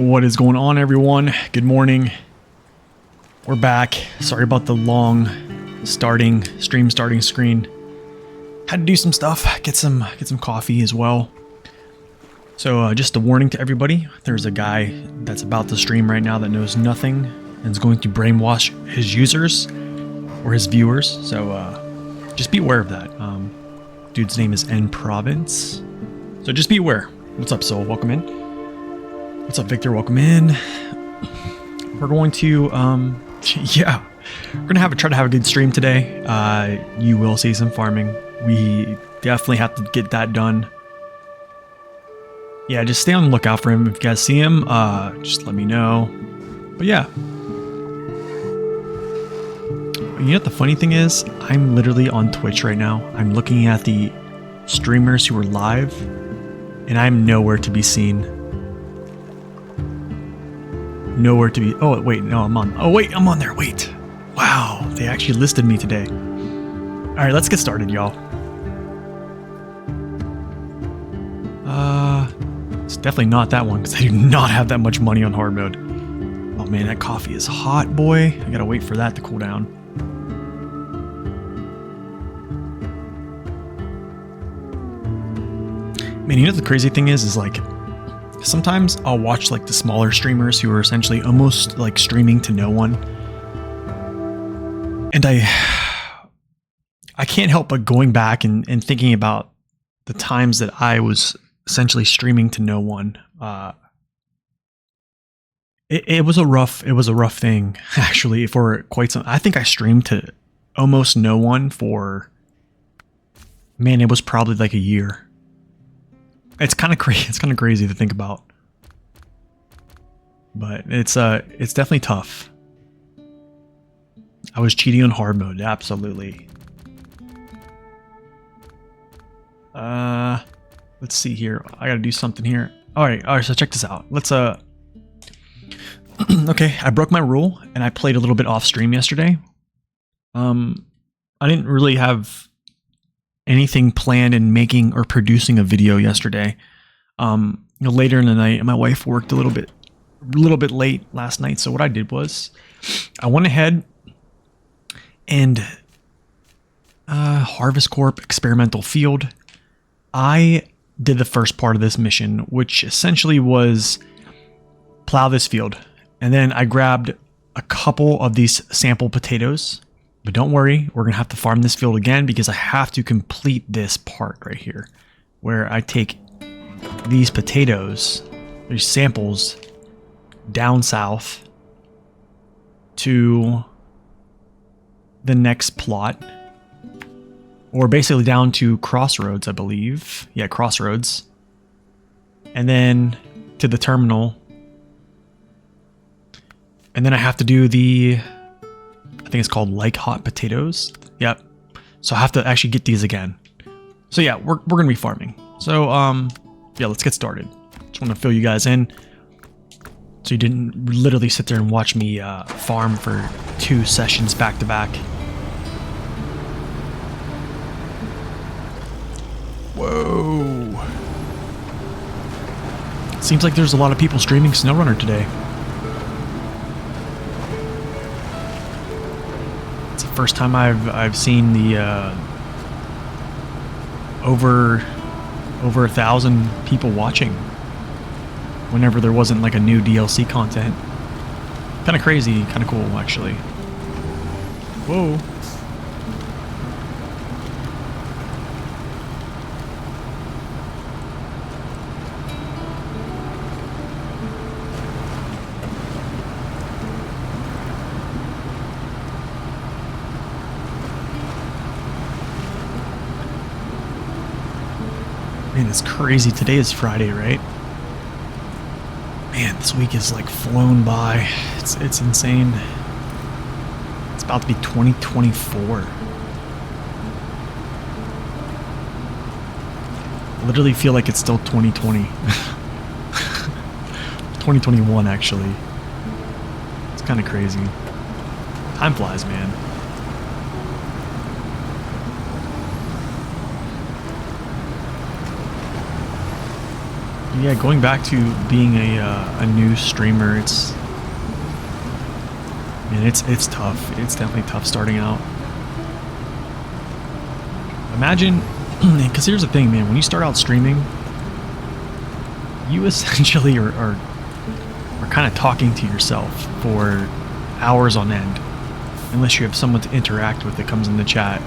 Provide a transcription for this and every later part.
What is going on, everyone? Good morning. We're back. Sorry about the long stream starting screen. Had to do some stuff, get some coffee as well. So just a warning to everybody. There's a guy that's about to stream right now that knows nothing and is going to brainwash his users or his viewers. So just be aware of that. Dude's name is N Province. So just be aware. What's up, Soul? Welcome in. What's up, Victor? Welcome in. We're going to, yeah, we're gonna try to have a good stream today. You will see some farming. We definitely have to get that done. Yeah, just stay on the lookout for him. If you guys see him, just let me know. But yeah, you know what the funny thing is? I'm literally on Twitch right now. I'm looking at the streamers who are live, and I'm nowhere to be seen. Nowhere to be. Oh wait, no, I'm on. Oh wait, I'm on there. Wait. Wow, they actually listed me today. All right, let's get started, y'all. It's definitely not that one because I do not have that much money on hard mode. Oh man, that coffee is hot, boy. I gotta wait for that to cool down. Man, you know what the crazy thing is like, sometimes I'll watch like the smaller streamers who are essentially almost like streaming to no one. And I can't help but going back and thinking about the times that I was essentially streaming to no one. It was a rough thing, actually, for quite some. I think I streamed to almost no one for, man, it was probably like a year. It's kind of crazy. It's kind of crazy to think about, but it's definitely tough. I was cheating on hard mode, absolutely. Let's see here. I gotta do something here. All right. So check this out. Let's okay. I broke my rule and I played a little bit off stream yesterday. I didn't really have anything planned in making or producing a video yesterday. Later in the night, my wife worked a little bit late last night. So what I did was I went ahead and Harvest Corp experimental field. I did the first part of this mission, which essentially was plow this field. And then I grabbed a couple of these sample potatoes. But don't worry, we're going to have to farm this field again because I have to complete this part right here where I take these potatoes, these samples, down south to the next plot, or basically down to Crossroads, I believe. Yeah, Crossroads. And then to the terminal. And then I have to do the, I think it's called like hot potatoes. Yep. So I have to actually get these again. So yeah, we're going to be farming. So yeah, let's get started. Just want to fill you guys in so you didn't literally sit there and watch me farm for 2 sessions back to back. Whoa. Seems like there's a lot of people streaming SnowRunner today. It's the first time I've seen the over 1,000 people watching whenever there wasn't like a new DLC content. Kind of crazy, kind of cool actually. Whoa. Man, it's crazy. Today is Friday, right? Man, this week is like flown by. It's insane. It's about to be 2024. I literally feel like it's still 2020. 2021, actually. It's kind of crazy. Time flies, man. Yeah, going back to being a new streamer, it's tough. It's definitely tough starting out. Imagine, because here's the thing, man. When you start out streaming, you essentially are kind of talking to yourself for hours on end, unless you have someone to interact with that comes in the chat.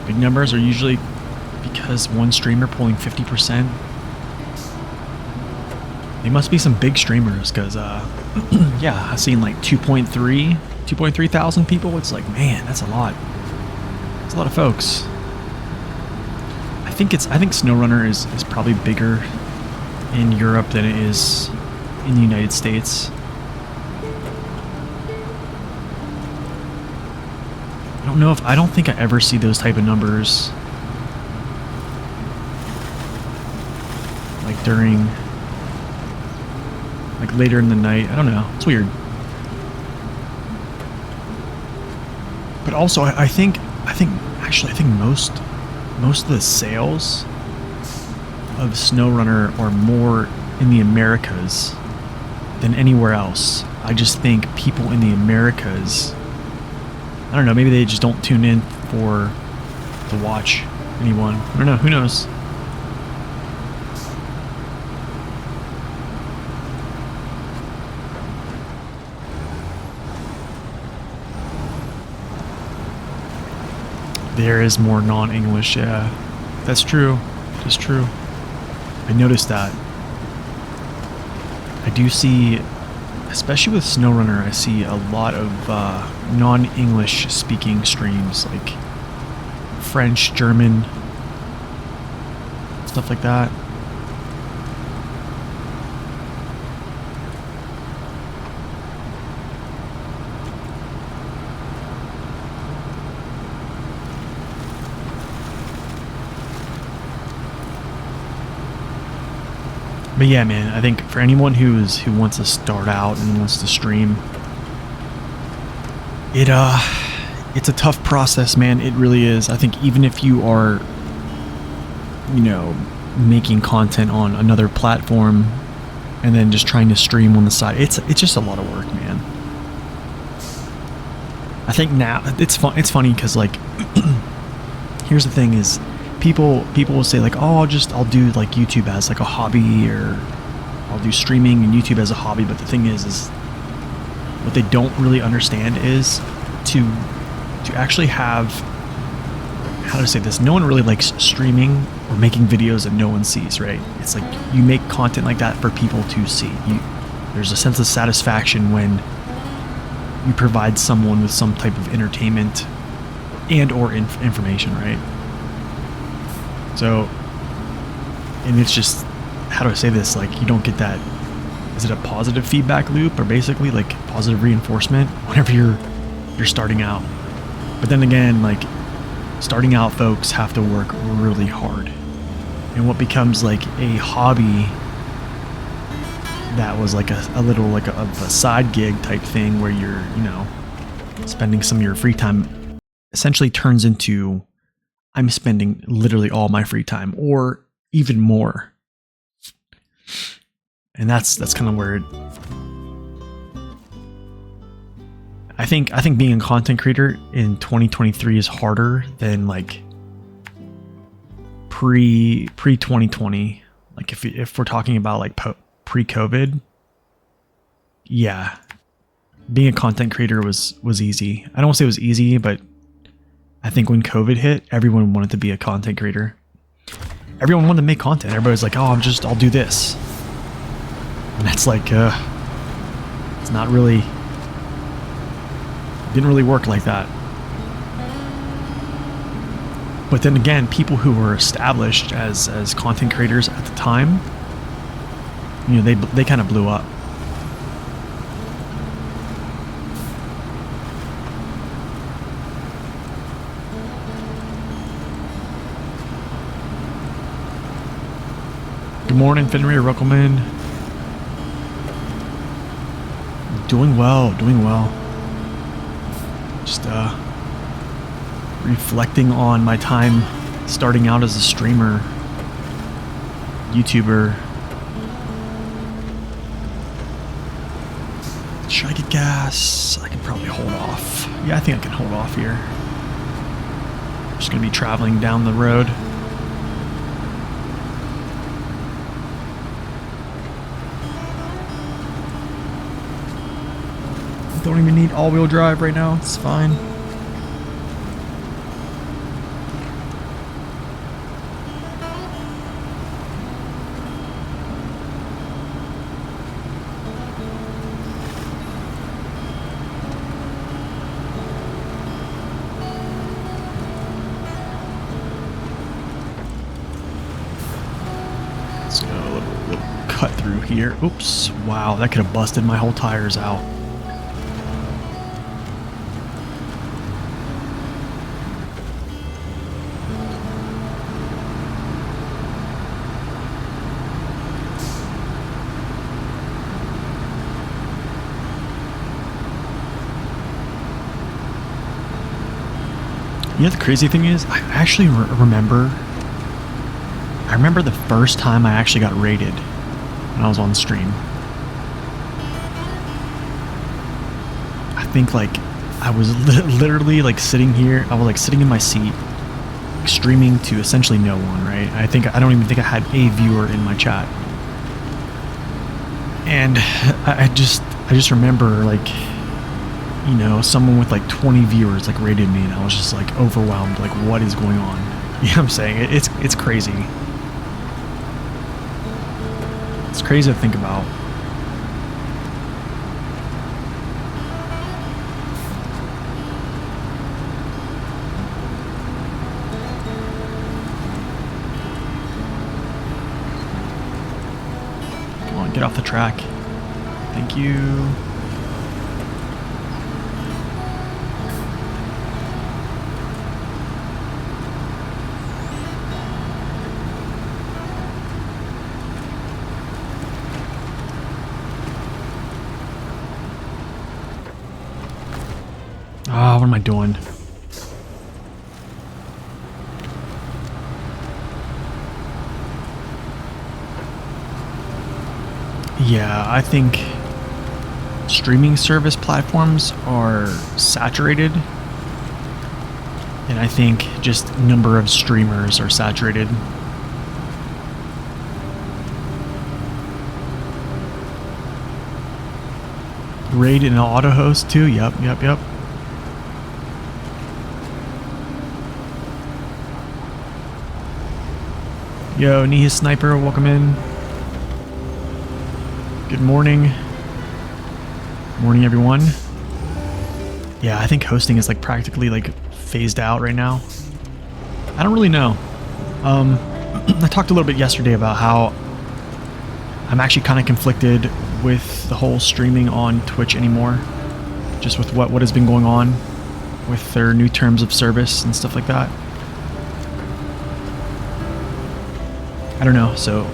Big numbers are usually because one streamer pulling 50%. They must be some big streamers, because yeah, I've seen like 2.3 thousand people. It's like, man, that's a lot. It's a lot of folks. I think SnowRunner is probably bigger in Europe than it is in the United States. I don't think I ever see those type of numbers like during, like later in the night. I don't know. It's weird. But also, I think most of the sales of SnowRunner are more in the Americas than anywhere else. I just think people in the Americas, I don't know, maybe they just don't tune in to watch anyone. I don't know, who knows? There is more non-English, yeah. That's true. That's true. I noticed that. I do see, especially with SnowRunner, I see a lot of non-English speaking streams, like French, German, stuff like that. But yeah, man, I think for anyone who wants to start out and wants to stream, it's a tough process, man. It really is. I think even if you are, you know, making content on another platform and then just trying to stream on the side, it's just a lot of work, man. I think now it's funny because, like, here's the thing is, people will say like, oh, I'll do like YouTube as like a hobby, or I'll do streaming and YouTube as a hobby. But the thing is what they don't really understand is to actually have, how to say this, no one really likes streaming or making videos that no one sees, right? It's like you make content like that for people to see. There's a sense of satisfaction when you provide someone with some type of entertainment and or information, right? So, and it's just, how do I say this? Like, you don't get that, is it a positive feedback loop, or basically like positive reinforcement whenever you're starting out? But then again, like, starting out folks have to work really hard. And what becomes like a hobby that was like a little like a side gig type thing where you're, you know, spending some of your free time, essentially turns into, I'm spending literally all my free time, or even more. And that's kind of where I think being a content creator in 2023 is harder than like pre 2020. Like if we're talking about like pre-COVID, yeah, being a content creator was easy. I don't want to say it was easy, but I think when COVID hit, everyone wanted to be a content creator. Everyone wanted to make content. Everybody was like, oh, I'll do this. And that's like, it's not really, didn't really work like that. But then again, people who were established as content creators at the time, you know, they kind of blew up. Good morning, Fenrir Ruckelman. Doing well, doing well. Just reflecting on my time starting out as a streamer, YouTuber. Should I get gas? I can probably hold off. Yeah, I think I can hold off here. Just gonna be traveling down the road. Don't even need all-wheel drive right now. It's fine. Let's go a little cut through here. Oops. Wow, that could have busted my whole tires out. You know, the crazy thing is, I actually remember the first time I actually got raided when I was on stream. I think like I was literally like sitting here, I was like sitting in my seat, streaming to essentially no one, right? I don't even think I had a viewer in my chat. And I just remember like, you know, someone with like 20 viewers like rated me, and I was just like overwhelmed, like what is going on? You know what I'm saying? It's crazy. It's crazy to think about. Come on, get off the track. Thank you. What am I doing? Yeah, I think streaming service platforms are saturated. And I think just number of streamers are saturated. Raid and auto host too. Yep. Yo, Nihis Sniper, welcome in. Good morning. Morning, everyone. Yeah, I think hosting is like practically like phased out right now. I don't really know. I talked a little bit yesterday about how I'm actually kind of conflicted with the whole streaming on Twitch anymore. Just with what has been going on with their new terms of service and stuff like that. I don't know, so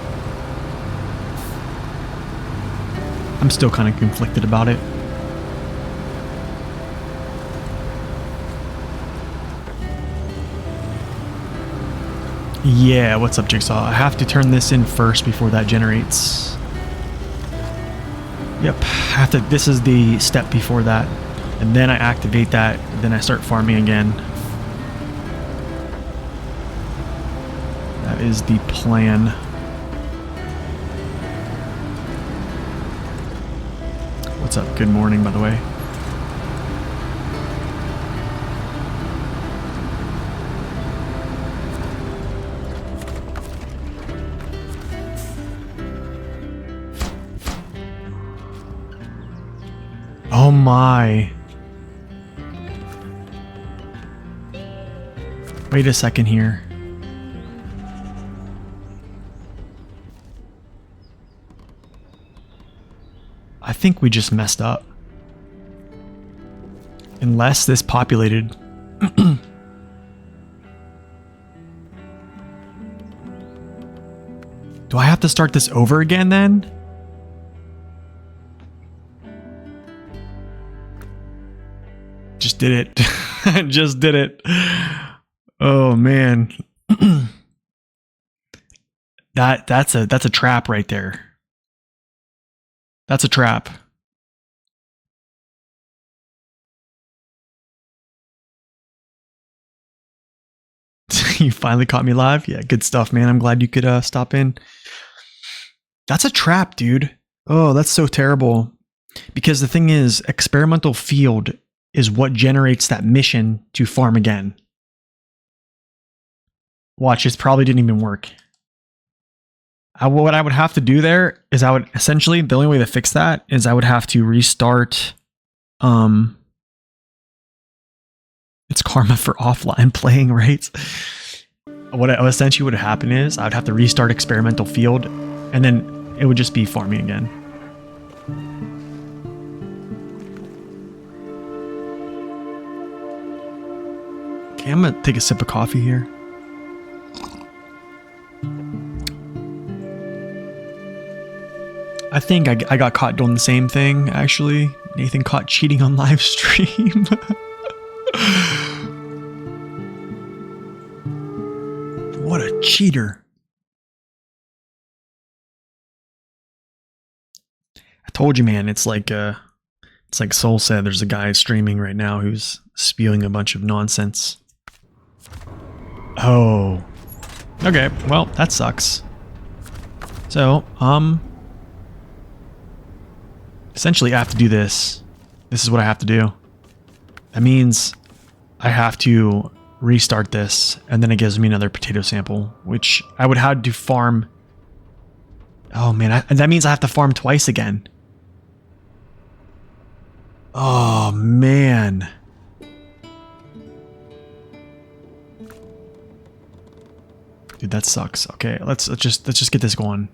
I'm still kind of conflicted about it. Yeah, what's up, Jigsaw? I have to turn this in first before that generates. Yep, I have to. This is the step before that, and then I activate that, then I start farming again. That is the plan. What's up? Good morning, by the way. Oh my. Wait a second here. I think we just messed up. Unless this populated. Do I have to start this over again then? just did it. Just did it. Oh man. That's a trap right there. That's a trap. You finally caught me live? Yeah, good stuff, man. I'm glad you could stop in. That's a trap, dude. Oh, that's so terrible. Because the thing is, experimental field is what generates that mission to farm again. Watch, this probably didn't even work. What I would have to do there is I would essentially, the only way to fix that is I would have to restart. It's karma for offline playing, right? What essentially would happen is I would have to restart experimental field, and then it would just be farming again. Okay, I'm gonna take a sip of coffee here. I think I got caught doing the same thing, actually. Nathan caught cheating on live stream. What a cheater. I told you, man, it's like Soul said, there's a guy streaming right now who's spewing a bunch of nonsense. Oh. Okay, well, that sucks. So, essentially I have to do this. This is what I have to do. That means I have to restart this, and then it gives me another potato sample, which I would have to farm. Oh man, that means I have to farm twice again. Oh man. Dude, that sucks. Okay, let's just get this going.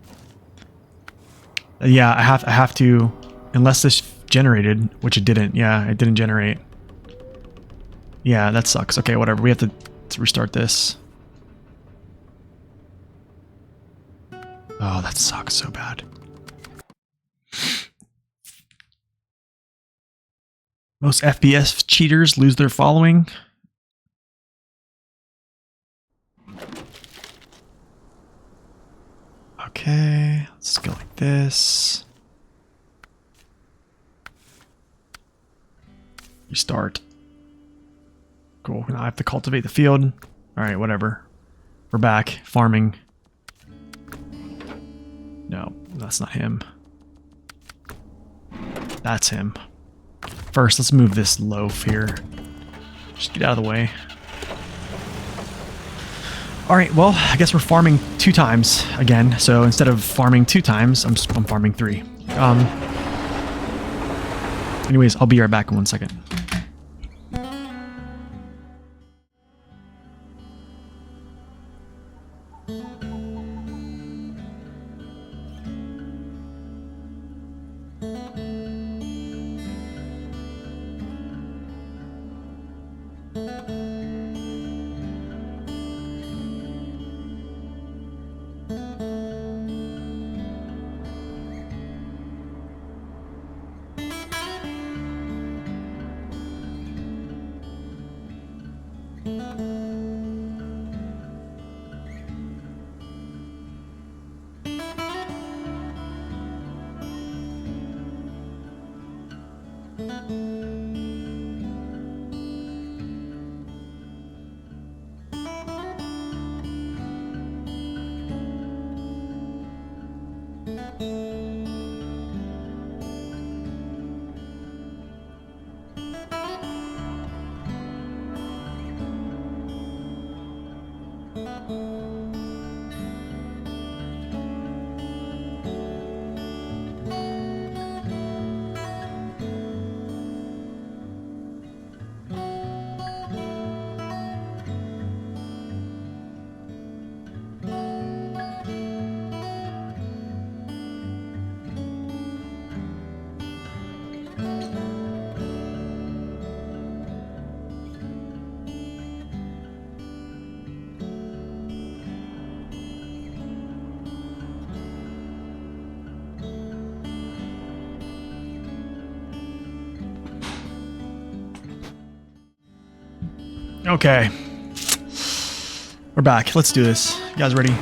Yeah, I have to, unless this generated, which it didn't. Yeah, it didn't generate. Yeah, that sucks. Okay, whatever. We have to restart this. Oh, that sucks so bad. Most FPS cheaters lose their following. Okay, let's go like this. Restart. Cool, now I have to cultivate the field. Alright, whatever. We're back, farming. No, that's not him. That's him. First, let's move this loaf here. Just get out of the way. Alright, well, I guess we're farming 2 times again. So instead of farming 2 times, I'm farming 3. Anyways, I'll be right back in 1 second. Okay. We're back. Let's do this. You guys ready?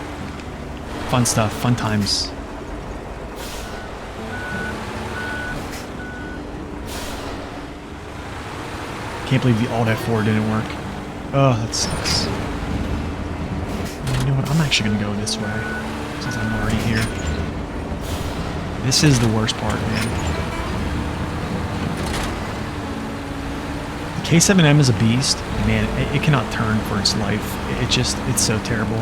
Fun stuff. Fun times. Can't believe the Alt F4 didn't work. Oh, that sucks. You know what? I'm actually going to go this way since I'm already here. This is the worst part, man. The K7M is a beast. Man, it cannot turn for its life. It's so terrible.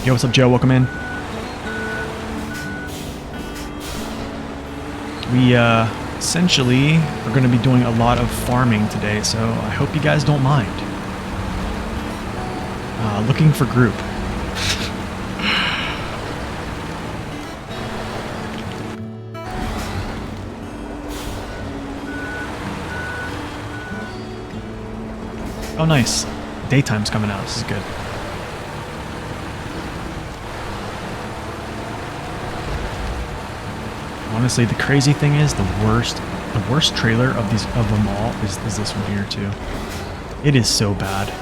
Yo, what's up, Joe? Welcome in. We essentially are going to be doing a lot of farming today, so I hope you guys don't mind. Looking for group. Oh, nice. Daytime's coming out. This is good. Honestly, the crazy thing is the worst trailer of them all is this one here too. It is so bad.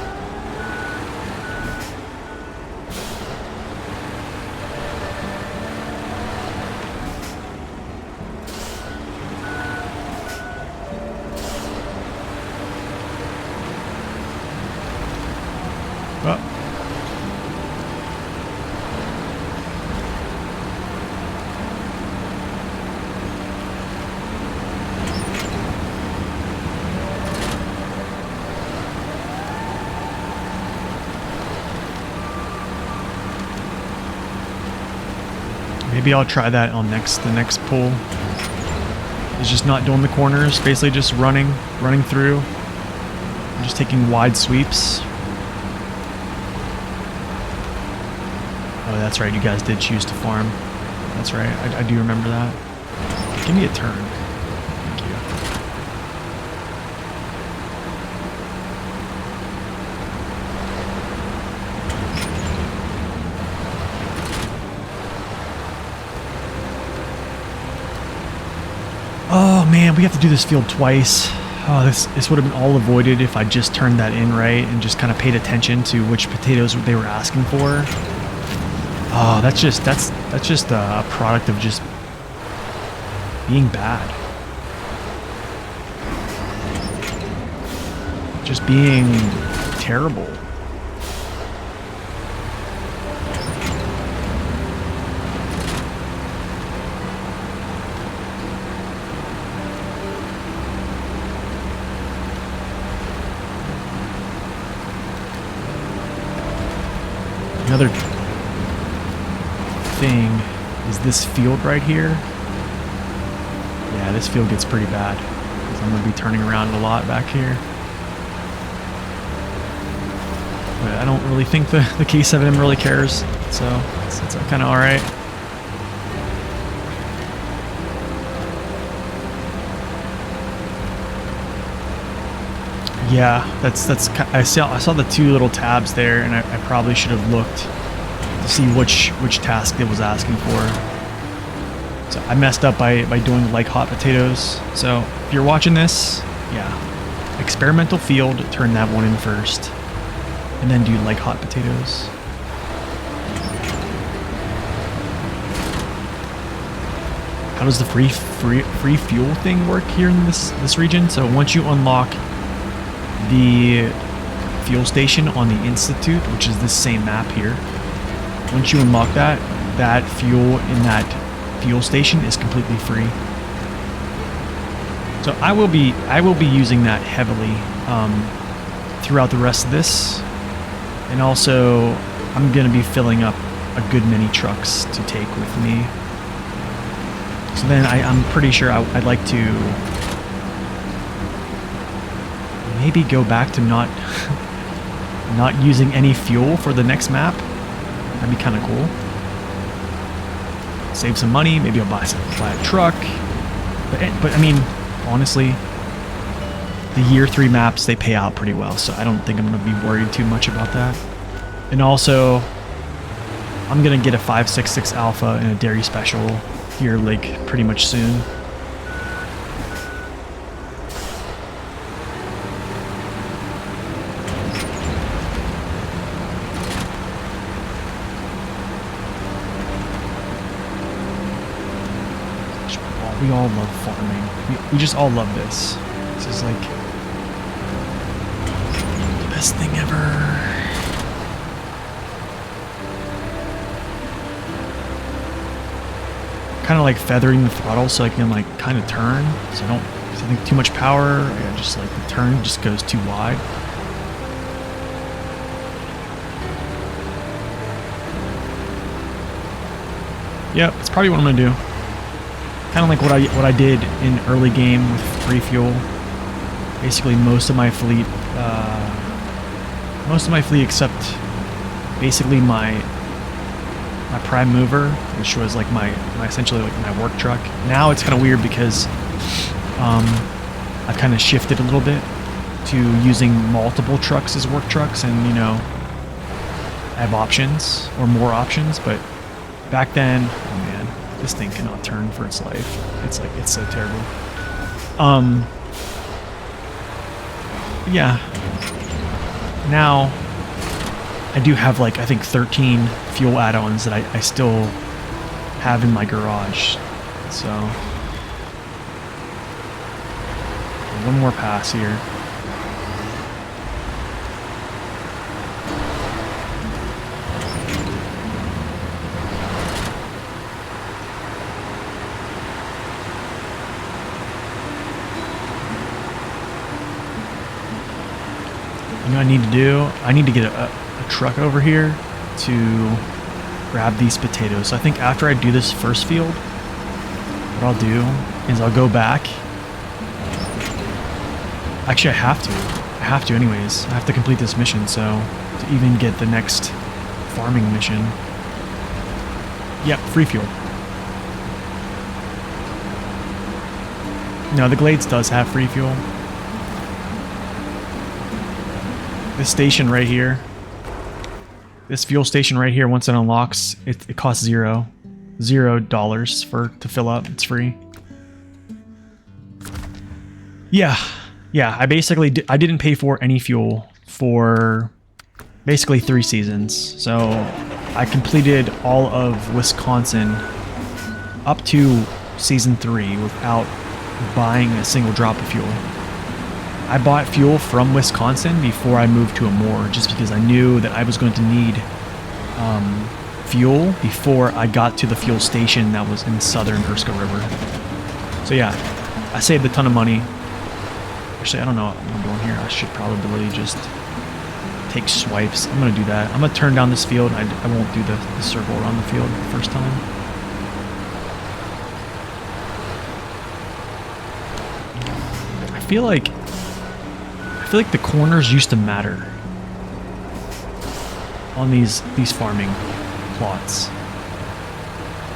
Maybe I'll try that on the next pull. It's just not doing the corners, basically just running through. I'm just taking wide sweeps. Oh, that's right, you guys did choose to farm. That's right, I do remember that. Give me a turn. Thank you. Oh man, we have to do this field twice. Oh, this would have been all avoided if I just turned that in right and just kind of paid attention to which potatoes they were asking for. Oh, that's just a product of just being bad. Just being terrible. Another thing is this field right here. Yeah, this field gets pretty bad because I'm going to be turning around a lot back here. But I don't really think the K7M really cares, so it's kind of alright. Yeah, I saw the two little tabs there, and I probably should have looked to see which task it was asking for. So I messed up by doing like hot potatoes. So if you're watching this, yeah, experimental field, turn that one in first, and then do like hot potatoes. How does the free fuel thing work here in this region? So once you unlock the fuel station on the Institute, which is this same map here, once you unlock that fuel in that fuel station is completely free. So I will be using that heavily throughout the rest of this, and also I'm gonna be filling up a good many trucks to take with me. So then I'm pretty sure I'd like to maybe go back to not using any fuel for the next map. That'd be kind of cool. Save some money. Maybe I'll buy a truck. But I mean, honestly, the year 3 maps, they pay out pretty well, so I don't think I'm going to be worried too much about that. And also, I'm going to get a 5.66 alpha and a dairy special here like pretty much soon. We all love farming. We just all love this. This is like the best thing ever. Kind of like feathering the throttle so I can like kind of turn, so I don't, cause I think too much power, yeah, just like the turn just goes too wide. Yep, that's probably what I'm gonna do. Kind of like what I did in early game with free fuel. Basically, most of my fleet except basically my prime mover, which was like my essentially like my work truck. Now it's kind of weird because I've kind of shifted a little bit to using multiple trucks as work trucks, and you know, I have options or more options, but back then, oh man, this thing cannot turn for its life. It's like, it's so terrible. Yeah. Now, I do have like, I think 13 fuel add-ons that I still have in my garage. So, one more pass here. You know what I need to do? I need to get a truck over here to grab these potatoes. So I think after I do this first field, what I'll do is I'll go back. Actually, I have to anyways. I have to complete this mission, so to even get the next farming mission. Yep, free fuel. No, the Glades does have free fuel. This station right here, this fuel station right here, once it unlocks, it costs $0 to fill up. It's free. Yeah, I basically I didn't pay for any fuel for basically 3 seasons. So I completed all of Wisconsin up to season 3 without buying a single drop of fuel. I bought fuel from Wisconsin before I moved to Amore, just because I knew that I was going to need fuel before I got to the fuel station that was in southern Erskine River. So yeah, I saved a ton of money. Actually, I don't know what I'm doing here. I should probably just take swipes. I'm going to do that. I'm going to turn down this field. I won't do the circle around the field the first time. I feel like the corners used to matter on these farming plots.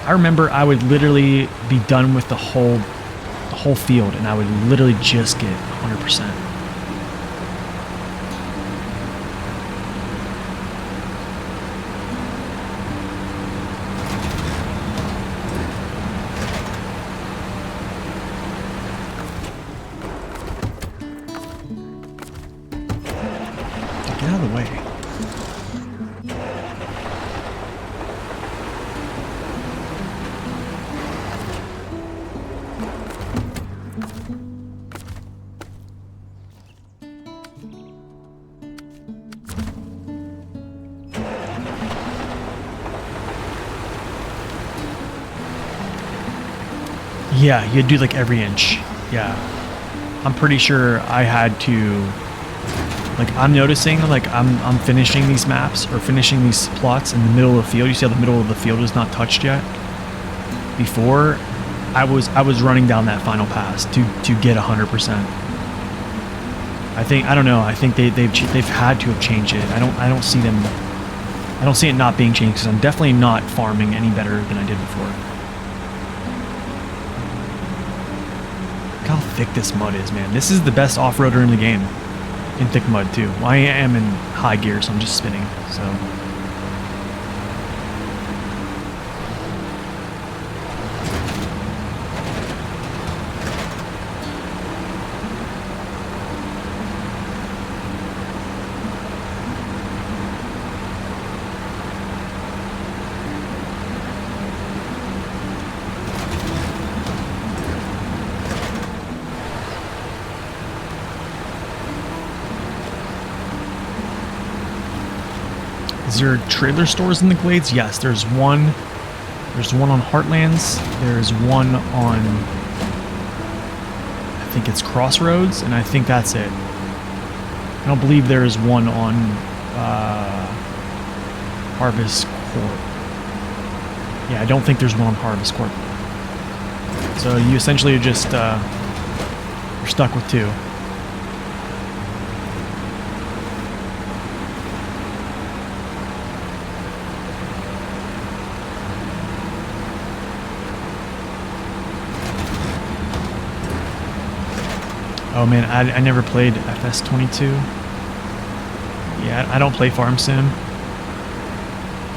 I remember I would literally be done with the whole field, and I would literally just get 100%. Get out of the way. Yeah, you'd do like every inch. Yeah. I'm pretty sure I had to, like, I'm noticing, like, I'm finishing these maps or finishing these plots in the middle of the field. You see how the middle of the field is not touched yet? Before, I was running down that final pass to get 100%. I don't know. I think they've had to have changed it. I don't see them. I don't see it not being changed, because I'm definitely not farming any better than I did before. Look how thick this mud is, man. This is the best off-roader in the game. In thick mud too. Well, I am in high gear, so I'm just spinning. So Is there trailer stores in the Glades? Yes, there's one. There's one on Heartlands. There's one on, I think it's Crossroads, and I think that's it. I don't believe there is one on Harvest Court. Yeah, I don't think there's one on Harvest Court. So you essentially just, you're stuck with two. Oh man, I never played FS22. Yeah, I don't play Farm Sim.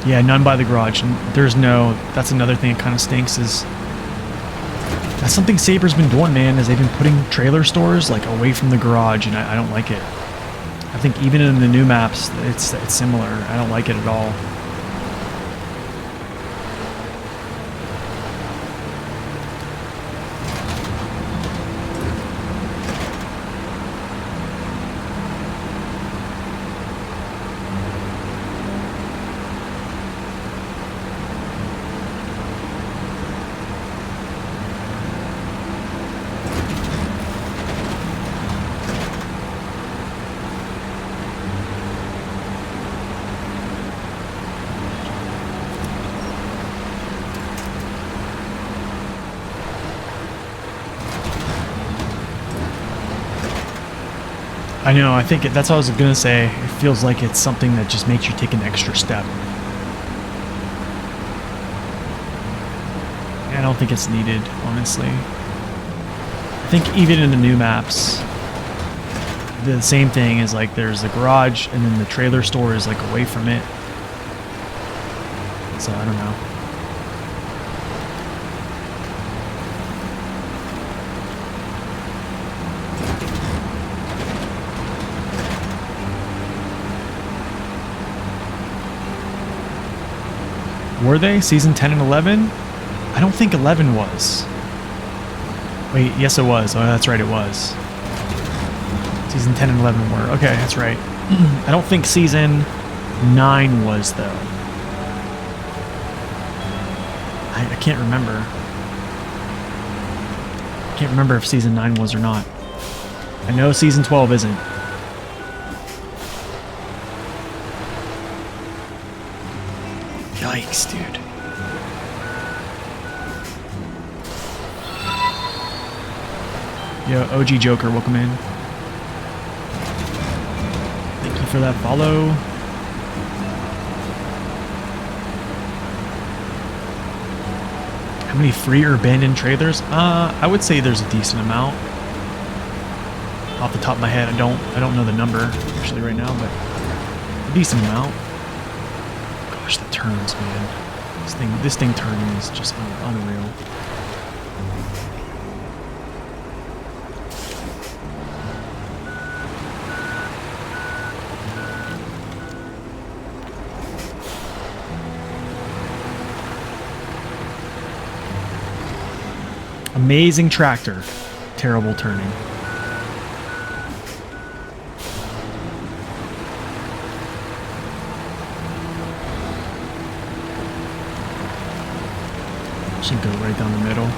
Yeah, none by the garage. There's no, that's another thing that kind of stinks is, that's something Saber's been doing, man, is they've been putting trailer stores like away from the garage, and I don't like it. I think even in the new maps, it's similar. I don't like it at all. I know, I think that's what I was going to say. It feels like it's something that just makes you take an extra step. I don't think it's needed, honestly. I think even in the new maps, the same thing is like there's the garage and then the trailer store is like away from it. So I don't know. Were they? Season 10 and 11? I don't think 11 was. Wait, yes it was. Oh, that's right, it was. Season 10 and 11 were. Okay, that's right. I don't think Season 9 was, though. I can't remember. I can't remember if Season 9 was or not. I know Season 12 isn't. Yikes, dude. Yo, OG Joker, welcome in. Thank you for that follow. How many free or abandoned trailers? I would say there's a decent amount. Off the top of my head, I don't know the number actually right now, but a decent amount. Gosh, the turns, man. This thing turning is just unreal. Amazing tractor. Terrible turning. Should go right down the middle.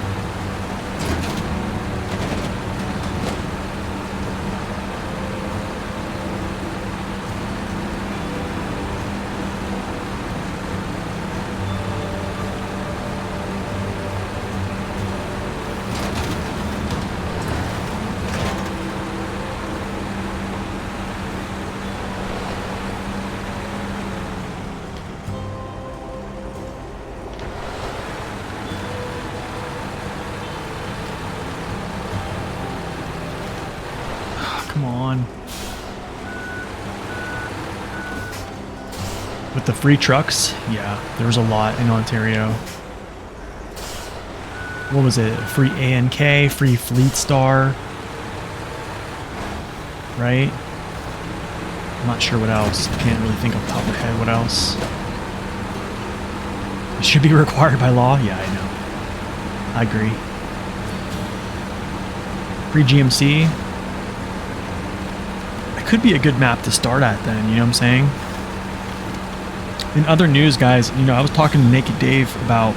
Come on. With the free trucks, yeah, there was a lot in Ontario. What was it? Free ANK, free Fleet Star, right? I'm not sure what else. I can't really think off the top of my head what else. It should be required by law? Yeah, I know. I agree. Free GMC. That could be a good map to start at then, you know what I'm saying? In other news, guys, you know, I was talking to Naked Dave about,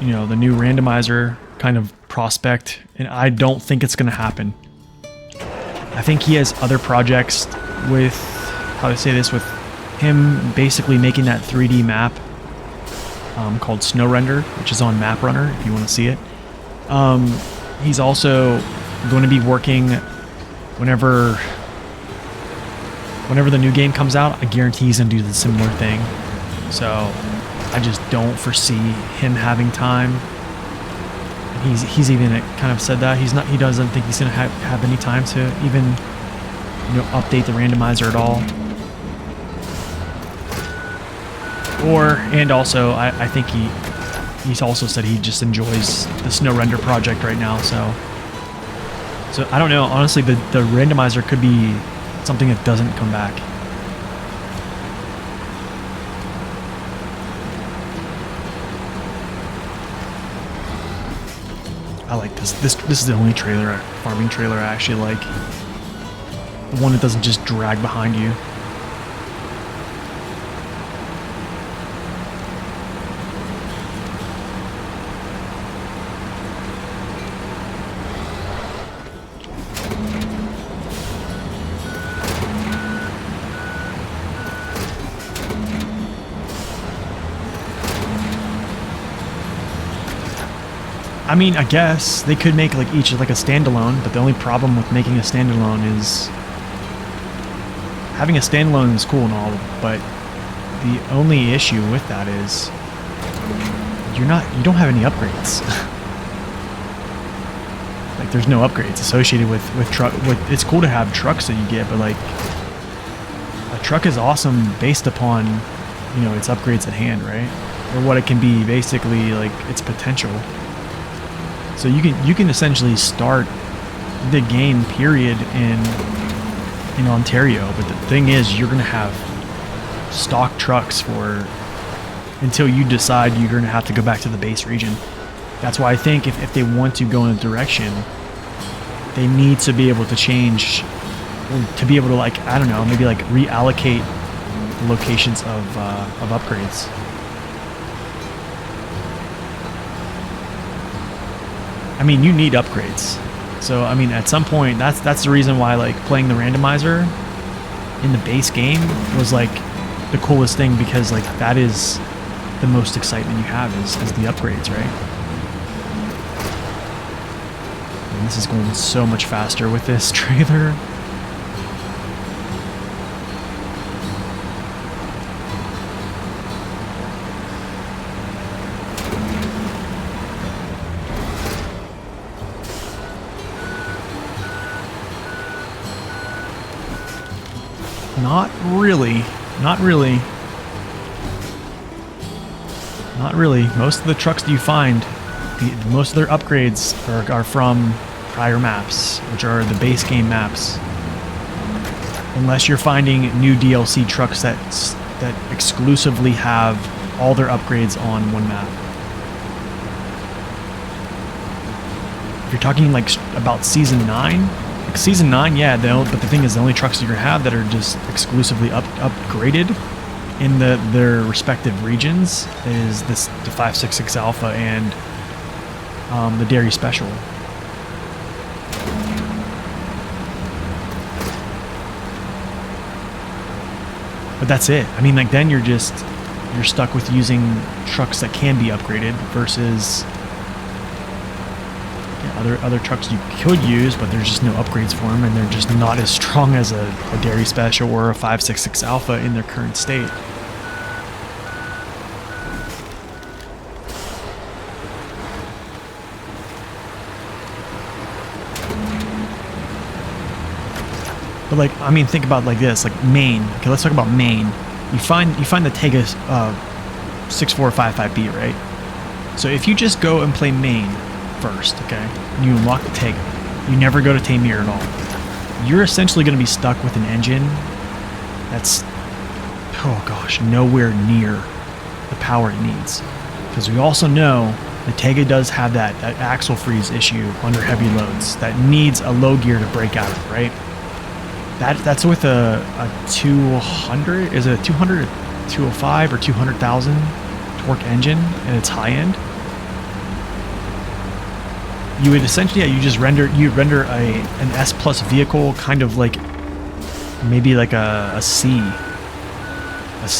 you know, the new randomizer kind of prospect, and I don't think it's going to happen. I think he has other projects with, how to say this, with him basically making that 3D map called Snow Render, which is on Map Runner if you want to see it. He's also going to be working whenever the new game comes out. I guarantee he's going to do the similar thing. So I just don't foresee him having time. He's even kind of said that he doesn't think he's going to have any time to even, you know, update the randomizer at all. And also I think he's also said he just enjoys the Snow Render project right now. So I don't know. Honestly, the randomizer could be something that doesn't come back. I like this. This is the only farming trailer I actually like. The one that doesn't just drag behind you. I mean, I guess they could make like each like a standalone, but the only problem with making a standalone is having a standalone is cool and all, but the only issue with that is you don't have any upgrades. Like there's no upgrades associated with it's cool to have trucks that you get, but like a truck is awesome based upon, you know, its upgrades at hand, right? Or what it can be, basically, like its potential. So you can essentially start the game period in Ontario, but the thing is you're gonna have stock trucks until you decide you're gonna have to go back to the base region. That's why I think if they want to go in a direction, they need to be able to change, to be able to, like, I don't know, maybe like reallocate the locations of upgrades. I mean, you need upgrades. So, I mean, at some point, that's the reason why, like, playing the randomizer in the base game was, like, the coolest thing, because, like, that is the most excitement you have is the upgrades, right? And this is going so much faster with this trailer. Not really. Not really. Not really. Most of the trucks that you find, most of their upgrades are from prior maps, which are the base game maps. Unless you're finding new DLC trucks that exclusively have all their upgrades on one map. If you're talking like about Season 9, like Season 9, yeah, but the thing is, the only trucks you're going to have that are just exclusively upgraded in their respective regions is the 566 Alpha and the Dairy Special. But that's it. I mean, like, then you're stuck with using trucks that can be upgraded versus other trucks you could use, but there's just no upgrades for them, and they're just not as strong as a Dairy Special or a 566 Alpha in their current state. But, like, I mean, think about like this, like Maine. Okay, let's talk about Maine. You find the Tega 6455B, right? So if you just go and play Maine first, okay, and you unlock the Tega, you never go to Tamir at all, you're essentially going to be stuck with an engine that's, oh gosh, nowhere near the power it needs. Because we also know the Tega does have that axle freeze issue under heavy loads that needs a low gear to break out of, right? That's with a 200. Is it a 200, 205, or 200,000 torque engine, and it's high end. You would essentially, yeah, you render an S plus vehicle, kind of like maybe like a C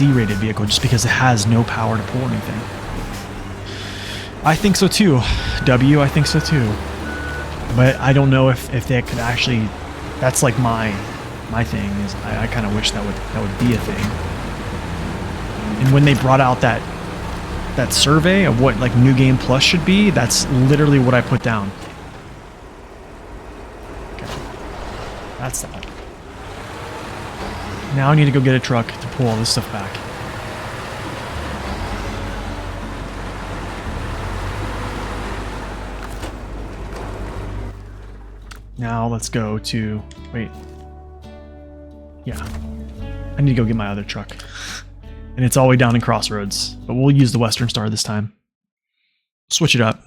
rated vehicle, just because it has no power to pull anything. I think so too, W. I think so too. But I don't know if they could actually. That's like my thing is I kind of wish that would be a thing. And when they brought out that survey of what like New Game Plus should be, that's literally what I put down. Okay, that's that. Now I need to go get a truck to pull all this stuff back. Now let's go to, wait. Yeah. I need to go get my other truck. And it's all the way down in Crossroads. But we'll use the Western Star this time. Switch it up.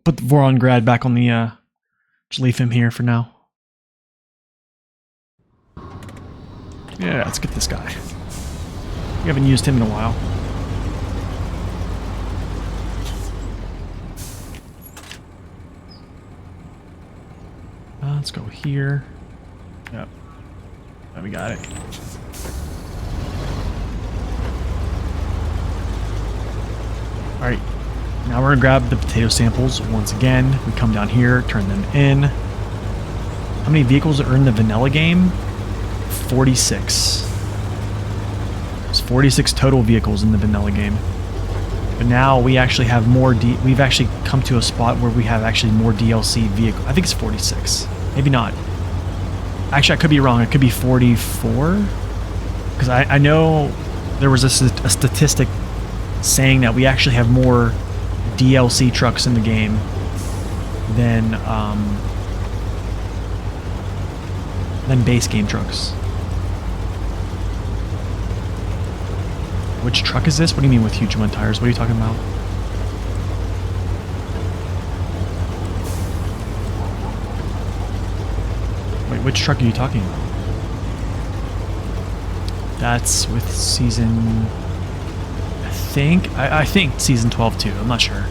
Put the Voron Grad back on the, just leave him here for now. Yeah, let's get this guy. We haven't used him in a while. Let's go here. Yep. Oh, we got it. Alright. Now we're going to grab the potato samples once again. We come down here, turn them in. How many vehicles are in the vanilla game? 46. There's 46 total vehicles in the vanilla game. But now we actually have more we've actually come to a spot where we have actually more DLC vehicles. I think it's 46. Maybe not. Actually, I could be wrong. It could be 44. Because I know there was a statistic saying that we actually have more DLC trucks in the game than base game trucks. Which truck is this? What do you mean with huge mud tires? What are you talking about? Wait, which truck are you talking about? That's with season... I think season 12 too. I'm not sure.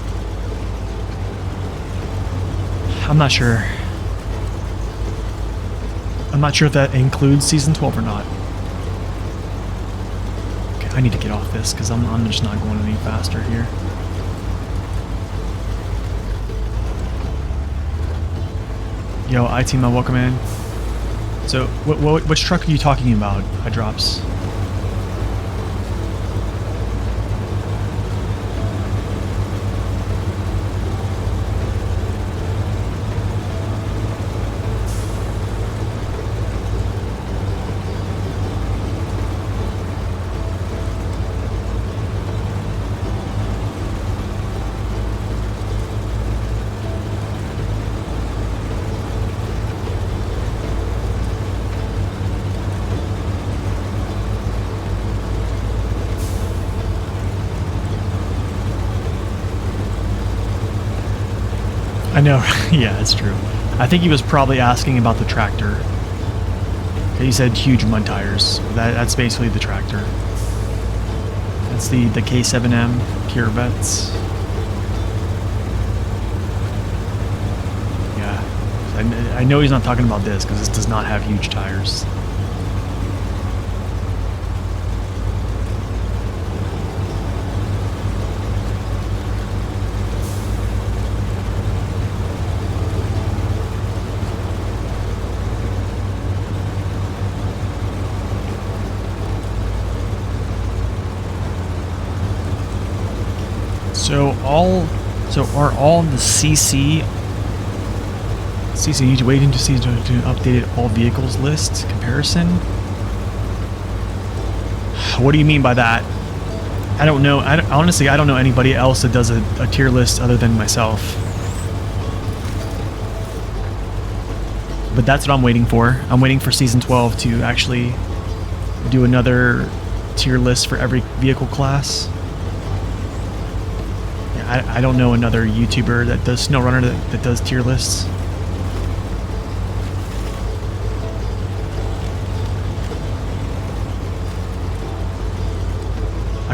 I'm not sure if that includes season 12 or not. Okay, I need to get off this because I'm just not going any faster here. Yo, iTeam, welcome in. So, which truck are you talking about, Hydrops? I know, yeah, it's true. I think he was probably asking about the tractor. He said huge mud tires. That's basically the tractor. That's the K7M Corvettes. Yeah, I know he's not talking about this because this does not have huge tires. So are all the CC waiting to see to updated all vehicles list comparison? What do you mean by that? I don't know. Honestly, I don't know anybody else that does a tier list other than myself. But that's what I'm waiting for. I'm waiting for season 12 to actually do another tier list for every vehicle class. I don't know another YouTuber that does SnowRunner that does tier lists.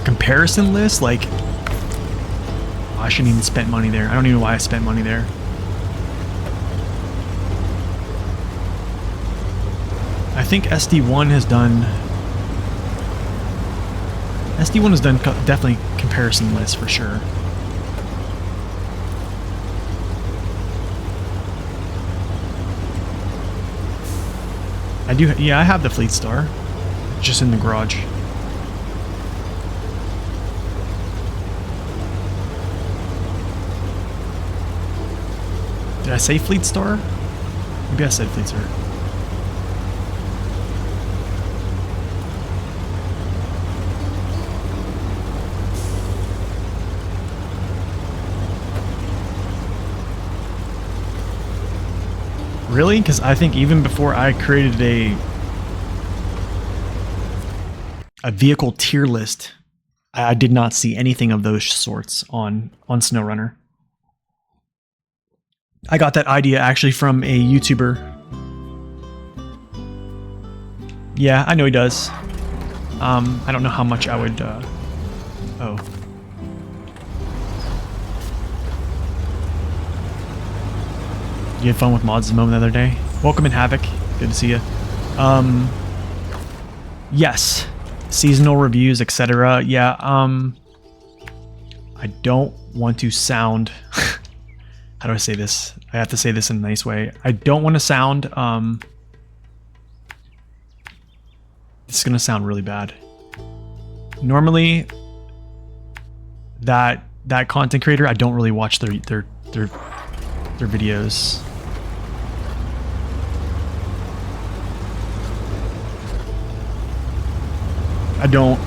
a comparison list, like, I shouldn't even spend money there. I don't even know why I spent money there. I think SD1 has done definitely comparison lists for sure. Yeah, I have the Fleet Star, just in the garage. Did I say Fleet Star? Maybe I said Fleet Star. Really? Because I think even before I created a vehicle tier list, I did not see anything of those sorts on SnowRunner. I got that idea actually from a YouTuber. Yeah, I know he does. I don't know how much I would, oh. You had fun with Mods Moment the other day? Welcome in, Havoc. Good to see you. Yes. Seasonal reviews, etc. Yeah, I don't want to sound... How do I say this? I have to say this in a nice way. I don't want to sound, this is going to sound really bad. Normally, that content creator, I don't really watch their videos. I don't,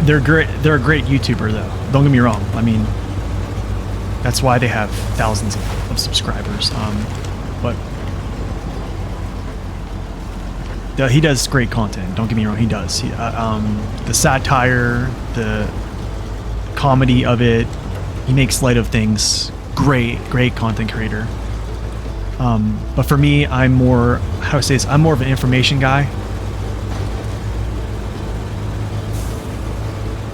they're great. They're a great YouTuber, though. Don't get me wrong. I mean, that's why they have thousands of subscribers. But he does great content. Don't get me wrong. He does. The satire, the comedy of it. He makes light of things. Great content creator. But for me, I'm more, how do I say this? I'm more of an information guy.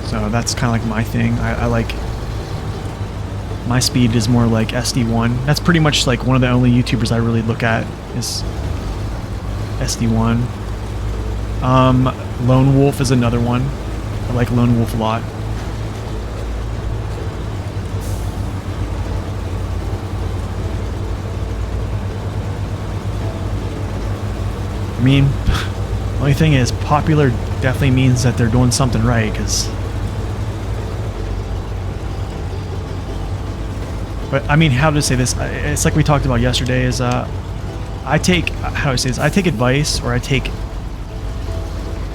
So that's kind of like my thing. I like, my speed is more like SD1. That's pretty much like one of the only YouTubers I really look at is SD1. Lone Wolf is another one. I like Lone Wolf a lot. I mean, the only thing is, popular definitely means that they're doing something right, because... But, I mean, how to say this? It's like we talked about yesterday, is, I take, how do I say this? I take advice, or I take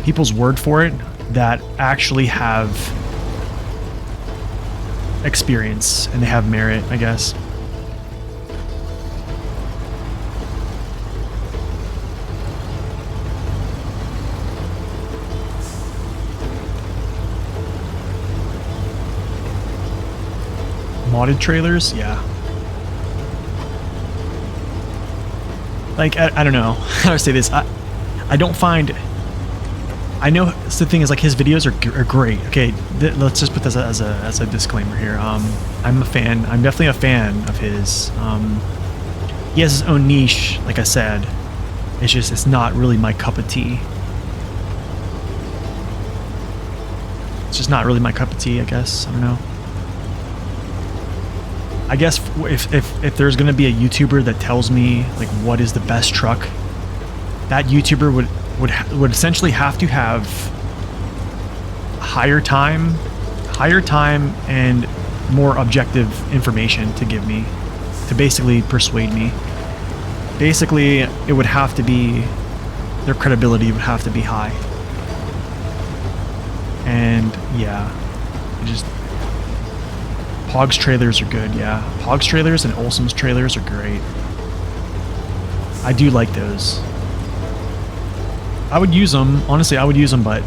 people's word for it that actually have experience, and they have merit, I guess. Modded trailers? Yeah. Like, I don't know how to say this. I don't find... I know the thing is, like, his videos are great. Okay, let's just put this as a disclaimer here. I'm a fan. I'm definitely a fan of his. He has his own niche, like I said. It's just, it's not really my cup of tea. It's just not really my cup of tea, I guess. I don't know. I guess if there's gonna be a YouTuber that tells me like what is the best truck, that YouTuber would essentially have to have higher time and more objective information to give me, to basically persuade me. Basically, it would have to be, their credibility would have to be high. And yeah, it just... Pog's trailers are good, yeah. Pog's trailers and Olsom's trailers are great. I do like those. I would use them, honestly, I would use them, but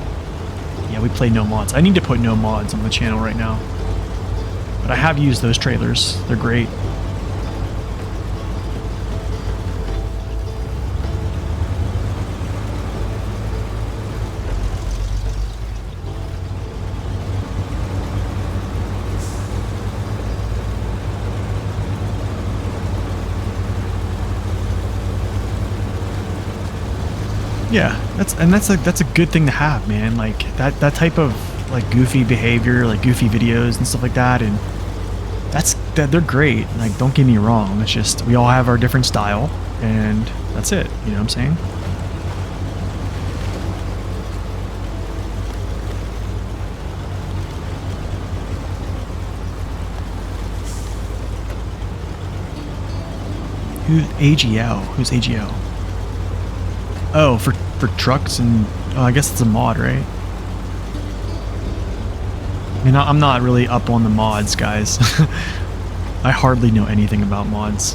yeah, we play no mods. I need to put no mods on the channel right now. But I have used those trailers. They're great. Yeah, that's a good thing to have, man. Like that type of like goofy behavior, like goofy videos and stuff like that, and they're great. Like, don't get me wrong. It's just we all have our different style, and that's it. You know what I'm saying? Who's AGL? Who's AGL? Oh, for trucks and I guess it's a mod, right? I mean, I'm not really up on the mods, guys. I hardly know anything about mods.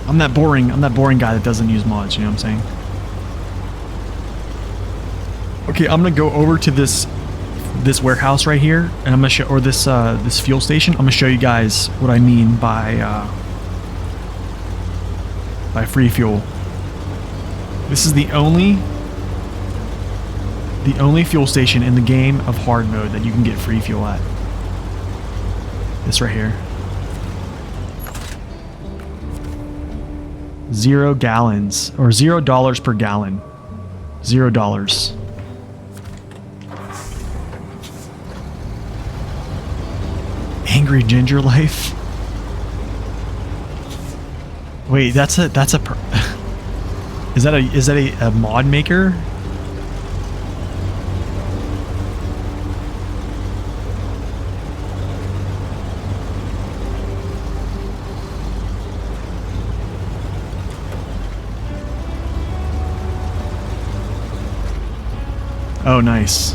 I'm that boring guy that doesn't use mods, you know what I'm saying? Okay, I'm gonna go over to this warehouse right here, and I'm gonna show, or this fuel station. I'm gonna show you guys what I mean by free fuel. This is the only fuel station in the game of hard mode that you can get free fuel at. This right here. 0 gallons, or $0 per gallon. $0. Angry Ginger Life. Wait, is that a mod maker? Oh, nice.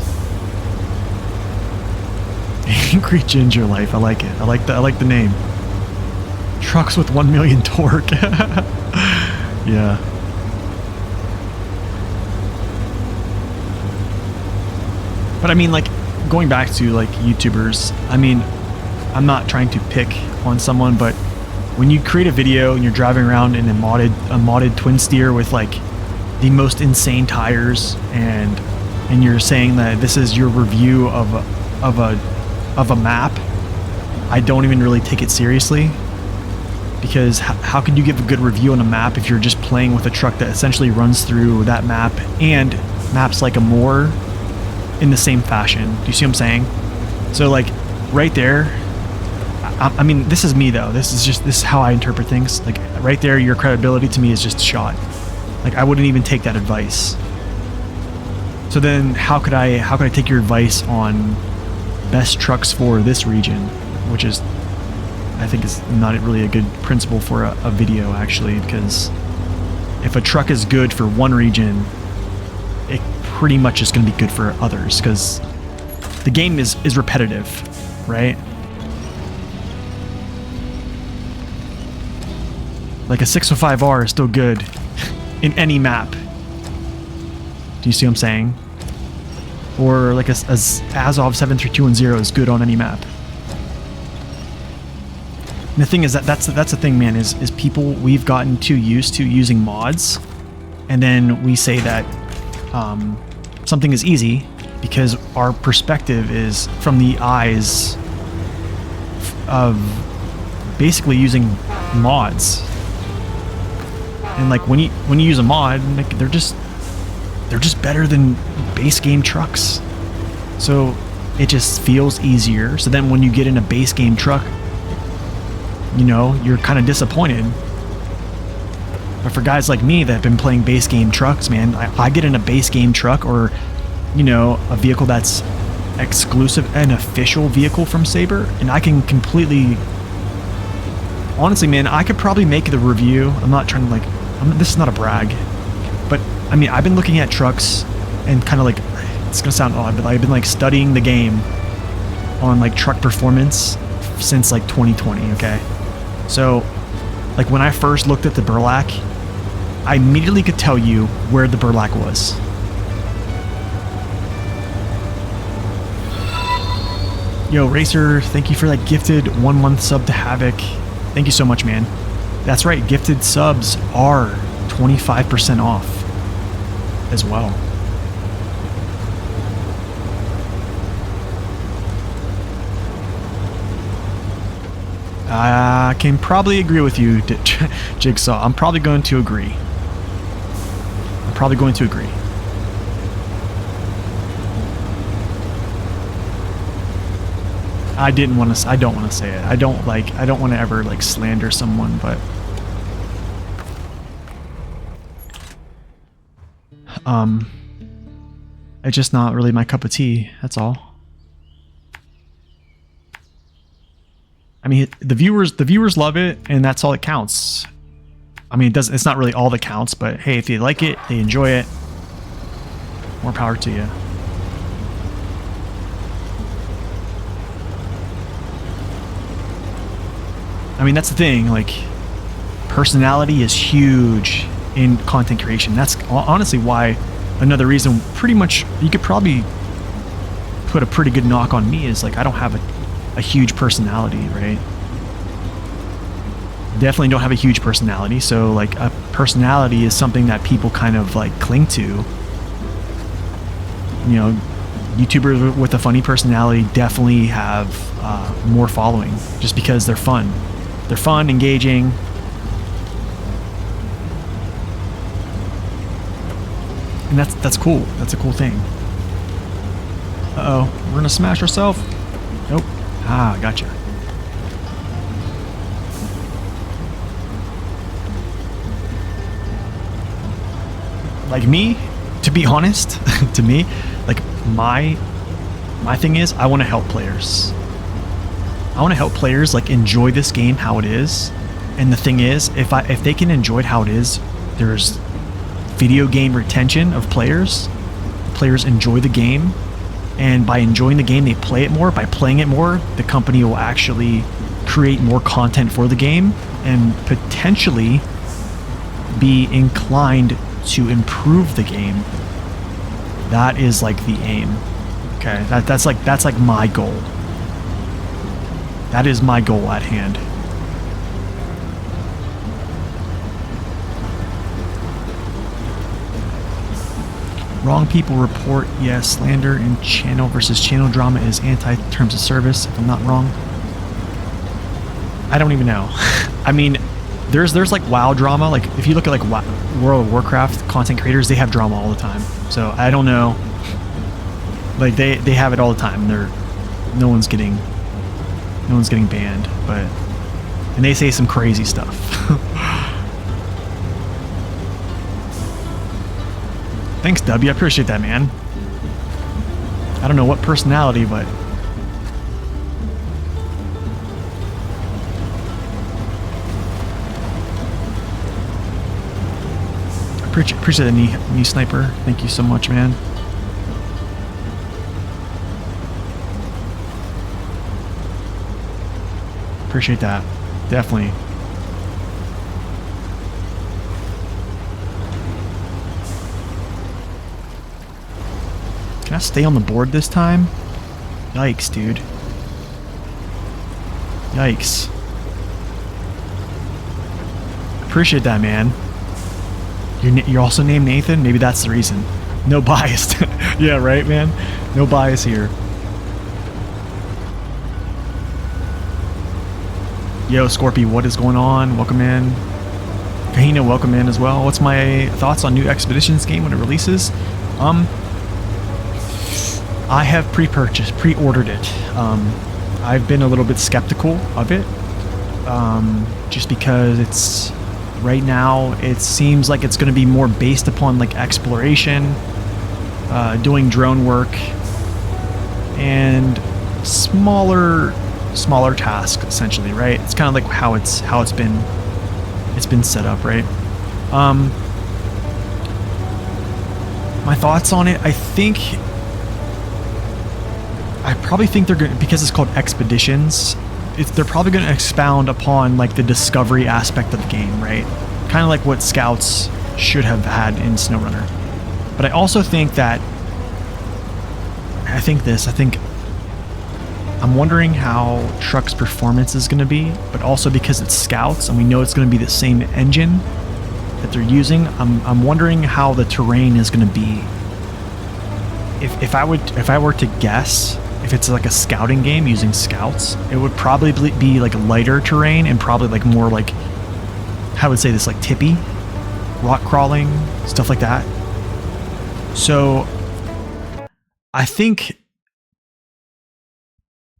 Angry Ginger Life. I like it. I like the name. Trucks with 1 million torque. Yeah. But I mean, like, going back to like YouTubers, I mean, I'm not trying to pick on someone, but when you create a video and you're driving around in a modded twin steer with like the most insane tires, and you're saying that this is your review of a map, I don't even really take it seriously. Because how can you give a good review on a map if you're just playing with a truck that essentially runs through that map and maps like a more in the same fashion? Do you see what I'm saying? So like right there, I mean, this is me though. This is how I interpret things. Like right there, your credibility to me is just shot. Like I wouldn't even take that advice. So then how could I take your advice on best trucks for this region, which is, I think, is not really a good principle for a video, actually, because if a truck is good for one region, it pretty much is going to be good for others, because the game is repetitive, right? Like a 605R is still good in any map. Do you see what I'm saying? Or like a Azov 73210 is good on any map. And the thing is that's the thing, man, is people, we've gotten too used to using mods, and then we say that something is easy because our perspective is from the eyes of basically using mods. And like when you use a mod, like they're just better than base game trucks. So it just feels easier. So then when you get in a base game truck, you know, you're kind of disappointed. But for guys like me that have been playing base game trucks, man, I get in a base game truck, or, you know, a vehicle that's exclusive, an official vehicle from Saber, and I can completely, honestly, man, I could probably make the review. I'm not trying to like, this is not a brag, but I mean, I've been looking at trucks and kind of like, it's gonna sound odd, but I've been like studying the game on like truck performance since like 2020, okay? So, like when I first looked at the Burlak, I immediately could tell you where the Burlak was. Yo, Racer, thank you for that gifted 1 month sub to Havoc. Thank you so much, man. That's right, gifted subs are 25% off as well. I can probably agree with you, Jigsaw. I'm probably going to agree. I don't want to say it. I don't want to ever like slander someone, but it's just not really my cup of tea, that's all. I mean, the viewers love it, and that's all that counts. I mean, it's not really all that counts, but hey, if they like it, they enjoy it, more power to you. I mean, that's the thing, like, personality is huge in content creation. That's honestly why, another reason, pretty much, you could probably put a pretty good knock on me is, like, I don't have a huge personality, right? Definitely don't have a huge personality, so, like, a personality is something that people kind of, like, cling to. You know, YouTubers with a funny personality definitely have more following, just because they're fun. They're fun, engaging. And that's cool. That's a cool thing. Uh-oh. We're gonna smash ourselves. Nope. Ah, gotcha. Like me, to be honest, to me, like my thing is I want to help players. I want to help players like enjoy this game how it is. And the thing is, if they can enjoy it how it is, there's video game retention of players. Players enjoy the game, and by enjoying the game, they play it more. By playing it more, the company will actually create more content for the game and potentially be inclined to improve the game. That is like the aim. Okay, that's like my goal. That is my goal at hand. Wrong people report, yes, slander and channel versus channel drama is anti-terms of service, if I'm not wrong. I don't even know. I mean, there's like WoW drama. Like, if you look at like World of Warcraft content creators, they have drama all the time. So I don't know. Like they have it all the time. No one's getting banned, and they say some crazy stuff. Thanks, W. I appreciate that, man. I don't know what personality, but appreciate the knee sniper. Thank you so much, man. Appreciate that. Definitely. Can I stay on the board this time? Yikes, dude. Yikes. Appreciate that, man. You're also named Nathan? Maybe that's the reason. No bias. Yeah, right, man? No bias here. Yo, Scorpy, what is going on? Welcome in. Kahina, welcome in as well. What's my thoughts on new Expeditions game when it releases? I have pre-ordered it. I've been a little bit skeptical of it, just because it's right now it seems like it's going to be more based upon like exploration, doing drone work, and smaller tasks essentially, right? It's kind of like how it's been set up, right? My thoughts on it, I probably think they're going to, because it's called Expeditions, they're probably going to expound upon like the discovery aspect of the game, right? Kind of like what Scouts should have had in SnowRunner. But I also think that I'm wondering how Truck's performance is going to be, but also because it's Scouts and we know it's going to be the same engine that they're using, I'm wondering how the terrain is going to be. If I were to guess, if it's like a scouting game using scouts, it would probably be like lighter terrain and probably like more like, how would say this, like tippy, rock crawling, stuff like that. So I think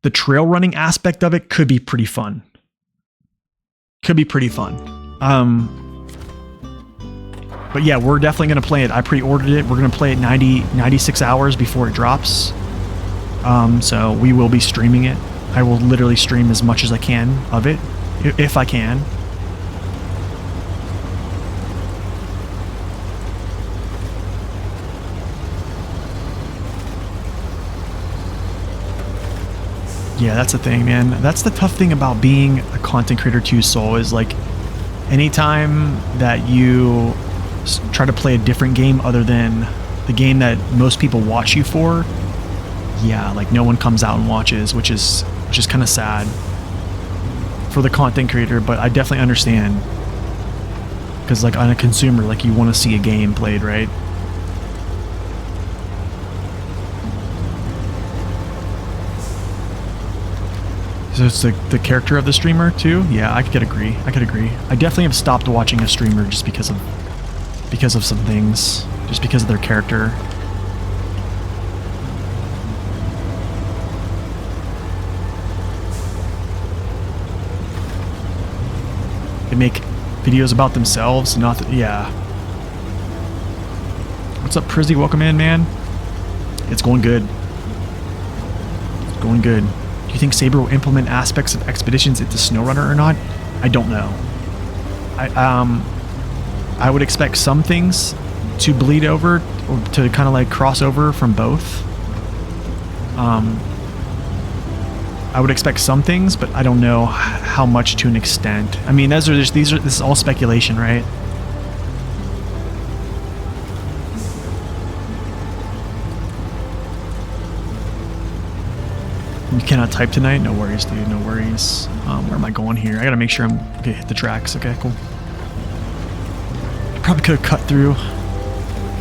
the trail running aspect of it could be pretty fun. But yeah, we're definitely going to play it. I pre-ordered it. We're going to play it 96 hours before it drops. So we will be streaming it. I will literally stream as much as I can of it, if I can. Yeah, that's the thing, man. That's the tough thing about being a content creator too, Soul, is like anytime that you try to play a different game other than the game that most people watch you for, yeah, like no one comes out and watches, which is kind of sad for the content creator, but I definitely understand. Because like on a consumer, like you want to see a game played, right? So it's the character of the streamer too? Yeah, I could agree. I definitely have stopped watching a streamer just because of some things. Just because of their character. They make videos about themselves, yeah. What's up, Prizzy? Welcome in, man. It's going good. It's going good. Do you think Saber will implement aspects of expeditions into SnowRunner or not? I don't know. I would expect some things to bleed over or to kind of like cross over from both. I would expect some things, but I don't know how much to an extent. I mean, this is all speculation, right? You cannot type tonight? No worries, dude. No worries. Where am I going here? I gotta make sure I'm... Okay, hit the tracks. Okay, cool. I probably could have cut through.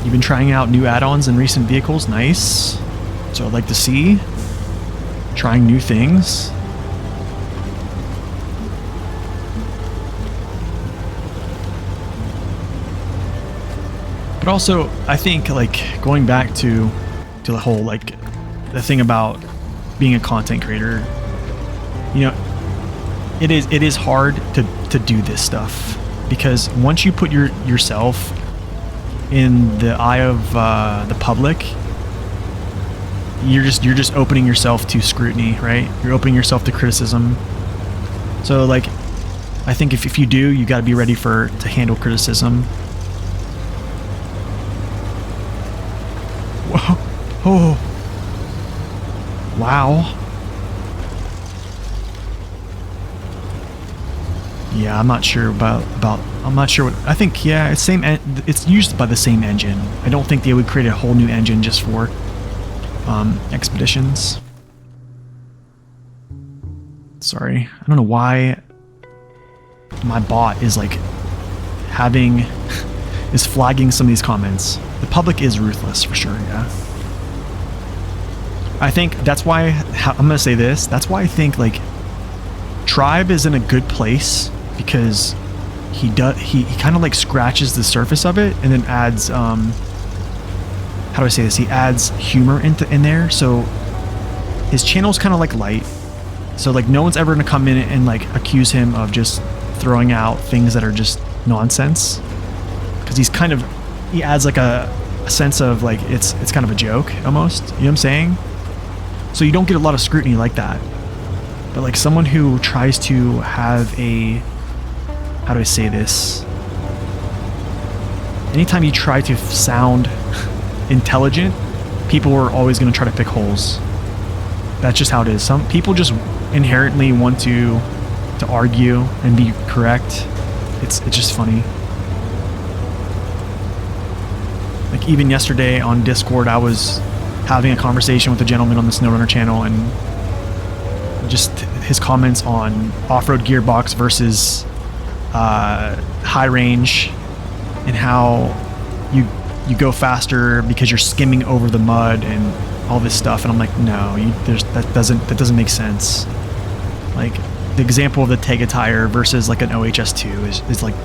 You've been trying out new add-ons in recent vehicles. Nice. So I'd like to see. Trying new things. But also, I think, like, going back to the whole, like, the thing about being a content creator, you know, it is hard to do this stuff, because once you put yourself in the eye of the public, you're just opening yourself to scrutiny, right? You're opening yourself to criticism. So like, I think if you do, you got to be ready to handle criticism. Whoa! Oh! Wow. Yeah, I'm not sure about I'm not sure what I think. Yeah, it's used by the same engine. I don't think they would create a whole new engine just for expeditions. Sorry, I don't know why my bot is like is flagging some of these comments. The public is ruthless for sure. Yeah. I think that's why I'm gonna say this. That's why I think like Tribe is in a good place, because he kind of like scratches the surface of it and then adds how do I say this? He adds humor in there. So his channel's kind of like light. So like no one's ever gonna come in and like accuse him of just throwing out things that are just nonsense, because he adds like a sense of like it's kind of a joke almost. You know what I'm saying? So you don't get a lot of scrutiny like that. But like someone who tries to have how do I say this? Anytime you try to sound intelligent, people are always going to try to pick holes. That's just how it is. Some people just inherently want to argue and be correct. It's just funny. Like even yesterday on Discord, I was having a conversation with a gentleman on the SnowRunner channel, and just his comments on off-road gearbox versus high range, and how you go faster because you're skimming over the mud, and all this stuff, and I'm like, no, that doesn't make sense. Like the example of the Tega tire versus like an OHS2 is like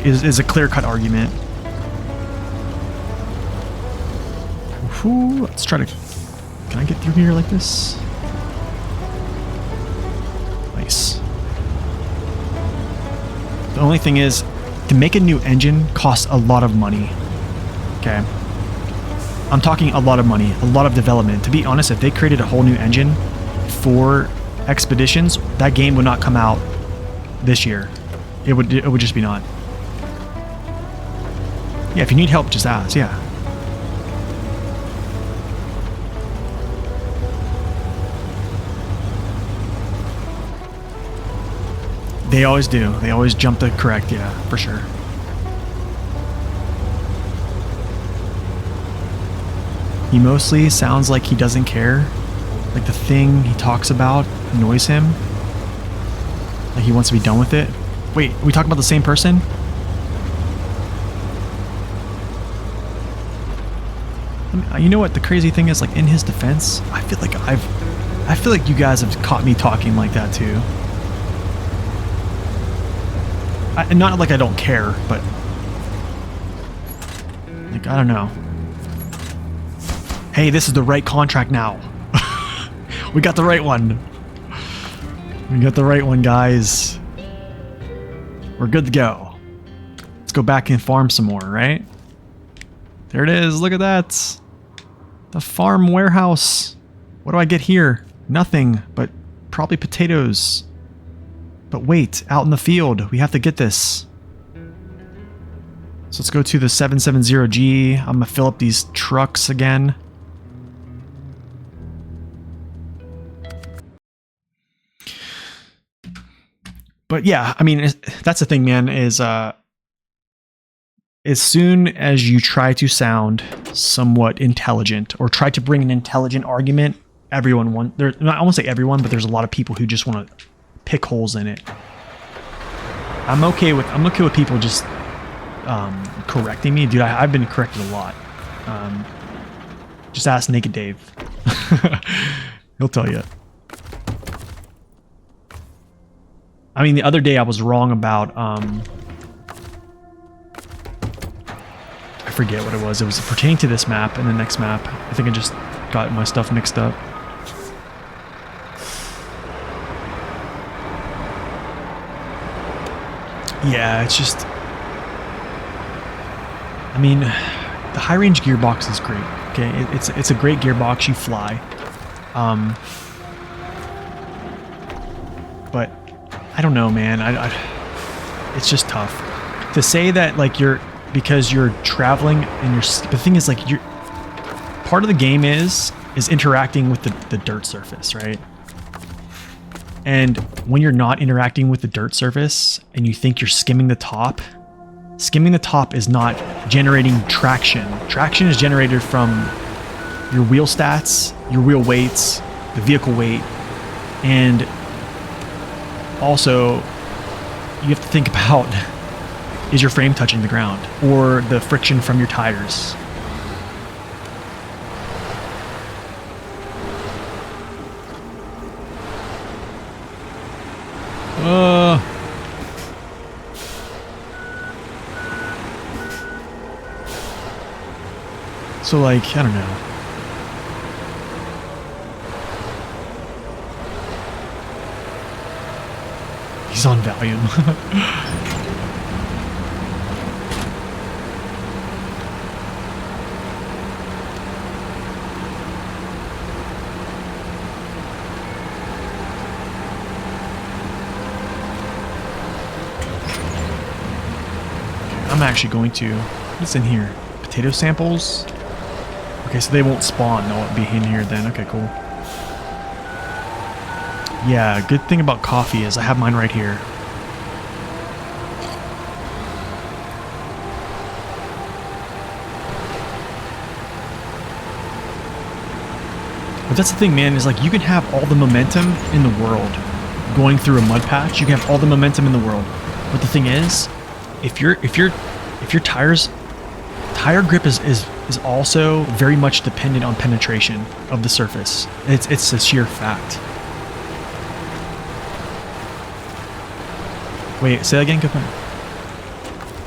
is a clear-cut argument. Ooh, let's try to. Can I get through here like this? Nice. The only thing is, to make a new engine costs a lot of money. Okay. I'm talking a lot of money, a lot of development. To be honest, if they created a whole new engine for Expeditions, that game would not come out this year. It would just be not. Yeah, if you need help, just ask. Yeah. They always do. They always jump to correct. Yeah, for sure. He mostly sounds like he doesn't care. Like the thing he talks about annoys him. Like he wants to be done with it. Wait, are we talking about the same person? I mean, you know what the crazy thing is? Like in his defense, I feel like you guys have caught me talking like that too. Not like I don't care, but like I don't know. Hey, this is the right contract now. We got the right one. We got the right one, guys. We're good to go. Let's go back and farm some more, right? There it is. Look at that. The farm warehouse. What do I get here? Nothing, but probably potatoes. But wait, out in the field, we have to get this. So let's go to the 770G. I'm gonna fill up these trucks again. But yeah, I mean, that's the thing, man, is as soon as you try to sound somewhat intelligent or try to bring an intelligent argument, I won't say everyone, but there's a lot of people who just want to pick holes in it. I'm okay with people just correcting me. Dude, I've been corrected a lot. Just ask Naked Dave. He'll tell you. I mean, the other day I was wrong about, I forget what it was. It was pertaining to this map and the next map. I think I just got my stuff mixed up. Yeah, it's just, I mean, the high range gearbox is great. Okay, it's a great gearbox. You fly, but I don't know, man. It's just tough to say that like because you're traveling and the thing is like part of the game is interacting with the dirt surface, right? And when you're not interacting with the dirt surface and you think you're skimming the top is not generating traction. Traction is generated from your wheel stats, your wheel weights, the vehicle weight, and also you have to think about, is your frame touching the ground or the friction from your tires? So like, I don't know. He's on Valium. I'm actually going to, what's in here? Potato samples? Okay, so they won't spawn, they'll be in here then. Okay, cool. Yeah, good thing about coffee is I have mine right here. But that's the thing, man, is like you can have all the momentum in the world going through a mud patch. You can have all the momentum in the world. But the thing is, if your tire grip is is also very much dependent on penetration of the surface. It's a sheer fact. Wait, say that again.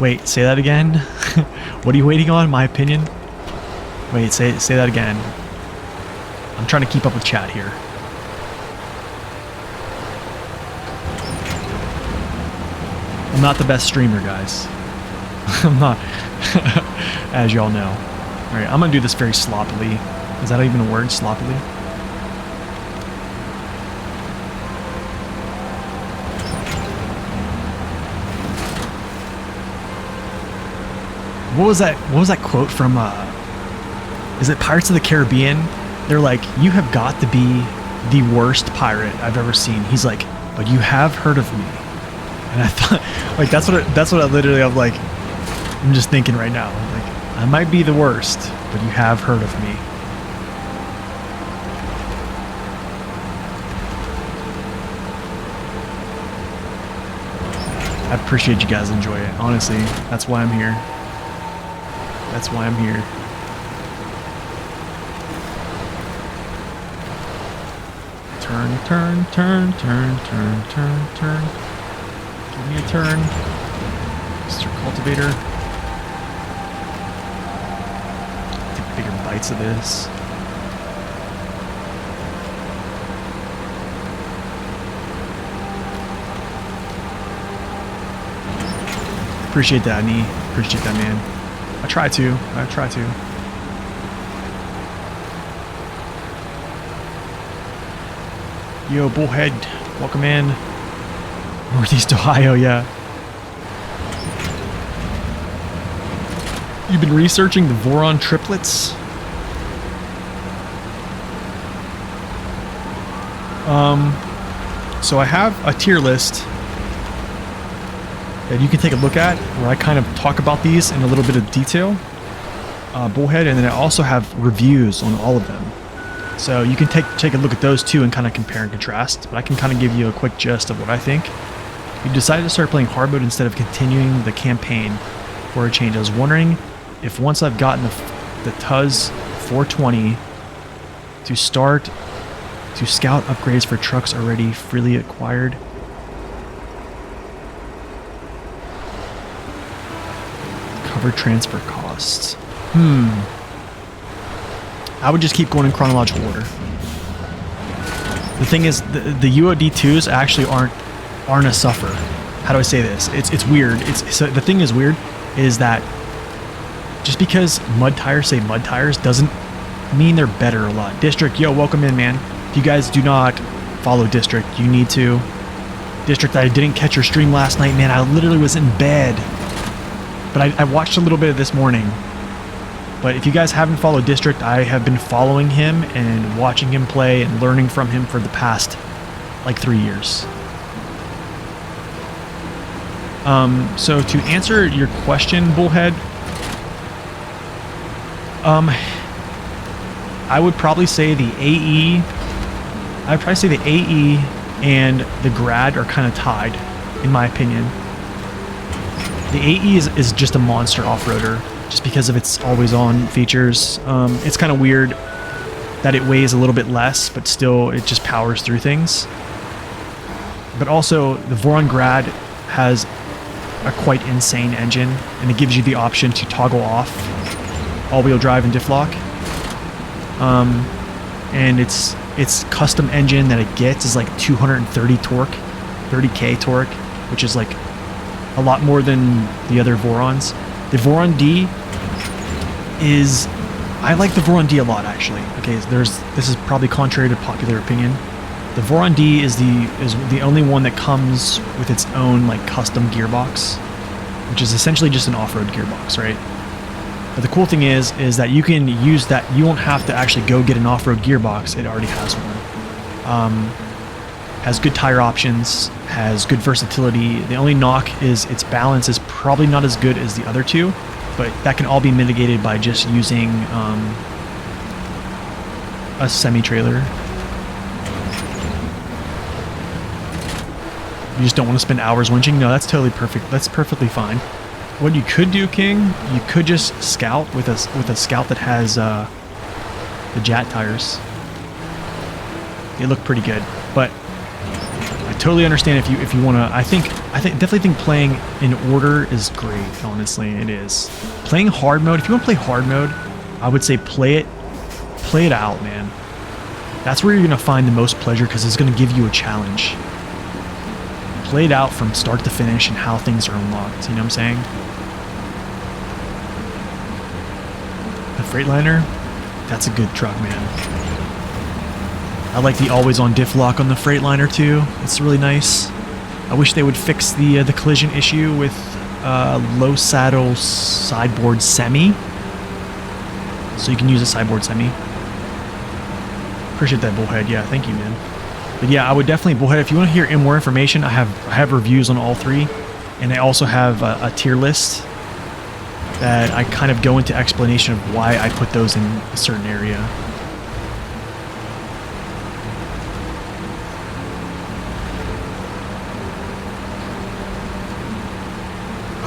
Wait, say that again. What are you waiting on? My opinion? Wait, say that again. I'm trying to keep up with chat here. I'm not the best streamer, guys. I'm not, as y'all know. All right, I'm gonna do this very sloppily. Is that even a word, sloppily? What was that quote from, is it Pirates of the Caribbean? They're like, you have got to be the worst pirate I've ever seen. He's like, but you have heard of me. And I thought, like, that's what I literally, I'm just thinking right now. Like, I might be the worst, but you have heard of me. I appreciate you guys enjoy it. Honestly, that's why I'm here. That's why I'm here. Turn, turn, turn, turn, turn, turn, turn. Give me a turn, Mr. Cultivator. Take bigger bites of this. Appreciate that, Nee. Appreciate that, man. I try to. Yo, Bullhead, welcome in. Northeast Ohio, yeah. You've been researching the Voron triplets? So I have a tier list that you can take a look at where I kind of talk about these in a little bit of detail. Bullhead, and then I also have reviews on all of them. So you can take a look at those too and kind of compare and contrast, but I can kind of give you a quick gist of what I think. You decided to start playing hard mode instead of continuing the campaign for a change. I was wondering if once I've gotten the TUZ 420 to scout upgrades for trucks already freely acquired. Cover transfer costs. I would just keep going in chronological order. The thing is, the UOD2s actually aren't a suffer. How do I say this? It's weird. So the thing is weird is that just because mud tires say mud tires doesn't mean they're better a lot. District, yo, welcome in, man. If you guys do not follow District, you need to. District, I didn't catch your stream last night, man. I literally was in bed. But I watched a little bit of this morning. But if you guys haven't followed District, I have been following him and watching him play and learning from him for the past, like, 3 years. So to answer your question, Bullhead, I would probably say the AE, and the Grad are kind of tied, in my opinion. The AE is just a monster off-roader, just because of its always-on features. It's kind of weird that it weighs a little bit less, but still it just powers through things. But also, the Voron Grad has a quite insane engine, and it gives you the option to toggle off all-wheel drive and diff lock. And its custom engine that it gets is like 230 torque, 30k torque, which is like a lot more than the other Vorons. The Voron D is... I like the Voron D a lot, actually. Okay, this is probably contrary to popular opinion. The Voron D is the only one that comes with its own like custom gearbox, which is essentially just an off-road gearbox, right? But the cool thing is that you can use that. You won't have to actually go get an off-road gearbox. It already has one. Has good tire options, has good versatility. The only knock is its balance is probably not as good as the other two, but that can all be mitigated by just using a semi-trailer. You just don't want to spend hours winching? No, that's totally perfect. That's perfectly fine. what you could do, King, you could just scout with a scout that has the JAT tires. They look pretty good, but I totally understand if you want to. I definitely think playing in order is great. Honestly, it is. Playing hard mode. If you want to play hard mode, I would say play it out, man. That's where you're gonna find the most pleasure because it's gonna give you a challenge. Play it out from start to finish and how things are unlocked. You know what I'm saying? The Freightliner, that's a good truck, man. I like the always-on diff lock on the Freightliner too. It's really nice. I wish they would fix the collision issue with low saddle sideboard semi, so you can use a sideboard semi. Appreciate that, Bullhead. Yeah, thank you, man. But yeah, I would definitely, Bullhead, if you want to hear more information, I have reviews on all three, and I also have a tier list that I kind of go into explanation of why I put those in a certain area.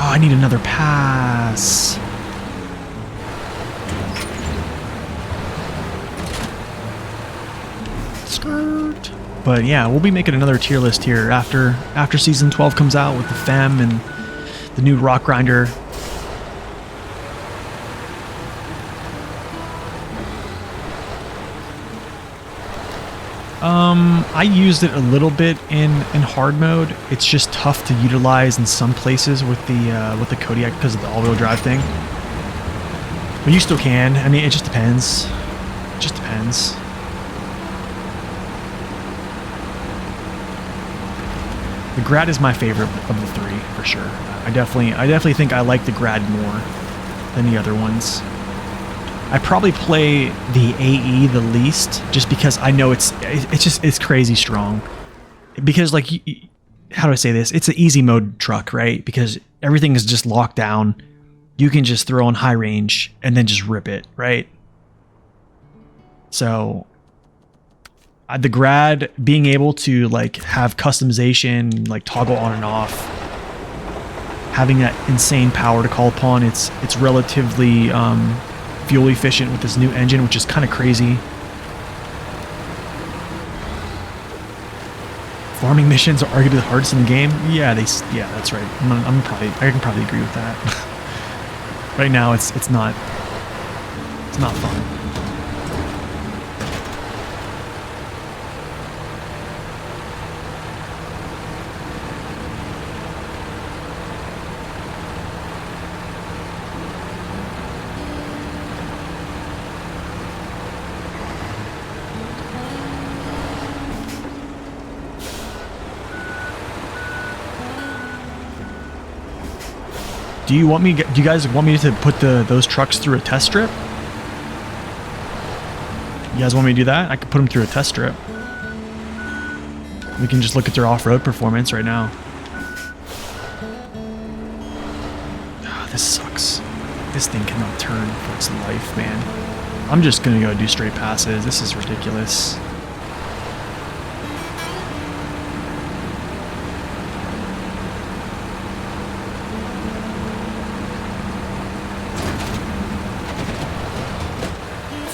Oh, I need another pass. Skirt. But yeah, we'll be making another tier list here after season 12 comes out with the Fem and the new Rock Grinder. I used it a little bit in hard mode. It's just tough to utilize in some places with the Kodiak because of the all-wheel drive thing. But you still can. I mean, it just depends. It just depends. The Grad is my favorite of the three for sure. I definitely think I like the Grad more than the other ones. I probably play the AE the least, just because I know it's crazy strong. Because like, how do I say this? It's an easy mode truck, right? Because everything is just locked down. You can just throw on high range and then just rip it, right? So the Grad, being able to like have customization, like toggle on and off, having that insane power to call upon, it's relatively fuel efficient with this new engine, which is kind of crazy. Farming missions are arguably the hardest in the game. Yeah, that's right. I can probably agree with that. Right now, it's not fun. Do you guys want me to put those trucks through a test strip? You guys want me to do that? I could put them through a test strip. We can just look at their off-road performance right now. Oh, this sucks. This thing cannot turn for its life, man. I'm just gonna go do straight passes. This is ridiculous.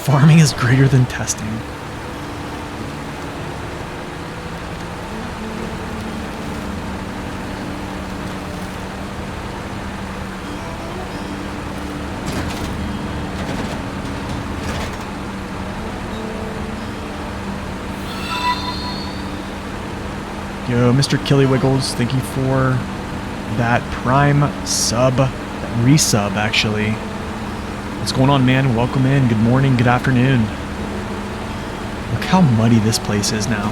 Farming is greater than testing. Yo, Mr. Killywiggles, thank you for that Prime sub, resub actually. What's going on, man? Welcome in. Good morning, good afternoon. Look how muddy this place is now.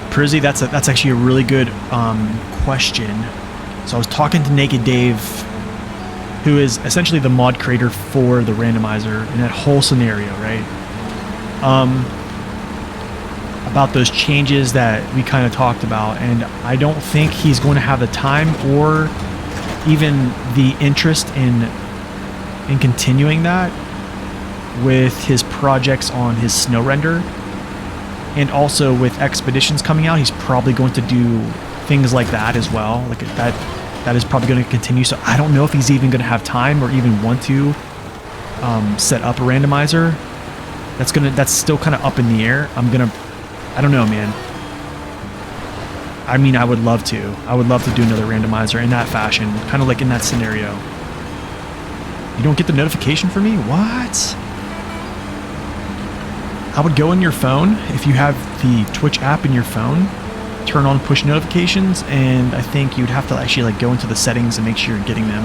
Prizzy, that's actually a really good question. So I was talking to Naked Dave, who is essentially the mod creator for the randomizer in that whole scenario, right? About those changes that we kind of talked about, and I don't think he's going to have the time or even the interest in continuing that with his projects on his snow render, and also with expeditions coming out. He's probably going to do things like that as well. Like that is probably going to continue. So I don't know if he's even going to have time or even want to set up a randomizer. That's still kind of up in the air. I don't know, man. I mean, I would love to. I would love to do another randomizer in that fashion, kind of like in that scenario. You don't get the notification for me? What? I would go in your phone, if you have the Twitch app in your phone, turn on push notifications, and I think you'd have to actually like go into the settings and make sure you're getting them.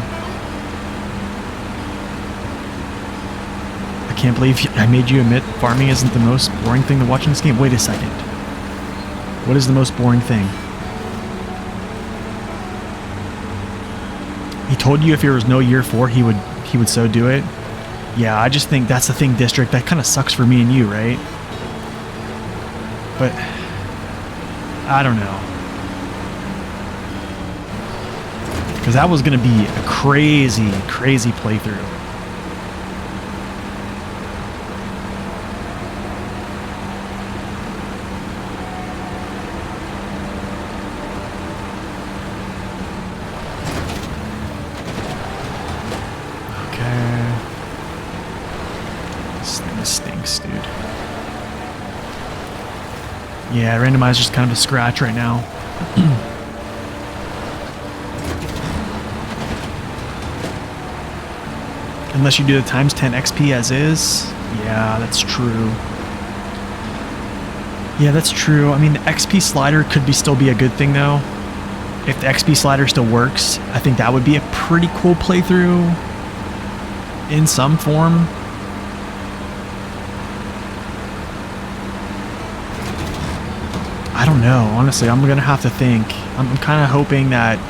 I can't believe I made you admit farming isn't the most boring thing to watch in this game. Wait a second. What is the most boring thing? He told you if there was no year 4, he would so do it. Yeah, I just think that's the thing, District. That kind of sucks for me and you, right? But I don't know. Because that was going to be a crazy, crazy playthrough. Yeah, randomizer's kind of a scratch right now. Unless you do the times 10 XP as is. Yeah, that's true. Yeah, that's true. I mean, the XP slider could still be a good thing, though. If the XP slider still works, I think that would be a pretty cool playthrough in some form. I don't know, honestly. I'm gonna have to think. I'm kind of hoping that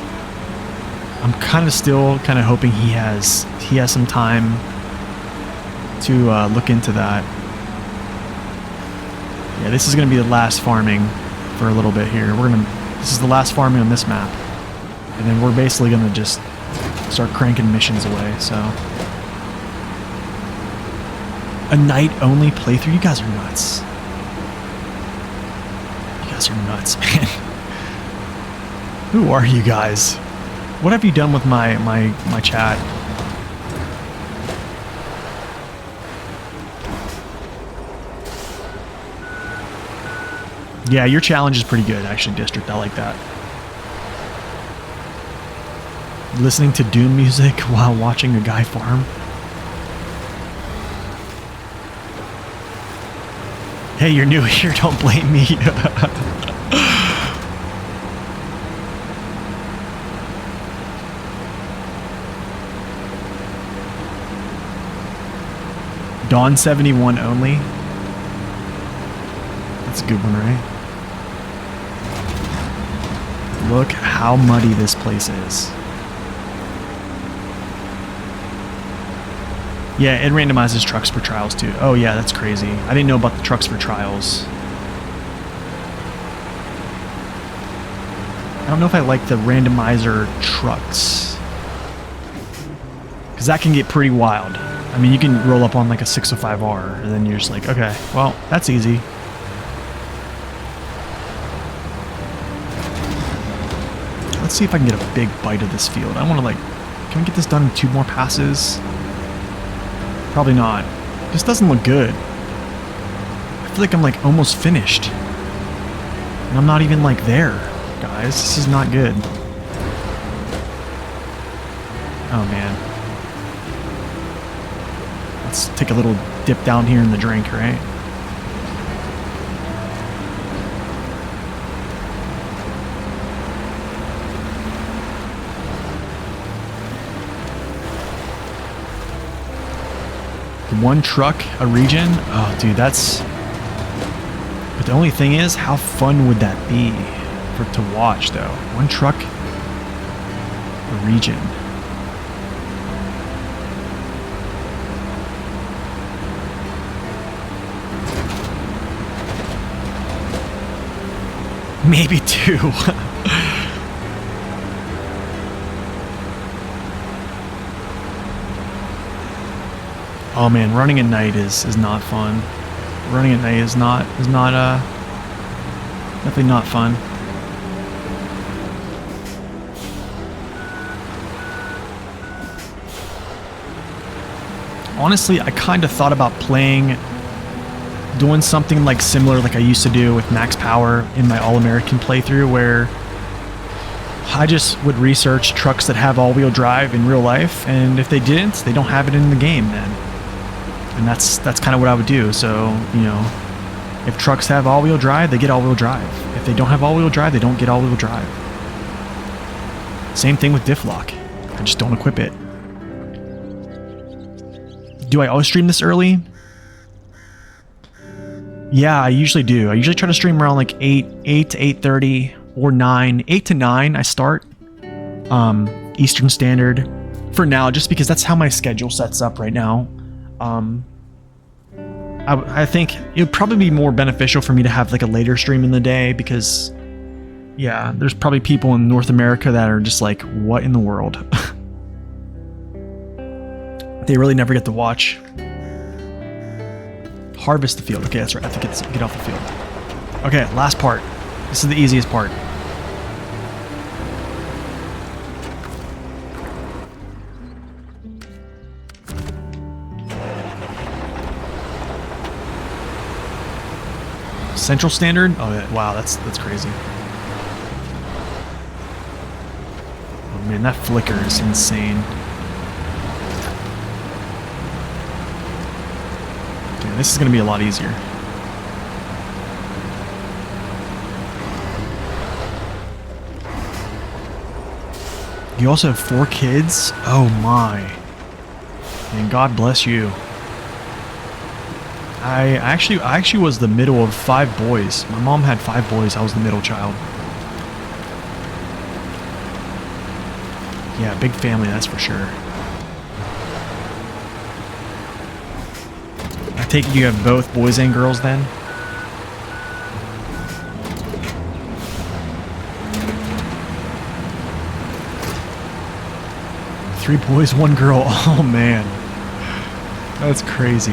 still hoping he has some time to look into that. Yeah, this is gonna be the last farming for a little bit here. This is the last farming on this map, and then we're basically gonna just start cranking missions away. So a night only playthrough. You guys are nuts. Are nuts, man. Who are you guys? What have you done with my chat? Yeah, your challenge is pretty good, actually, District. I like that. Listening to Doom music while watching a guy farm. Hey, you're new here, don't blame me. Dawn 71 only. That's a good one, right? Look how muddy this place is. Yeah, it randomizes trucks for trials too. Oh yeah, that's crazy. I didn't know about the trucks for trials. I don't know if I like the randomizer trucks, because that can get pretty wild. I mean, you can roll up on like a 605R and then you're just like, okay, well, that's easy. Let's see if I can get a big bite of this field. I want to like, can we get this done in 2 more passes? Probably not. This doesn't look good. I feel like I'm like almost finished. And I'm not even like there, guys. This is not good. Oh man. Let's take a little dip down here in the drink, right? One truck a region? Oh, dude, that's... But the only thing is, how fun would that be to watch, though? One truck a region. Maybe 2. Oh man, running at night is not fun. Running at night is not definitely not fun. honestly, I kind of thought about doing something like similar like I used to do with Max Power in my All-American playthrough, where I just would research trucks that have all-wheel drive in real life, and if they didn't, they don't have it in the game then. And that's kind of what I would do. So, you know, if trucks have all-wheel drive, they get all-wheel drive. If they don't have all-wheel drive, they don't get all-wheel drive. Same thing with diff lock. I just don't equip it. Do I always stream this early? Yeah, I usually do. I usually try to stream around like 8 to 8:30 or 9. 8 to 9 I start. Eastern Standard. For now, just because that's how my schedule sets up right now. I think it would probably be more beneficial for me to have like a later stream in the day because, yeah, there's probably people in North America that are just like, what in the world? They really never get to watch. Harvest the field. Okay, that's right. I have to get off the field. Okay, last part. This is the easiest part. Central Standard? Oh, yeah. Wow, that's crazy. Oh man, that flicker is insane. Okay, this is gonna be a lot easier. You also have 4 kids? Oh my. And God bless you. I actually was the middle of 5 boys. My mom had 5 boys. I was the middle child. Yeah, big family, that's for sure. I take it you have both boys and girls then? Three boys, 1 girl. Oh man. That's crazy.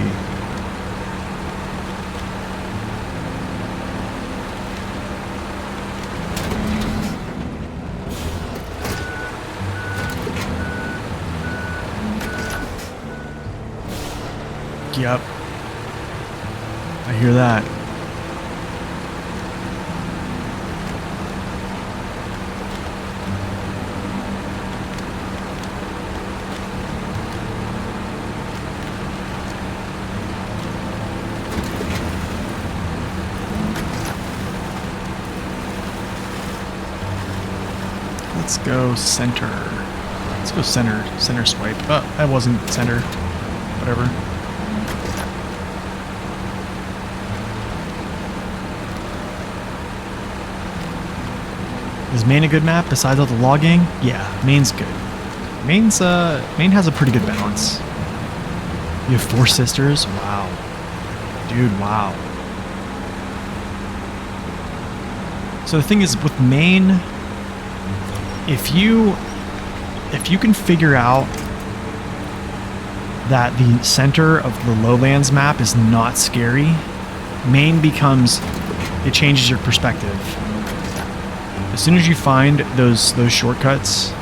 Yep. I hear that. Let's go center. Let's go center. Center swipe. Oh, that wasn't center. Whatever. Is Maine a good map besides all the logging? Yeah, Maine's good. Maine has a pretty good balance. You have 4 sisters? Wow. Dude, wow. So the thing is with Maine, if you can figure out that the center of the lowlands map is not scary, Maine it changes your perspective. As soon as you find those shortcuts,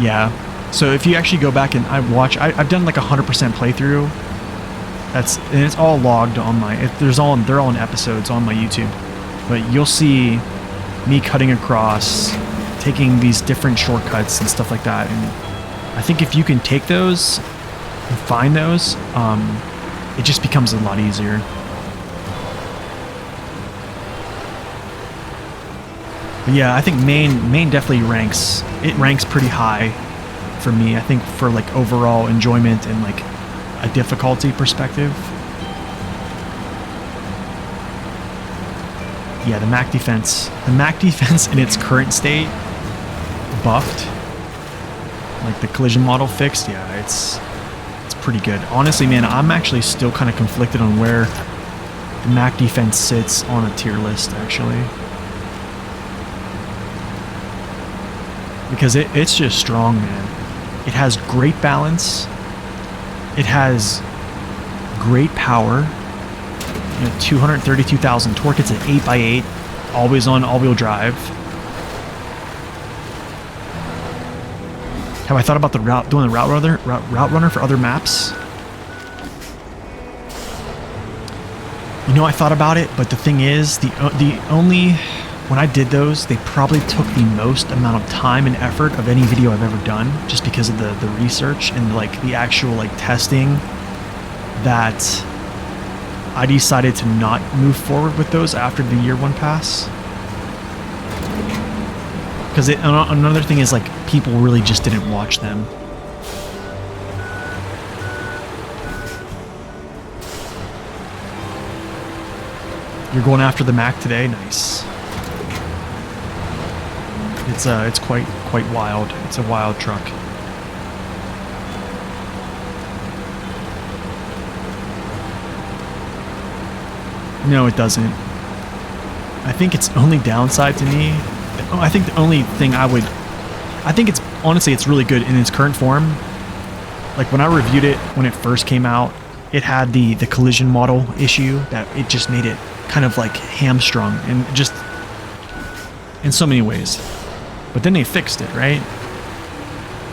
yeah. So if you actually go back and I've done like 100% playthrough. And it's all logged on they're all in episodes on my YouTube. But you'll see me cutting across, taking these different shortcuts and stuff like that. And I think if you can take those and find those, it just becomes a lot easier. But yeah, I think Maine definitely ranks pretty high for me. I think for like overall enjoyment and like a difficulty perspective. Yeah, the MAC defense in its current state, buffed, like the collision model fixed. Yeah, it's pretty good. Honestly, man, I'm actually still kind of conflicted on where the MAC defense sits on a tier list, actually. Because it's just strong, man. It has great balance. It has great power. You know, 232,000 torque. It's an 8x8, always on all-wheel drive. Have I thought about doing the route runner for other maps? You know, I thought about it, but the thing is, when I did those, they probably took the most amount of time and effort of any video I've ever done, just because of the research and like the actual like testing, that I decided to not move forward with those after the year 1 pass. Because another thing is, like, people really just didn't watch them. You're going after the Mac today? Nice. It's quite wild. It's a wild truck. No, it doesn't. I think its only downside to me, I think the only thing I think it's, honestly, it's really good in its current form. Like, when I reviewed it when it first came out, it had the collision model issue that it just made it kind of like hamstrung, and just in so many ways. But then they fixed it, right?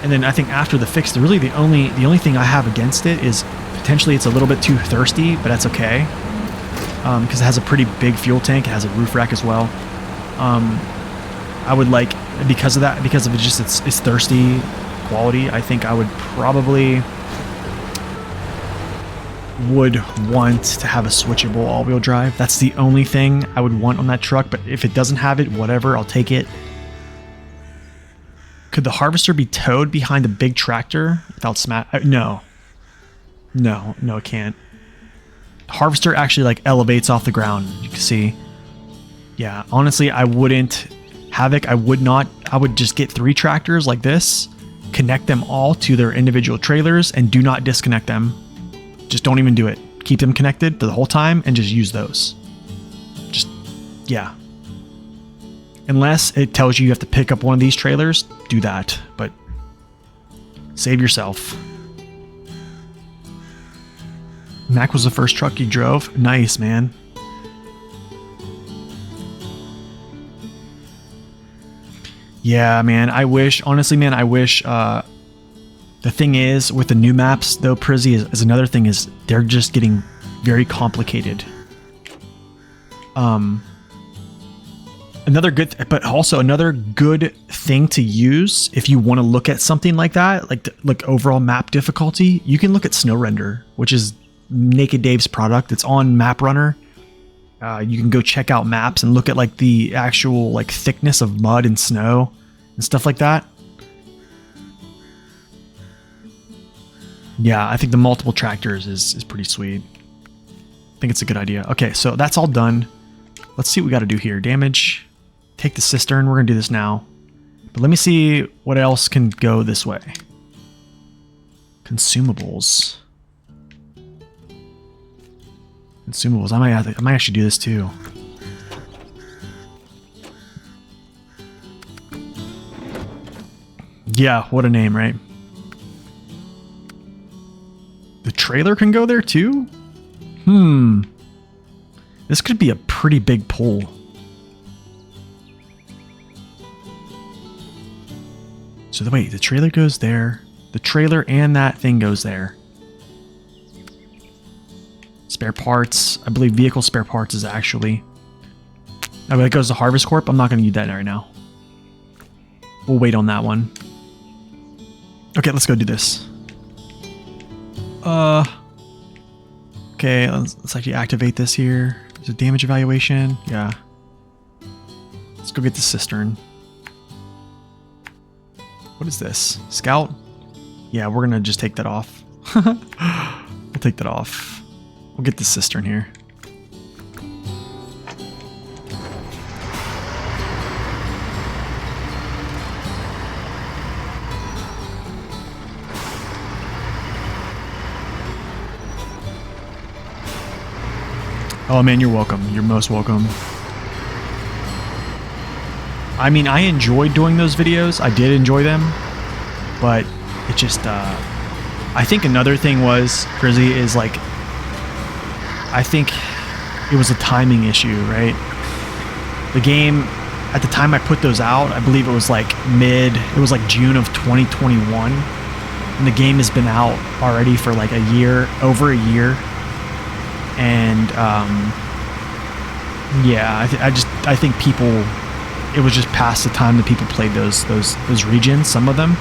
And then I think after the fix, the only thing I have against it is potentially it's a little bit too thirsty, but that's okay. Because it has a pretty big fuel tank. It has a roof rack as well. I would like, because of it, just its thirsty quality, I think I would probably want to have a switchable all-wheel drive. That's the only thing I would want on that truck, but if it doesn't have it, whatever, I'll take it. Could the Harvester be towed behind a big tractor without No, it can't. Harvester actually like elevates off the ground, you can see. Yeah, honestly, I wouldn't. Havoc, I would just get 3 tractors like this, connect them all to their individual trailers, and do not disconnect them. Just don't even do it. Keep them connected the whole time and just use those. Just, yeah. Unless it tells you have to pick up one of these trailers, do that, but save yourself. Mac was the first truck you drove? Nice, man. Yeah, man, honestly, man, I wish, the thing is, with the new maps, though, Prizzy, is another thing, is they're just getting very complicated. Another good thing to use if you want to look at something like that, like overall map difficulty, you can look at Snow Render, which is Naked Dave's product. It's on Map Runner. You can go check out maps and look at like the actual like thickness of mud and snow and stuff like that. Yeah, I think the multiple tractors is pretty sweet. I think it's a good idea. Okay, so that's all done. Let's see what we got to do here. Damage. Take the cistern. We're going to do this now. But let me see what else can go this way. Consumables. Consumables. I might actually do this too. Yeah, what a name, right? The trailer can go there too? This could be a pretty big pull. So wait, the trailer goes there. The trailer and that thing goes there. Spare parts. I believe vehicle spare parts is actually... Oh, that goes to Harvest Corp. I'm not going to use that right now. We'll wait on that one. Okay, let's go do this. Okay, let's actually activate this here. There's a damage evaluation. Yeah. Let's go get the cistern. What is this? Scout? Yeah, we're gonna just take that off. We'll take that off. We'll get the cistern here. Oh man, you're welcome. You're most welcome. I mean, I enjoyed doing those videos. I did enjoy them, but it just, I think another thing was, Prizzy, is like, I think it was a timing issue, right? The game at the time I put those out, I believe it was like June of 2021. And the game has been out already for like a year, over a year. And yeah, I think people, it was just past the time that people played those regions, some of them.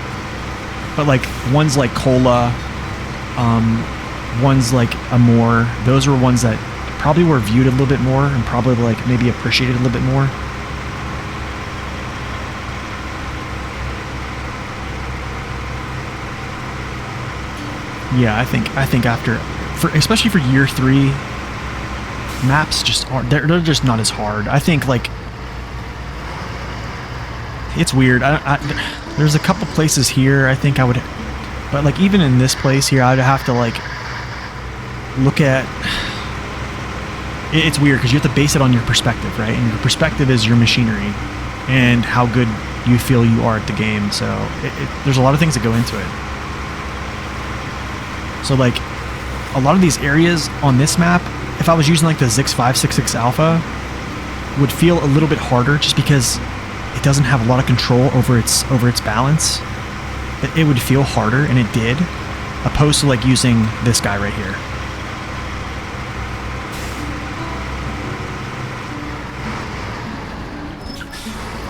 But like ones like Cola, ones like Amor, those were ones that probably were viewed a little bit more and probably like maybe appreciated a little bit more. Yeah, I think after, especially for year 3, maps just aren't, they're just not as hard. I think like it's weird. There's a couple places here I think I would, but like even in this place here, I'd have to like look at. It's weird because you have to base it on your perspective, right? And your perspective is your machinery and how good you feel you are at the game. So there's a lot of things that go into it. So like a lot of these areas on this map, if I was using like the Zix 566 Alpha, would feel a little bit harder just because it doesn't have a lot of control over its balance. It would feel harder, and it did, opposed to like using this guy right here.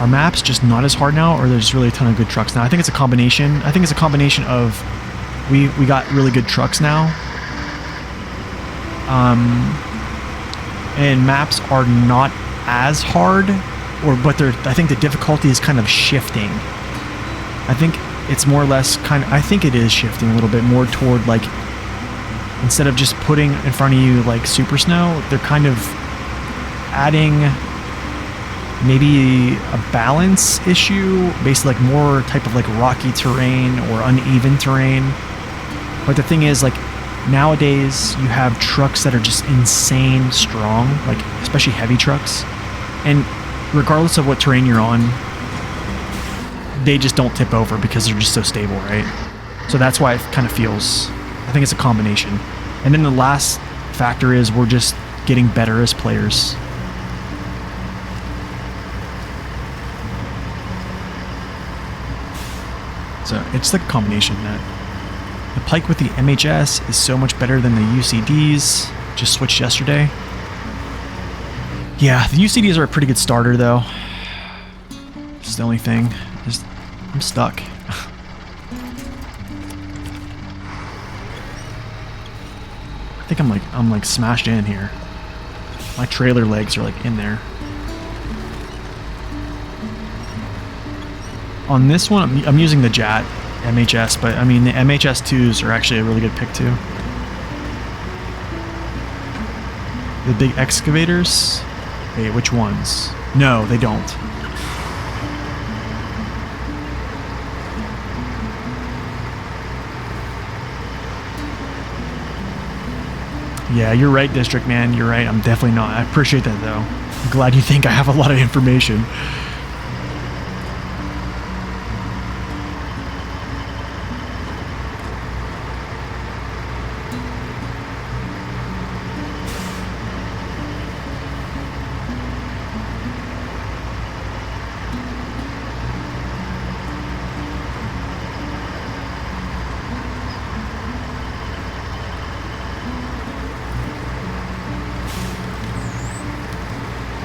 Our map's just not as hard now, or there's really a ton of good trucks now. I think it's a combination. I think it's a combination of we got really good trucks now. And maps are not as hard, but I think the difficulty is kind of shifting. I think it's more or less I think it is shifting a little bit more toward like, instead of just putting in front of you like super snow, they're kind of adding maybe a balance issue, basically like more type of like rocky terrain or uneven terrain. But the thing is, like, nowadays you have trucks that are just insane strong, like especially heavy trucks, and regardless of what terrain you're on, they just don't tip over because they're just so stable, right? So that's why it kind of feels, I think it's a combination. And then the last factor is we're just getting better as players. So it's the combination that the Pike with the MHS is so much better than the UCDs. Just switched yesterday. Yeah, the UCDs are a pretty good starter though. It's the only thing. I'm stuck. I think I'm like smashed in here. My trailer legs are like in there. On this one, I'm using the JAT MHS, but I mean the MHS2s are actually a really good pick too. The big excavators? Wait, which ones? No, they don't. Yeah, you're right, District Man. You're right. I'm definitely not. I appreciate that though. I'm glad you think I have a lot of information.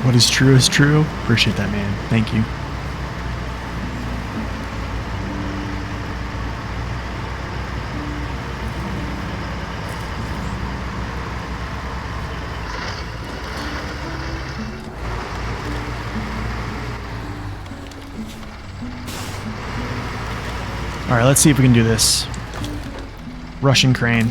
What is true is true. Appreciate that, man. Thank you. All right, let's see if we can do this. Russian crane.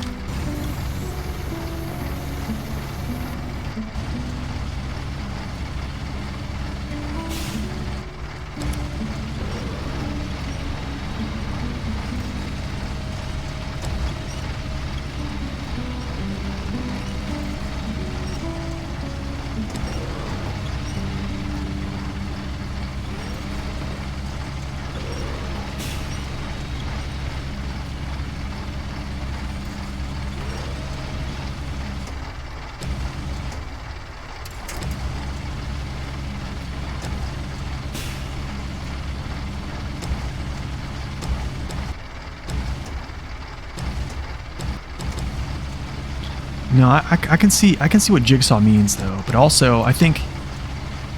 No, I can see what Jigsaw means though, but also I think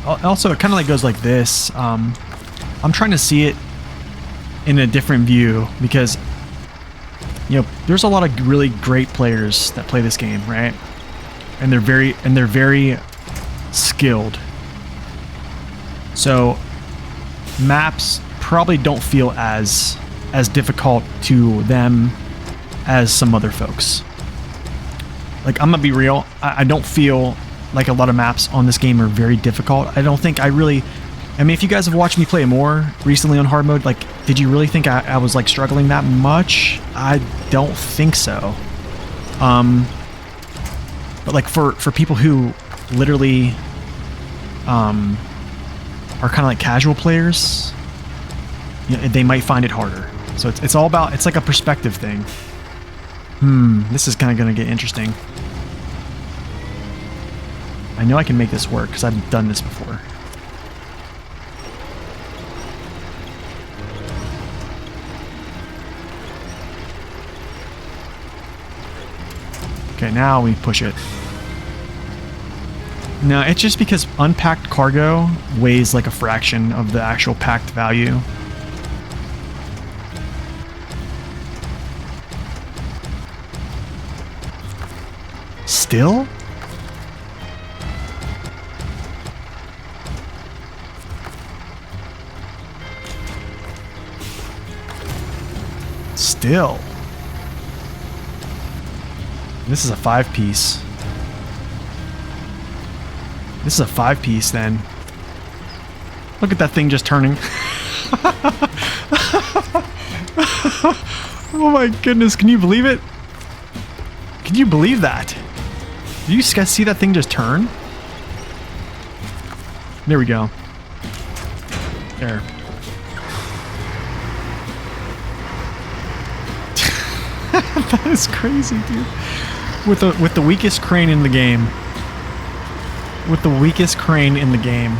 also it kind of like goes like this. I'm trying to see it in a different view because you know there's a lot of really great players that play this game, right? And they're very skilled. So maps probably don't feel as difficult to them as some other folks. Like, I'm gonna be real, I don't feel like a lot of maps on this game are very difficult. I don't think I mean, if you guys have watched me play more recently on hard mode, like, did you really think I was, like, struggling that much? I don't think so. But, like, for people who literally, are kind of like casual players, you know, they might find it harder. So it's all about, it's like a perspective thing. This is kind of going to get interesting. I know I can make this work because I've done this before. Okay, now we push it. No, it's just because unpacked cargo weighs like a fraction of the actual packed value. Still? Still. This is a 5-piece. This is a 5-piece then. Look at that thing just turning. Oh my goodness, can you believe it? Can you believe that? Do you guys see that thing just turn? There we go. There. That is crazy, dude. With the weakest crane in the game. With the weakest crane in the game.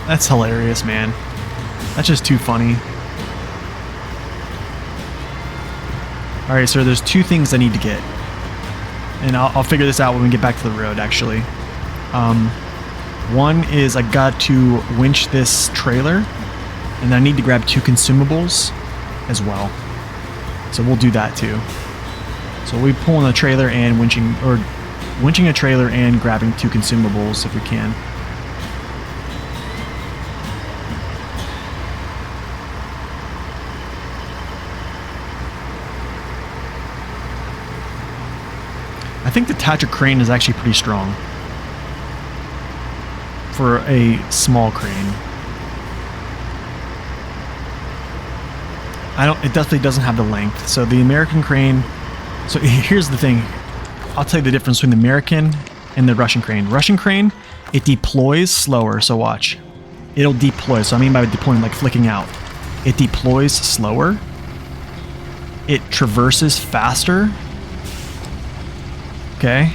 That's hilarious, man. That's just too funny. Alright, so there's 2 things I need to get. And I'll figure this out when we get back to the road, actually. One is I got to winch this trailer. And I need to grab 2 consumables as well. So we'll do that too. So we'll be pulling a trailer and winching a trailer and grabbing 2 consumables if we can. I think the Tatra crane is actually pretty strong for a small crane. It definitely doesn't have the length. So the American crane, so here's the thing. I'll tell you the difference between the American and the Russian crane. Russian crane, it deploys slower, so watch. It'll deploy, so I mean by deploying, like flicking out. It deploys slower. It traverses faster. Okay?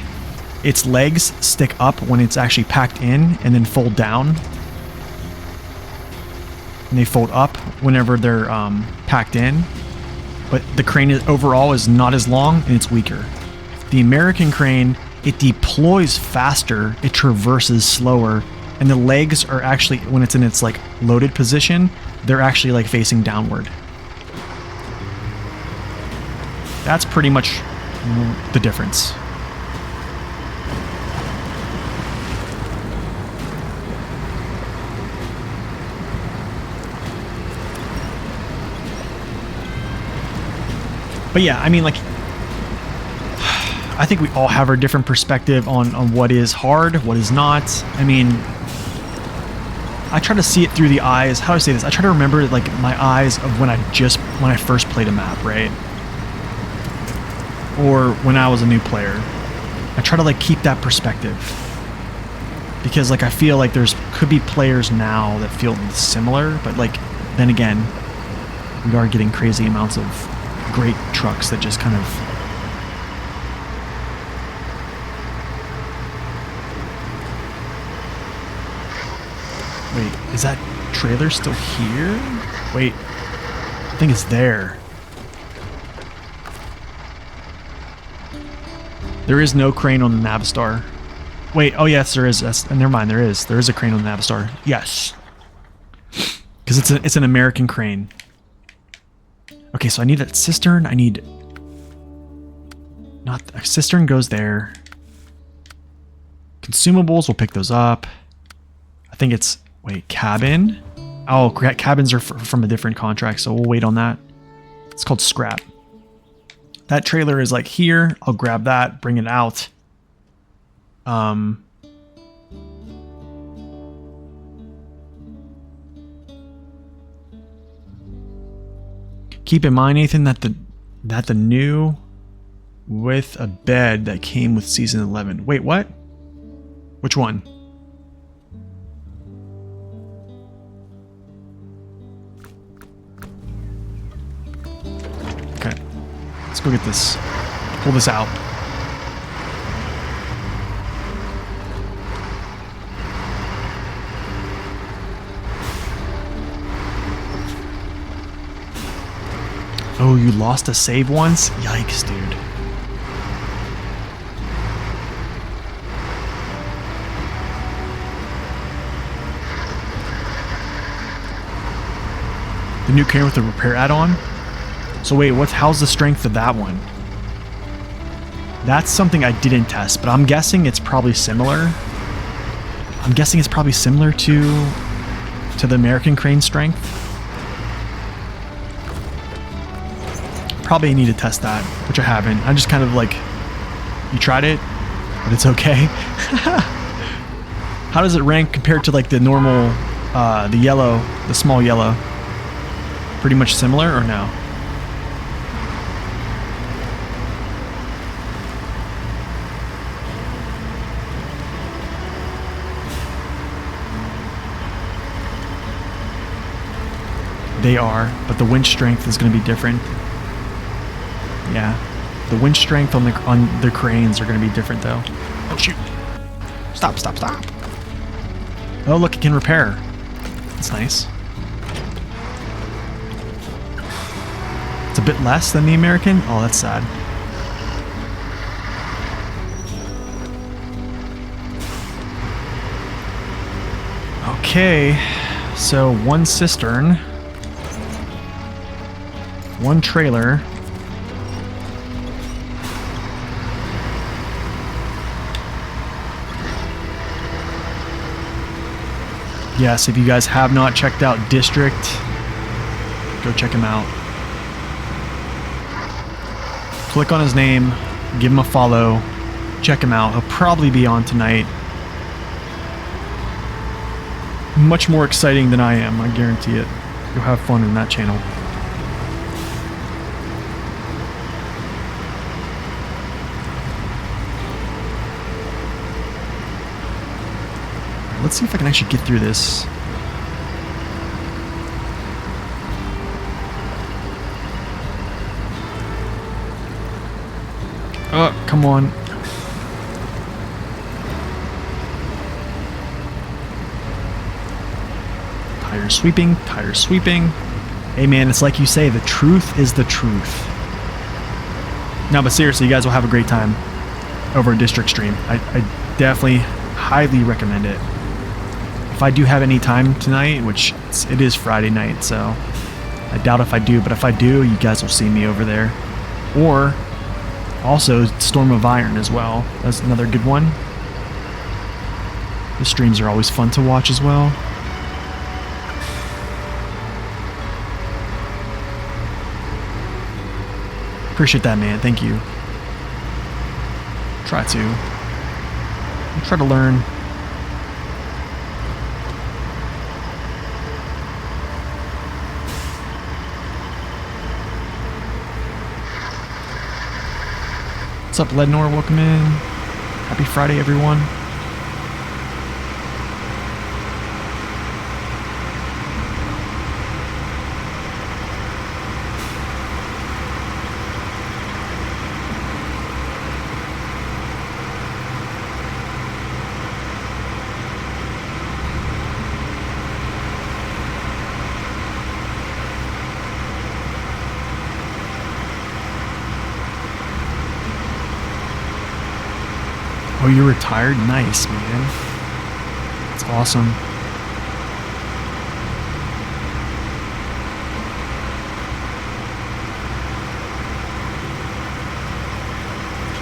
Its legs stick up when it's actually packed in and then fold down. And they fold up whenever they're packed in. But the crane overall is not as long and it's weaker. The American crane, it deploys faster, it traverses slower, and the legs are actually, when it's in its like loaded position, they're actually like facing downward. That's pretty much the difference. But yeah, I mean, like, I think we all have our different perspective on what is hard, what is not. I mean, I try to see it through the eyes. How do I say this? I try to remember, like, my eyes of when I first played a map, right? Or when I was a new player. I try to, like, keep that perspective. Because, like, I feel like could be players now that feel similar, but, like, then again, we are getting crazy amounts of great trucks that just kind of wait, is that trailer still here? Wait, I think it's there. There is no crane on the Navistar. Wait, oh yes, there is. Never mind, there is. There is a crane on the Navistar. Yes. Because it's an American crane. Okay, so I need that cistern. I need... Not... A cistern goes there. Consumables, we'll pick those up. I think it's... Wait, cabin? Oh, cabins are from a different contract, so we'll wait on that. It's called scrap. That trailer is like here. I'll grab that, bring it out. Keep in mind, Nathan, that the new with a bed that came with season 11. Wait, what? Which one? Okay. Let's go get this. Pull this out. Oh, you lost a save once? Yikes, dude. The new crane with the repair add-on? So wait, how's the strength of that one? That's something I didn't test, but I'm guessing it's probably similar. I'm guessing it's probably similar to the American crane strength. Probably need to test that, which I haven't. I just kind of like, you tried it, but it's okay. How does it rank compared to like the normal, the yellow, the small yellow? Pretty much similar or no? They are, but the winch strength is going to be different. Yeah, the winch strength on the cranes are going to be different though. Oh shoot! Stop! Stop! Stop! Oh look, it can repair. That's nice. It's a bit less than the American. Oh, that's sad. Okay, so one cistern, one trailer. Yes, if you guys have not checked out District, go check him out. Click on his name, give him a follow, check him out. He'll probably be on tonight. Much more exciting than I am, I guarantee it. You'll have fun in that channel. Let's see if I can actually get through this. Oh, come on. Tire sweeping, tire sweeping. Hey man, it's like you say, the truth is the truth. No, but seriously, you guys will have a great time over a District stream. I definitely highly recommend it. If I do have any time tonight, which it is Friday night, so I doubt if I do, but if I do, you guys will see me over there. Or also Storm of Iron as well. That's another good one. The streams are always fun to watch as well. Appreciate that, man. Thank you. Try to learn. What's up, Lednor? Welcome in. Happy Friday, everyone. Oh, you're retired? Nice, man. That's awesome.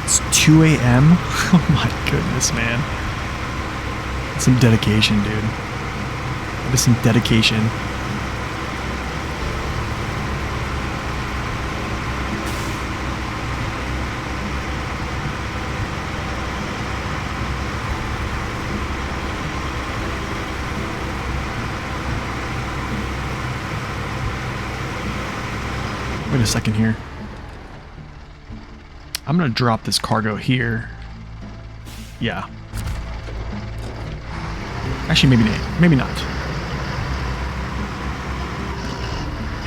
It's 2 a.m.? Oh my goodness, man. That's some dedication, dude. That is some dedication. Wait a second here. I'm gonna drop this cargo here. Yeah. Actually, maybe not.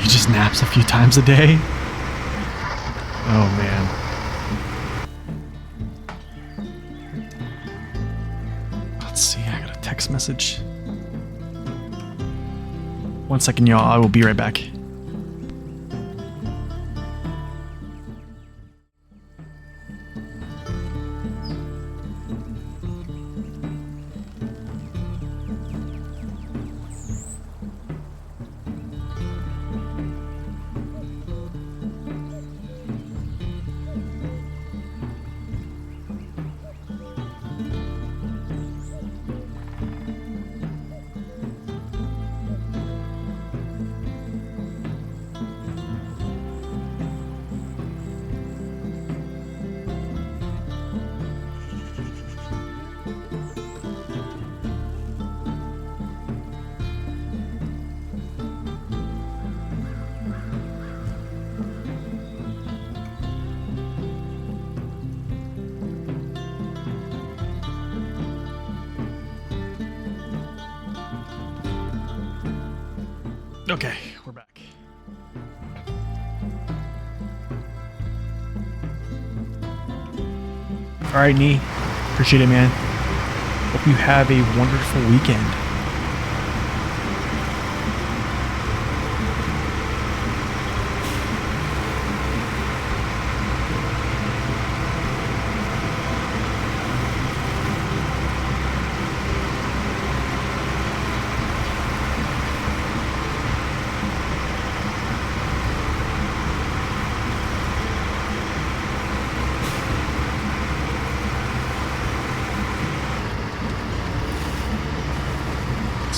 He just naps a few times a day. Oh man. Let's see, I got a text message. 1 second, y'all. I will be right back. Okay, we're back. All right, Nee. Appreciate it, man. Hope you have a wonderful weekend.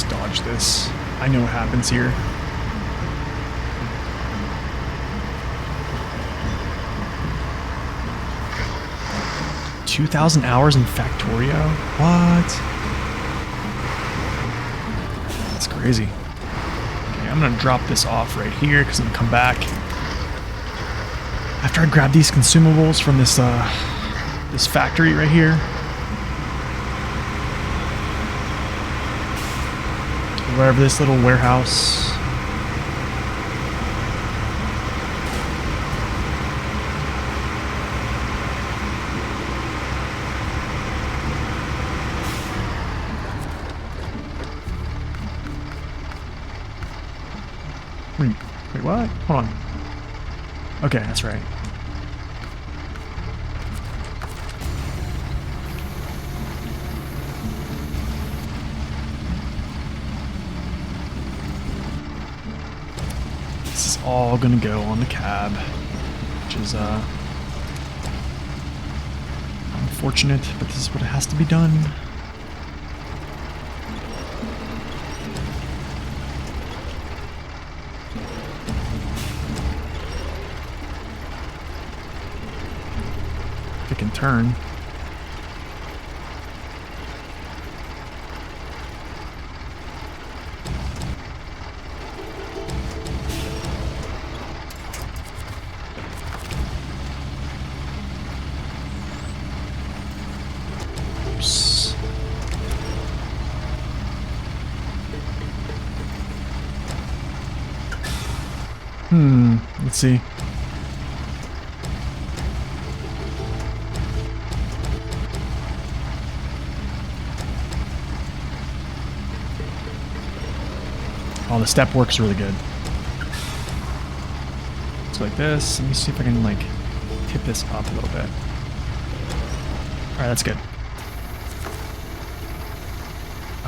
Dodge this. I know what happens here. $2,000 hours in Factorio? What? That's crazy. Okay, I'm gonna drop this off right here because I'm gonna come back after I grab these consumables from this this factory right here. Wherever this little warehouse. Wait, what? Hold on. Okay, that's right. This is all gonna go on the cab, which is unfortunate, but this is what has to be done. If it can turn. Let's see. Oh, the step works really good. It's like this. Let me see if I can like tip this up a little bit. All right, that's good.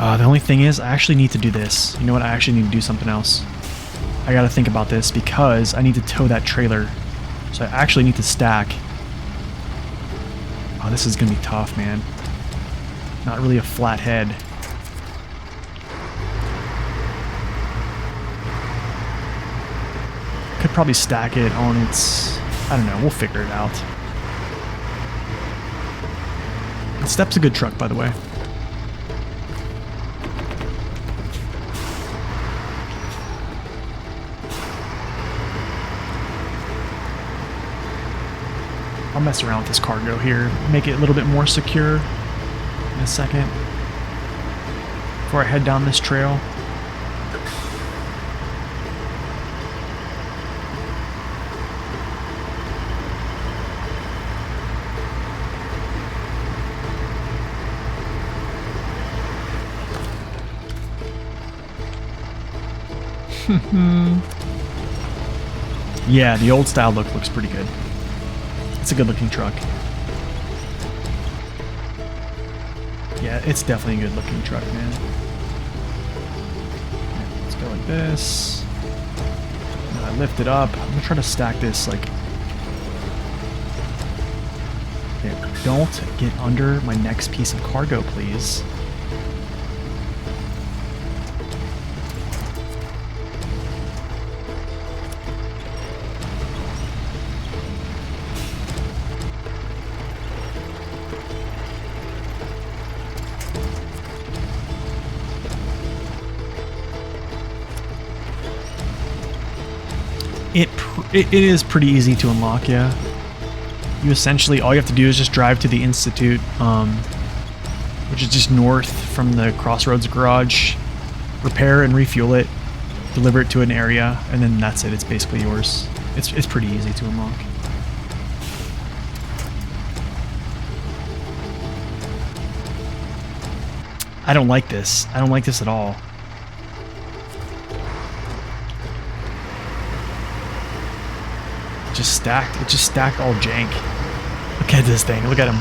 The only thing is, I actually need to do this. You know what? I actually need to do something else. I gotta think about this because I need to tow that trailer. So I actually need to stack. Oh, this is gonna be tough, man. Not really a flat head. Could probably stack it on its... I don't know, we'll figure it out. The Step's a good truck, by the way. I'll mess around with this cargo here, make it a little bit more secure in a second before I head down this trail. Yeah, the old style look looks pretty good. It's a good looking truck. Yeah, it's definitely a good looking truck, man. Okay, let's go like this. And I lift it up. I'm gonna try to stack this like... Okay, don't get under my next piece of cargo, please. It is pretty easy to unlock, yeah. You essentially, all you have to do is just drive to the Institute, which is just north from the Crossroads garage, repair and refuel it, deliver it to an area, and then that's it. It's basically yours. It's pretty easy to unlock. I don't like this. I don't like this at all. Just stacked. It just stacked all jank. Look at this thing. Look at him.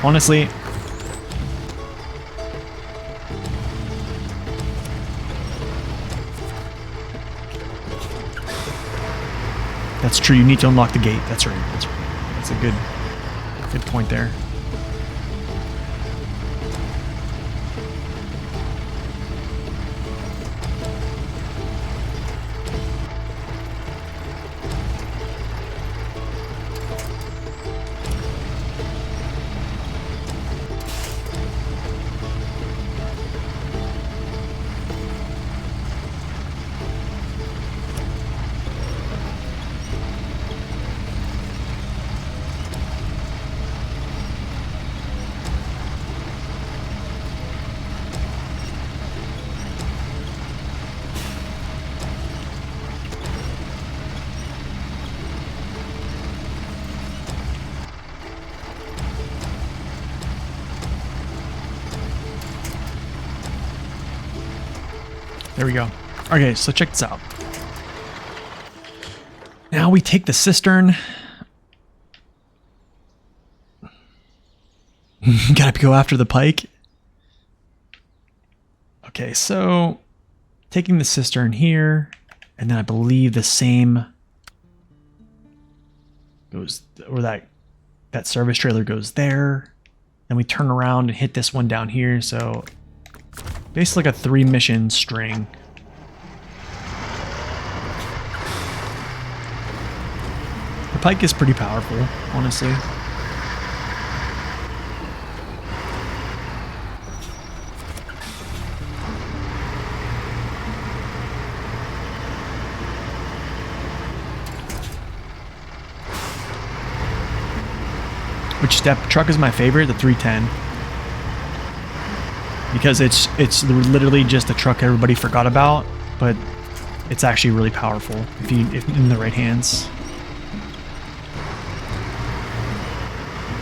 Honestly, that's true. You need to unlock the gate. That's right. That's right. That's a good point there. There we go. Okay, so check this out. Now we take the cistern. Gotta go after the pike. Okay, so taking the cistern here, and then I believe the same goes, or that service trailer goes there. Then we turn around and hit this one down here, so basically like a 3-mission string. The pike is pretty powerful, honestly. Which step truck is my favorite? The 310. Because it's literally just a truck everybody forgot about, but it's actually really powerful if in the right hands.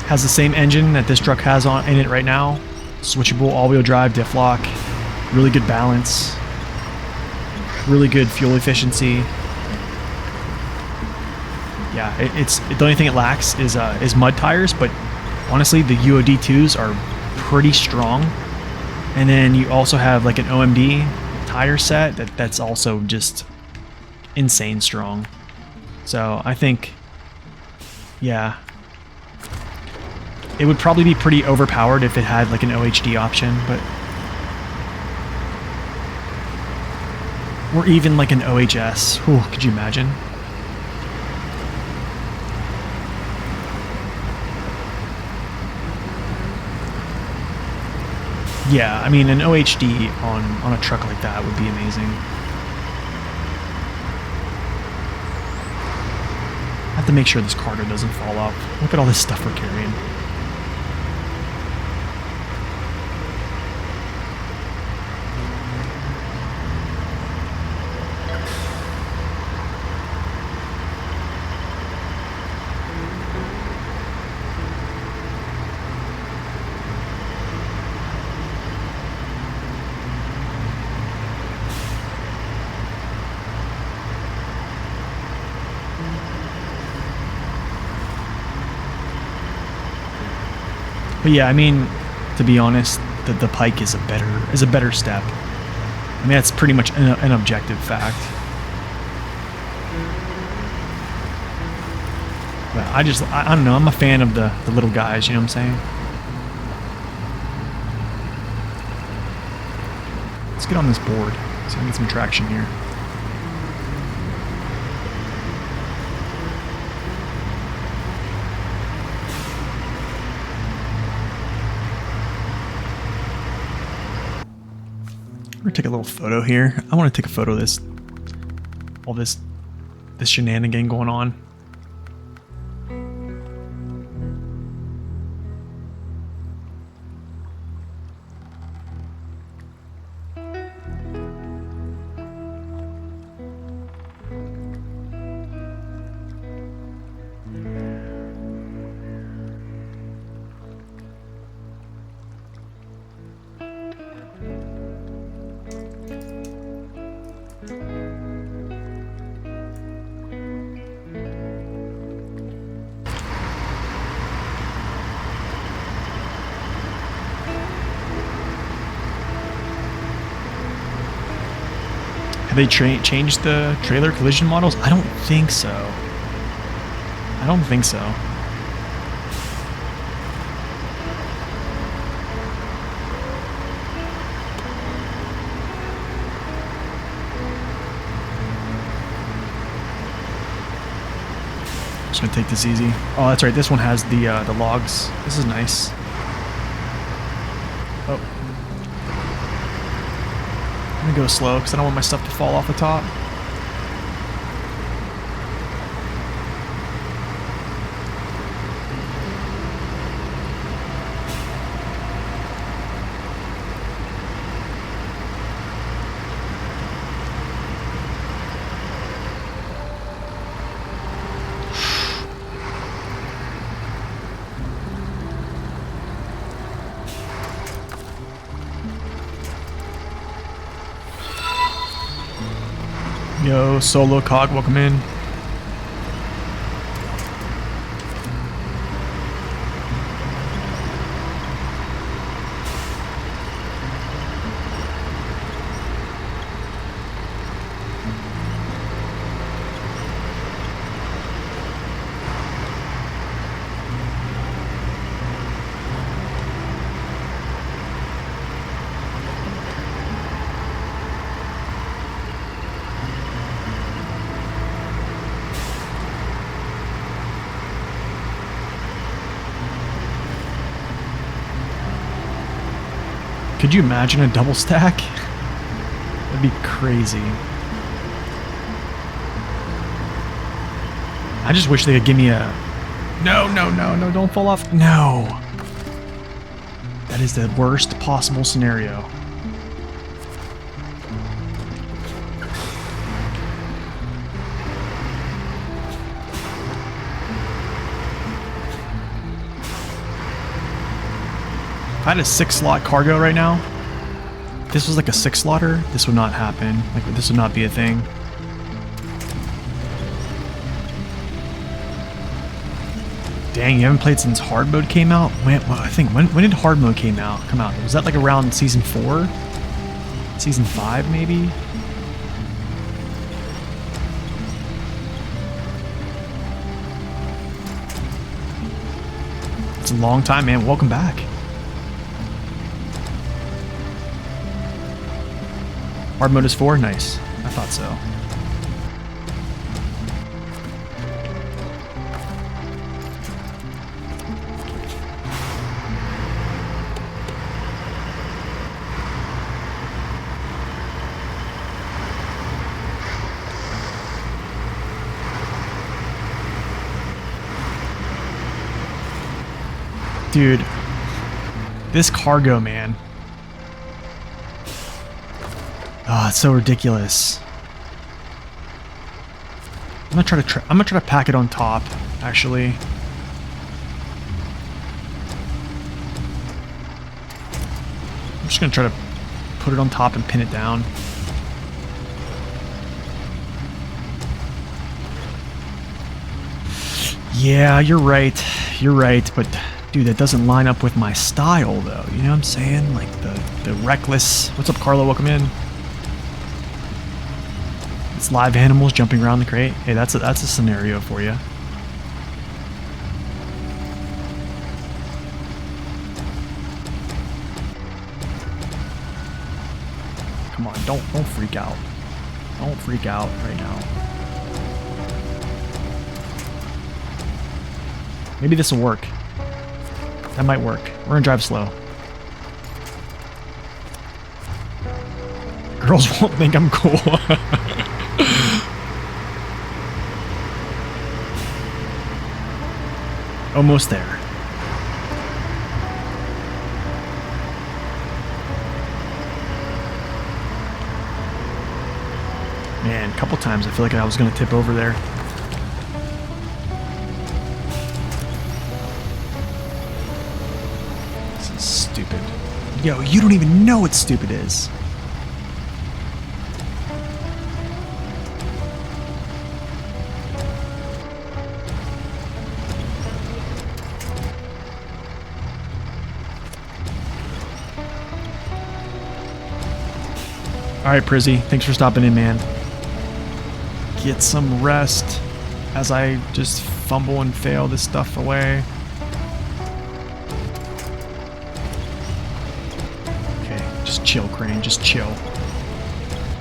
Has the same engine that this truck has in it right now. Switchable all-wheel drive diff lock, really good balance, really good fuel efficiency. Yeah, it's the only thing it lacks is mud tires, but honestly, the UOD2s are pretty strong. And then you also have like an OMD tire set that's also just insane strong. So I think, yeah, it would probably be pretty overpowered if it had like an OHD option, but or even like an OHS. Ooh, could you imagine? Yeah, I mean, an OHD on a truck like that would be amazing. I have to make sure this cargo doesn't fall off. Look at all this stuff we're carrying. But yeah, I mean, to be honest, the Pike is a better step. I mean, that's pretty much an objective fact. But I don't know, I'm a fan of the little guys, you know what I'm saying? Let's get on this board so I can get some traction here. We're gonna take a little photo here. I want to take a photo of this, all this shenanigan going on. Have they changed the trailer collision models? I don't think so. I don't think so. Just gonna take this easy. Oh, that's right. This one has the logs. This is nice. Oh. I'm gonna go slow because I don't want my stuff to fall off the top. Yo, Solo Cog, welcome in. Could you imagine a double stack? That'd be crazy. I just wish they could give me a... No, no, no, no, don't fall off. No. That is the worst possible scenario. If I had a 6-slot cargo right now, if this was like a 6-slotter, this would not happen. Like, this would not be a thing. Dang, you haven't played since hard mode came out? When did hard mode come out? Was that like around season 4? Season 5 maybe? It's a long time, man. Welcome back. Hard mode is 4? Nice. I thought so. Dude, this cargo, man. Oh, it's so ridiculous. I'm gonna try to pack it on top, actually. I'm just gonna try to put it on top and pin it down. Yeah, you're right. You're right, but dude, that doesn't line up with my style, though. You know what I'm saying? Like the reckless. What's up, Carlo? Welcome in. It's live animals jumping around the crate. Hey, that's a scenario for you. Come on, don't freak out. Don't freak out right now. Maybe this will work. That might work. We're gonna drive slow. Girls won't think I'm cool. Almost there. Man, a couple times I feel like I was gonna tip over there. This is stupid. Yo, you don't even know what stupid is. Alright, Prizzy, thanks for stopping in, man. Get some rest as I just fumble and fail this stuff away. Okay, just chill, Crane, just chill.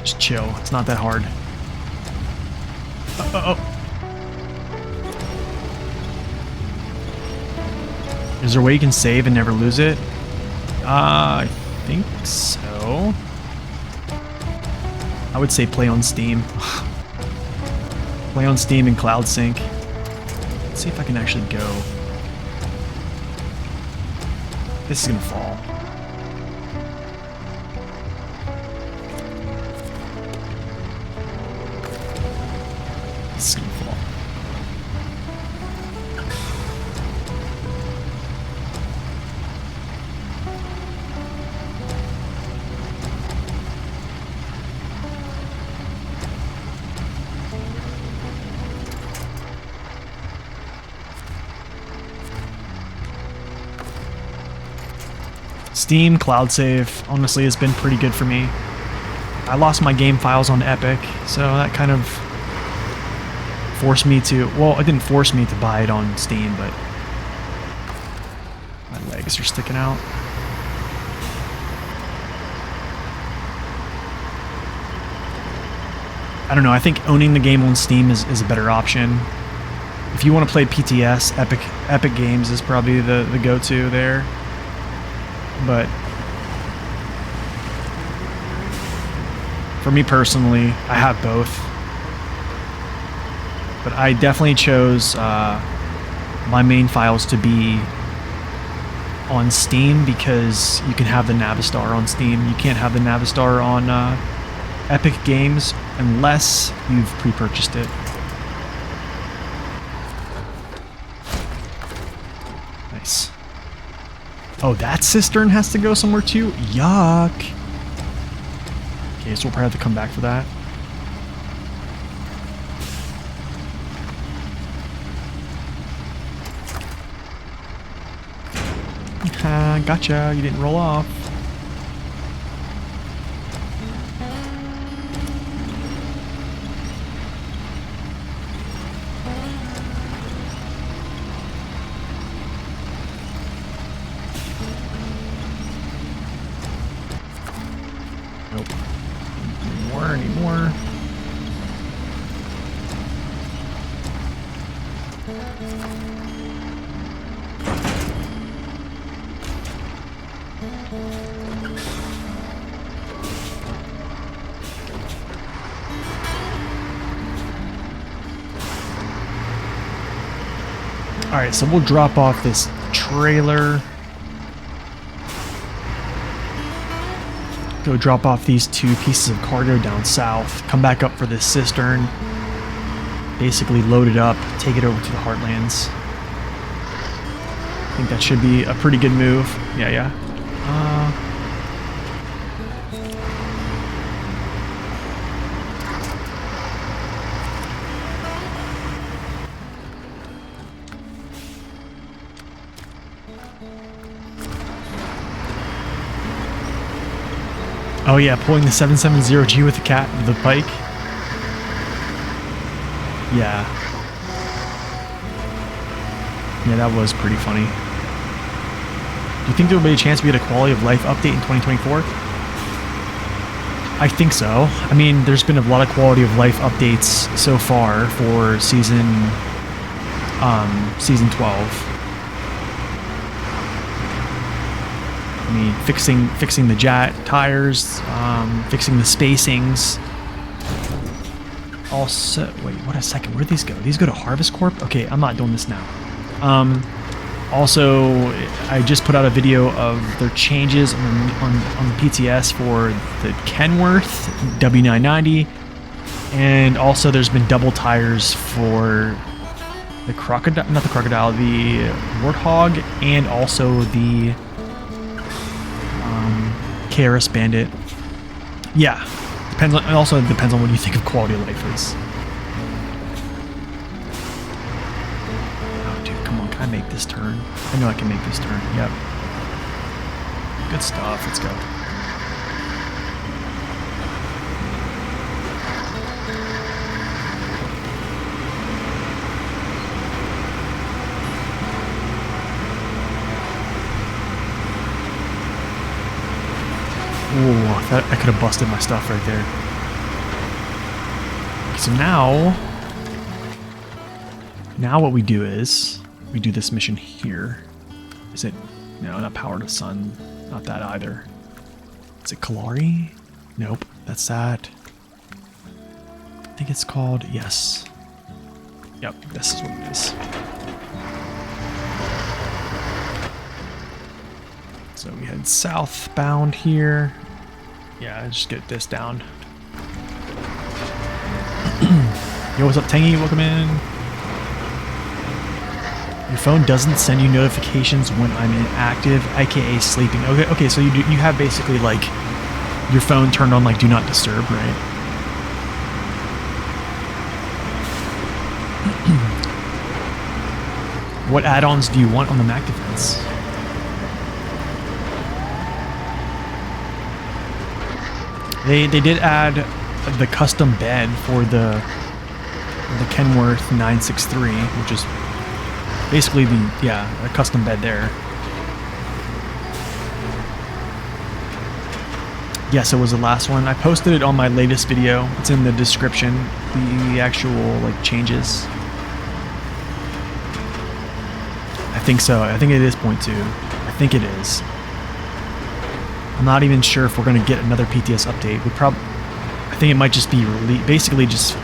Just chill, it's not that hard. Is there a way you can save and never lose it? I think so. I would say play on Steam. Play on Steam and Cloud Sync. Let's see if I can actually go. This is gonna fall. This is gonna fall. Steam, Cloud Save, honestly, has been pretty good for me. I lost my game files on Epic, so that kind of forced me to... Well, it didn't force me to buy it on Steam, but... My legs are sticking out. I don't know, I think owning the game on Steam is a better option. If you want to play PTS, Epic Games is probably the go-to there. But for me personally, I have both. But I definitely chose my main files to be on Steam because you can have the Navistar on Steam. You can't have the Navistar on Epic Games unless you've pre-purchased it. Nice. Oh, that cistern has to go somewhere too? Yuck. Okay, so we'll probably have to come back for that. Gotcha. You didn't roll off. Nope. Any more. Alright, so we'll drop off this trailer. Go drop off these 2 pieces of cargo down south. Come back up for this cistern. Basically load it up, take it over to the Heartlands. I think that should be a pretty good move. Yeah. Oh yeah, pulling the 770G with the pike. Yeah. Yeah, that was pretty funny. Do you think there will be a chance we get a quality of life update in 2024? I think so. I mean, there's been a lot of quality of life updates so far for season 12. I mean, fixing the jet tires, fixing the spacings. Also, wait, what a second. Where'd these go? These go to Harvest Corp? Okay, I'm not doing this now. Also, I just put out a video of their changes on the PTS for the Kenworth W990, and also there's been double tires for the crocodile, not the crocodile, the Warthog, and also the KRS Bandit. Yeah, depends on. It also depends on what you think of quality of life is. Oh, dude, come on! Can I make this turn? I know I can make this turn. Yep. Good stuff. Let's go. Ooh, I could have busted my stuff right there. Okay, so now what we do is we do this mission here. Is it? No, not Power to Sun. Not that either. Is it Kalari? Nope, that's that. I think it's called, yes. Yep, this is what it is. So we head southbound here. Yeah, just get this down. Yo, what's up, Tangy? Welcome in. Your phone doesn't send you notifications when I'm inactive, aka sleeping. Okay, so you have basically like your phone turned on like do not disturb, right? What add-ons do you want on the Mac Defense? They did add the custom bed for the Kenworth 963, which is basically a custom bed there. Yes, it was the last one. I posted it on my latest video. It's in the description. The actual like changes. I think so. I think it is 0.2. I think it is. I'm not even sure if we're going to get another PTS update. I think it might just be basically just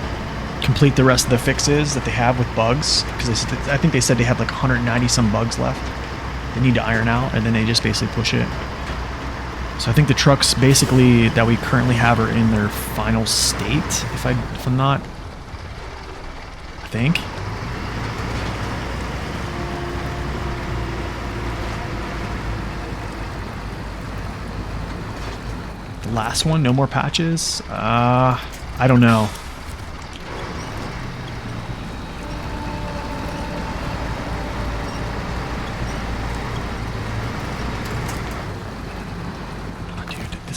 complete the rest of the fixes that they have with bugs, because I think they said they have like 190 some bugs left they need to iron out, and then they just basically push it. So I think the trucks basically that we currently have are in their final state, if I'm not, I think. Last one, no more patches. I don't know.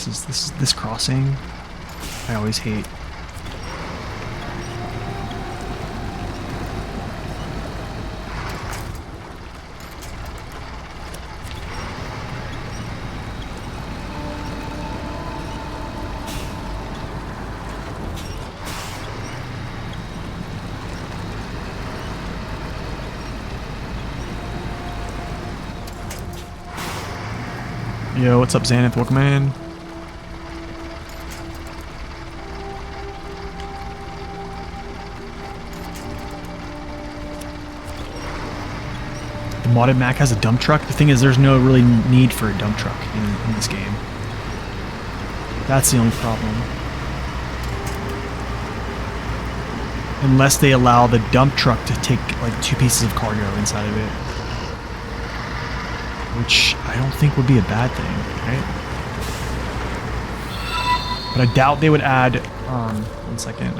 This crossing. I always hate. Yo, what's up, Xanath? Welcome in. The modded Mac has a dump truck. The thing is, there's no really need for a dump truck in this game. That's the only problem. Unless they allow the dump truck to take like 2 pieces of cargo inside of it. Which I don't think would be a bad thing, right? But I doubt they would add, 1 second,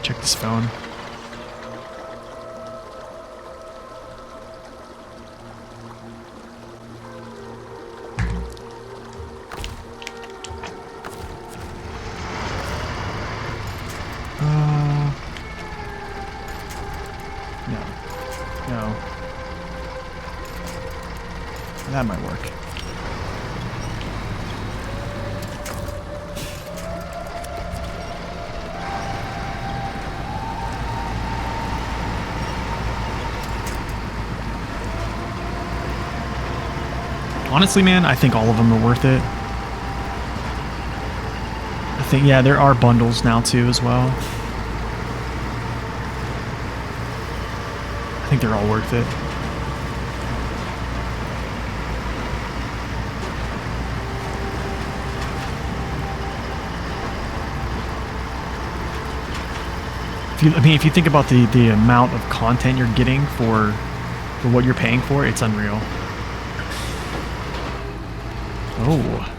check this phone. No. That might work. Honestly, man, I think all of them are worth it. I think, yeah, there are bundles now too as well. I think they're all worth it. If you think about the amount of content you're getting for what you're paying for, it's unreal. Oh.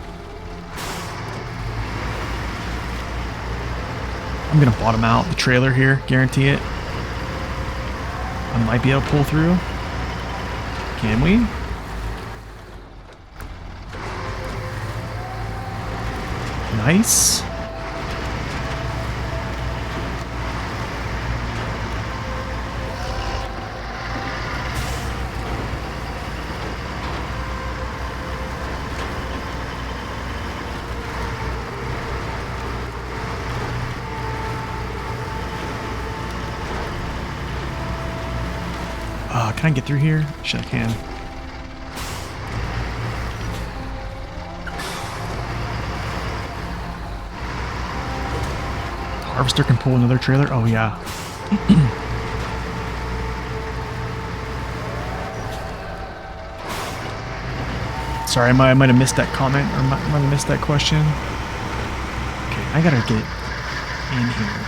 I'm gonna bottom out the trailer here, guarantee it. I might be able to pull through. Can we? Nice. Can I get through here? Shit, I can. Harvester can pull another trailer? Oh, yeah. Sorry, I might have missed that comment, or might have missed that question. Okay, I gotta get in here.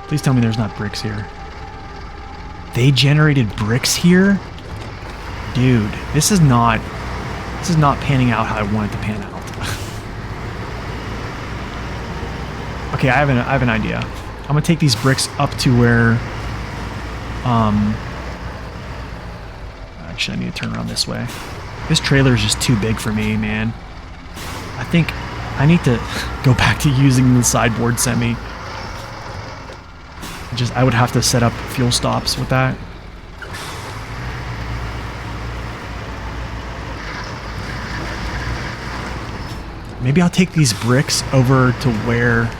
Please tell me there's not bricks here. They generated bricks here? Dude, this is not panning out how I want it to pan out. Okay, I have an idea. I'm gonna take these bricks up to where actually I need to turn around this way. This trailer is just too big for me, man. I think I need to go back to using the sideboard semi. I would have to set up fuel stops with that. Maybe I'll take these bricks over to where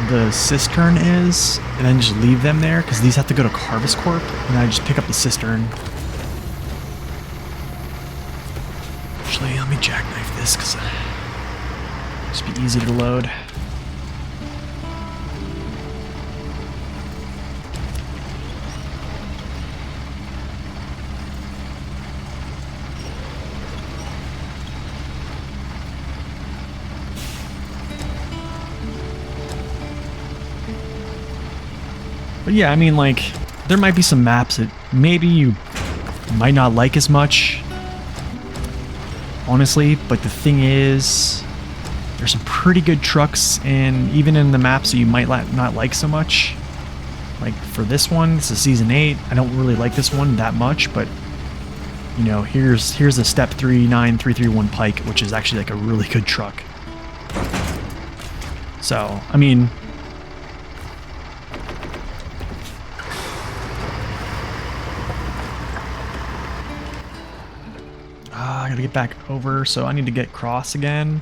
the cistern is, and then just leave them there, because these have to go to Harvest Corp, and I just pick up the cistern. Actually, let me jackknife this, because just be easy to load. But yeah, I mean, like, There might be some maps that maybe you might not like as much, honestly, but the thing is, there's some pretty good trucks, and even in the maps that you might not like so much. Like for this one, this is Season 8. I don't really like this one that much, but you know, here's a Step 39331 Pike, which is actually like a really good truck. So, I mean, I gotta get back over, so I need to get cross again.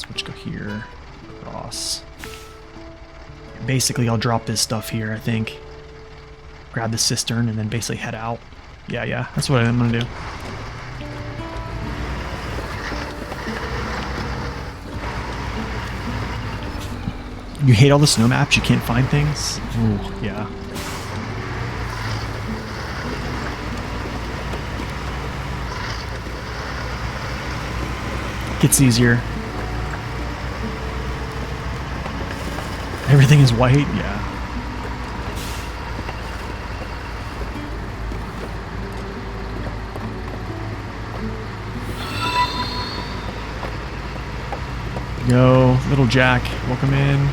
Let's go here, cross. Basically, I'll drop this stuff here, I think. Grab the cistern and then basically head out. Yeah, that's what I'm gonna do. You hate all the snow maps? You can't find things? Ooh, yeah. Gets easier. Everything is white? Yeah. Yo, little Jack, welcome in.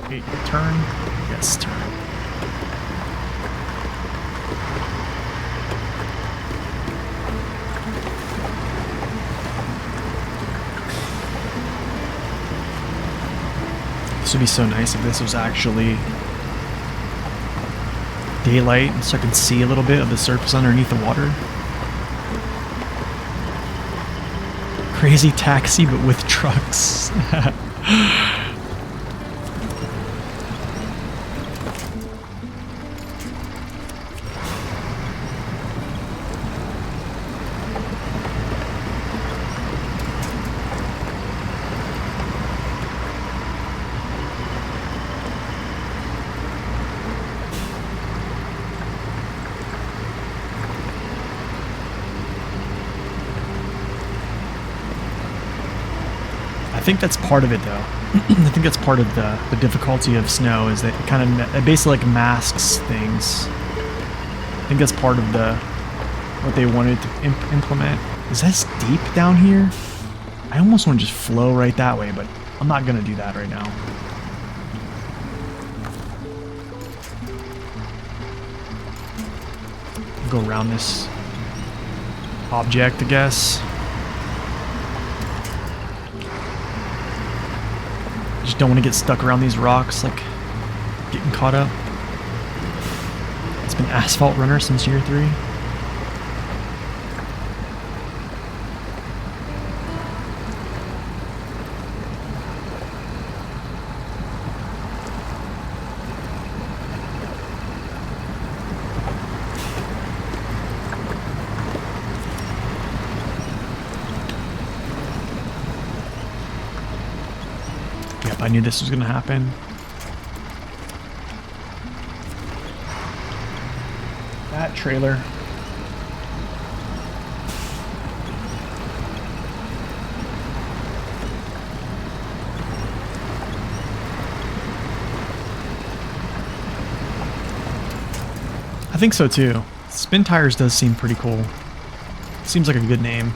Wait, turn? Yes, turn. This would be so nice if this was actually daylight, so I can see a little bit of the surface underneath the water. Crazy Taxi, but with trucks. I think that's part of it, though. I think that's part of the difficulty of snow, is that it basically like masks things. I think that's part of what they wanted to implement. Is this deep down here? I almost want to just flow right that way, but I'm not gonna do that right now. Go around this object, I guess. Just don't want to get stuck around these rocks, like getting caught up. It's been Asphalt Runner since year 3. I knew this was going to happen. That trailer. I think so too. Spin Tires does seem pretty cool. Seems like a good name.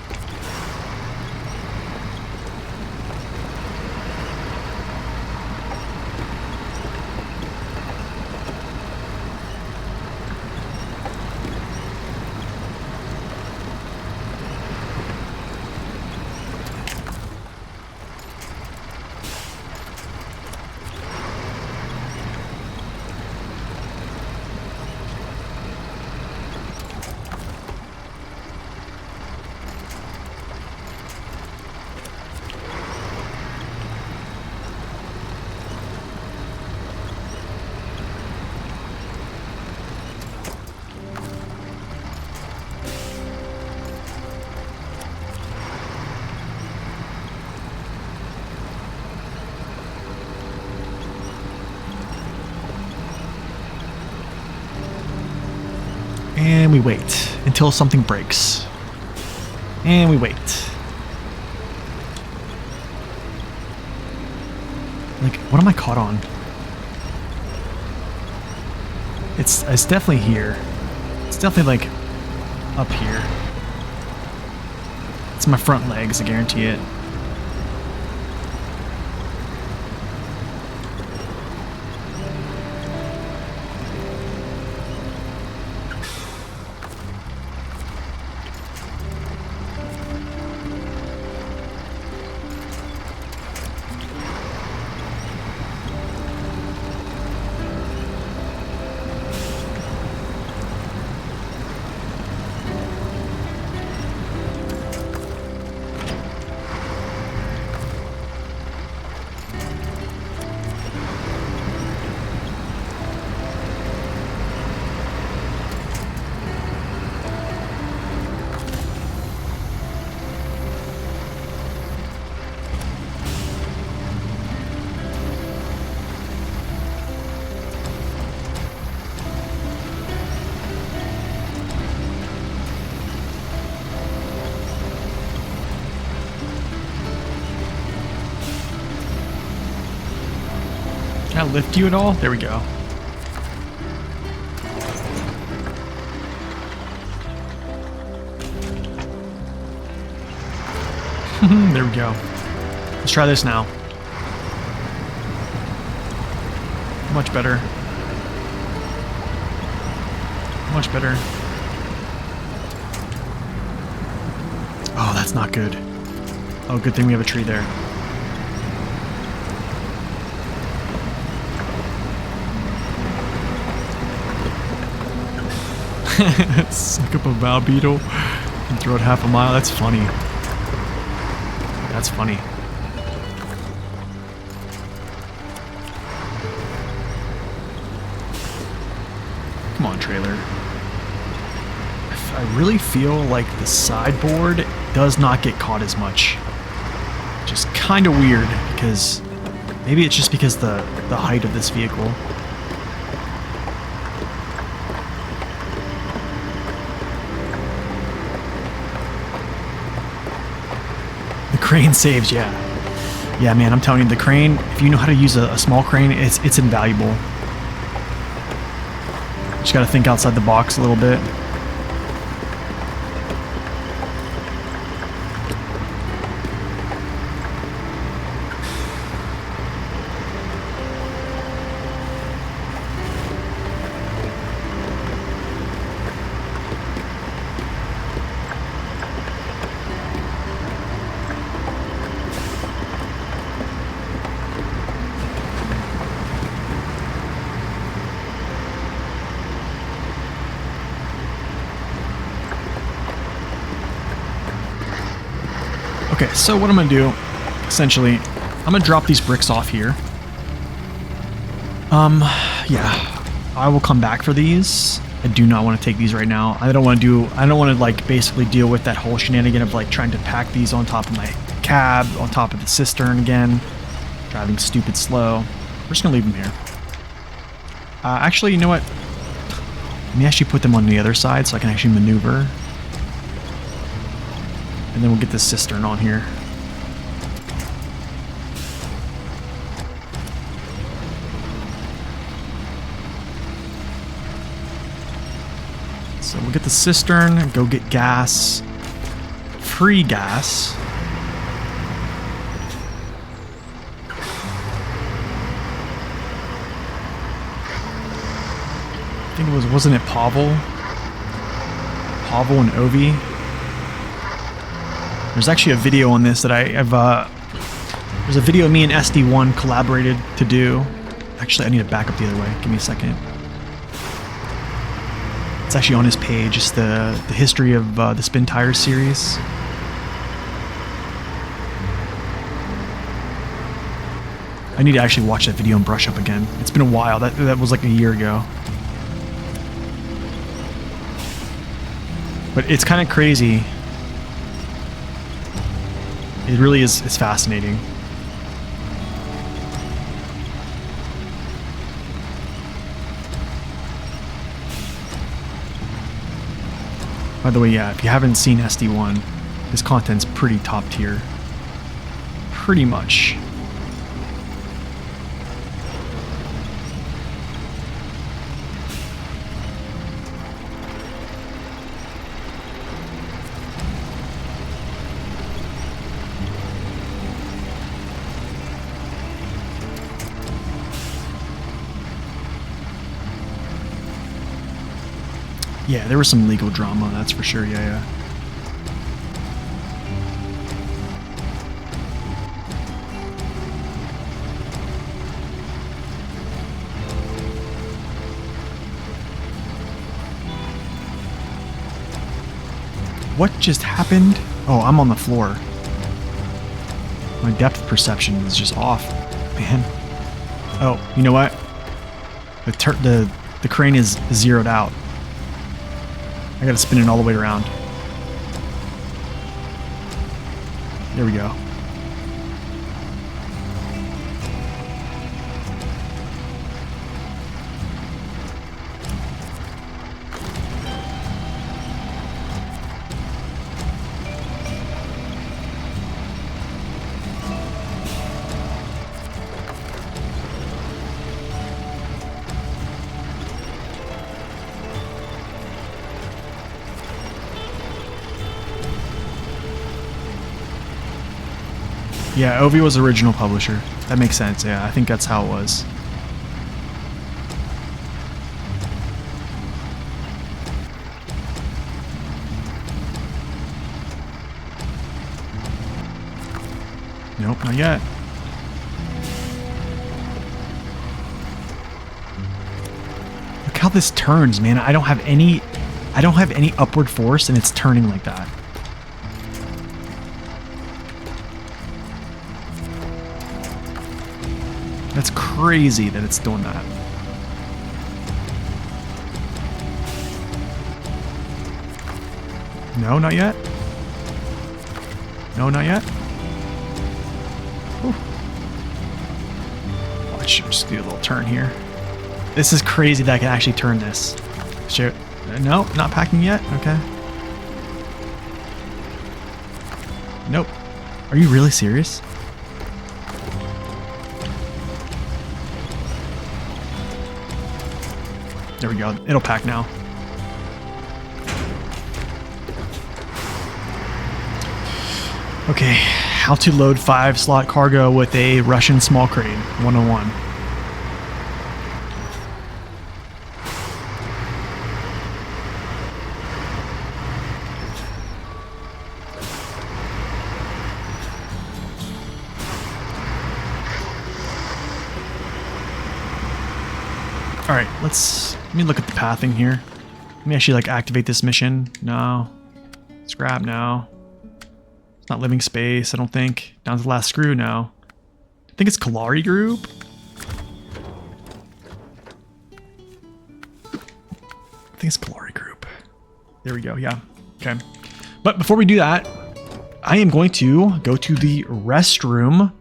And we wait until something breaks. And we wait. Like, what am I caught on? It's definitely here. It's definitely like up here. It's my front legs, I guarantee it. Can I lift you at all? There we go. There we go. Let's try this now. Much better. Much better. Oh, that's not good. Oh, good thing we have a tree there. Suck up a bow beetle and throw it half a mile. That's funny. That's funny. Come on, trailer. I really feel like the sideboard does not get caught as much. Just kind of weird, because maybe it's just because the height of this vehicle. Crane saves, yeah. Yeah, man, I'm telling you, the crane, if you know how to use a small crane, it's invaluable. Just gotta think outside the box a little bit. Okay, so what I'm gonna do, essentially, I'm gonna drop these bricks off here. Yeah, I will come back for these. I do not want to take these right now. I don't want to like basically deal with that whole shenanigan of like trying to pack these on top of my cab, on top of the cistern again, driving stupid slow. We're just gonna leave them here. Actually, you know what? Let me actually put them on the other side so I can actually maneuver. And then we'll get this cistern on here. So we'll get the cistern, go get gas. Free gas. I think it was, wasn't it Pavel? Pavel and Ovi? There's actually a video on this that there's a video me and SD1 collaborated to do. Actually, I need to back up the other way. Give me a second. It's actually on his page. It's the history of the Spin Tires series. I need to actually watch that video and brush up again. It's been a while. That was like a year ago. But it's kind of crazy. It really is fascinating. By the way, yeah, if you haven't seen SD1, this content's pretty top tier. Pretty much. Yeah, there was some legal drama, that's for sure, yeah. What just happened? Oh, I'm on the floor. My depth perception is just off, man. Oh, you know what? The crane is zeroed out. I gotta spin it all the way around. There we go. Yeah, Ovi was the original publisher. That makes sense, yeah. I think that's how it was. Nope, not yet. Look how this turns, man. I don't have any upward force and it's turning like that. That's crazy that it's doing that. No, not yet. No, not yet. Whew. Watch, just do a little turn here. This is crazy that I can actually turn this. Shit. No, not packing yet. Okay. Nope. Are you really serious? There we go. It'll pack now. Okay, how to load 5-slot cargo with a Russian small crane 101. All right, let me look at the pathing here. Let me actually like activate this mission. No. Scrap now. It's not living space, I don't think. Down to the last screw now. I think it's Kalari Group. I think it's Kalari Group. There we go, yeah. Okay. But before we do that, I am going to go to the restroom.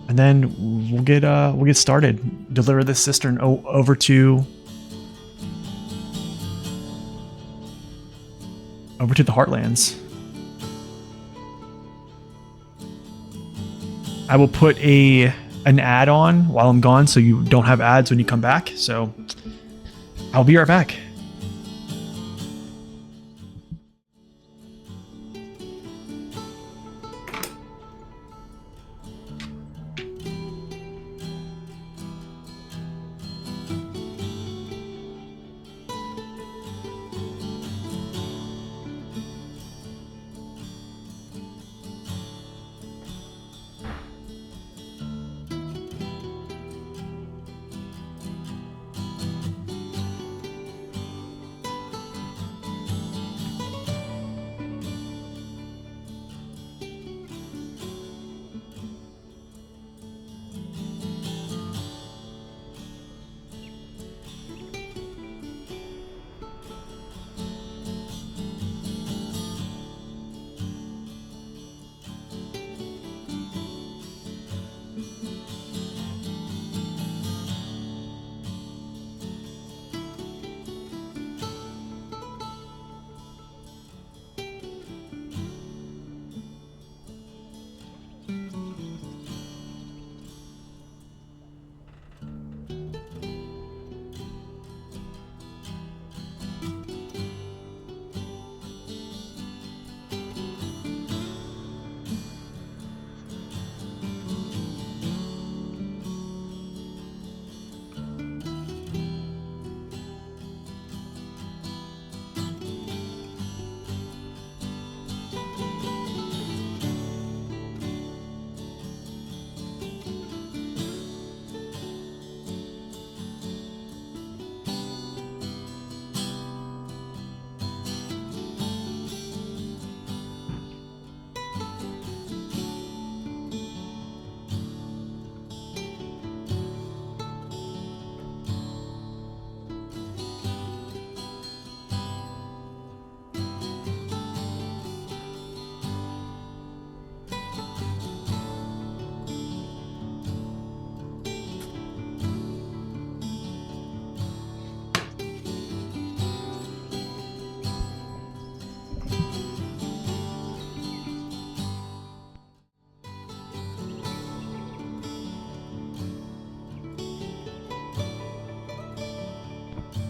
And then we'll get started. Deliver this cistern over to the Heartlands. I will put an ad on while I'm gone so you don't have ads when you come back. So I'll be right back.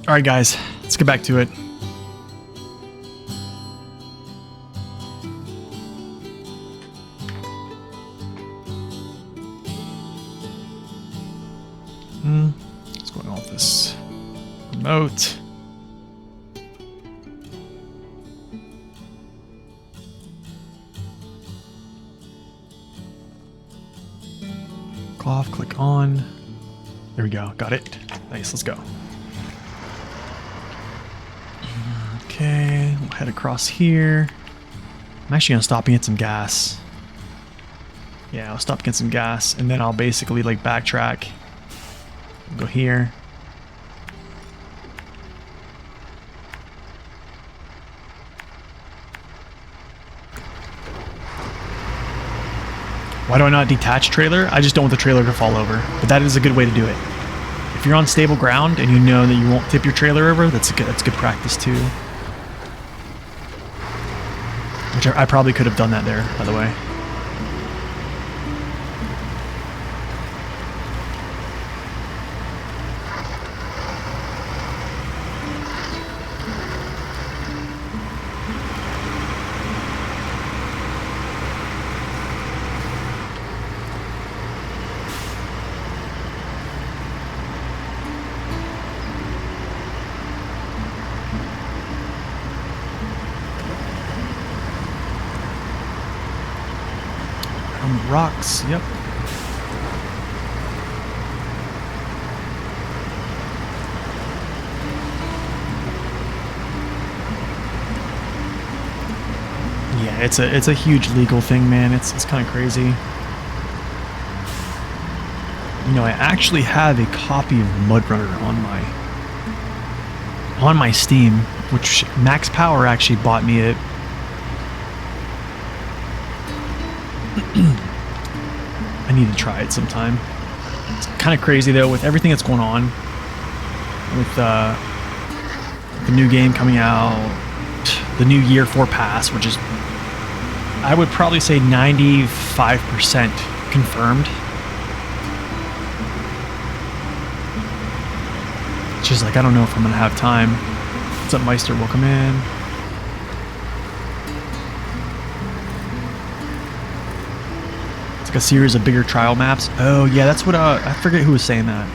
All right, guys, let's get back to it. What's going on with this remote? Off, click on. There we go, got it. Nice, let's go. Okay, we'll head across here. I'm actually gonna stop and get some gas. Yeah, I'll stop and get some gas, and then I'll basically like backtrack. Go here. Why do I not detach trailer? I just don't want the trailer to fall over, but that is a good way to do it. If you're on stable ground and you know that you won't tip your trailer over, that's good practice too. Which I probably could have done that there, by the way. Rocks, yep. Yeah, it's a huge legal thing, man. It's kind of crazy. You know, I actually have a copy of MudRunner on my Steam, which Max Power actually bought me it. I need to try it sometime. It's kind of crazy though, with everything that's going on, with the new game coming out, the new Year 4 pass, which is, I would probably say 95% confirmed. It's just like, I don't know if I'm gonna have time. What's up, Meister? Welcome in. Like a series of bigger trial maps. Oh yeah, that's what I forget who was saying that.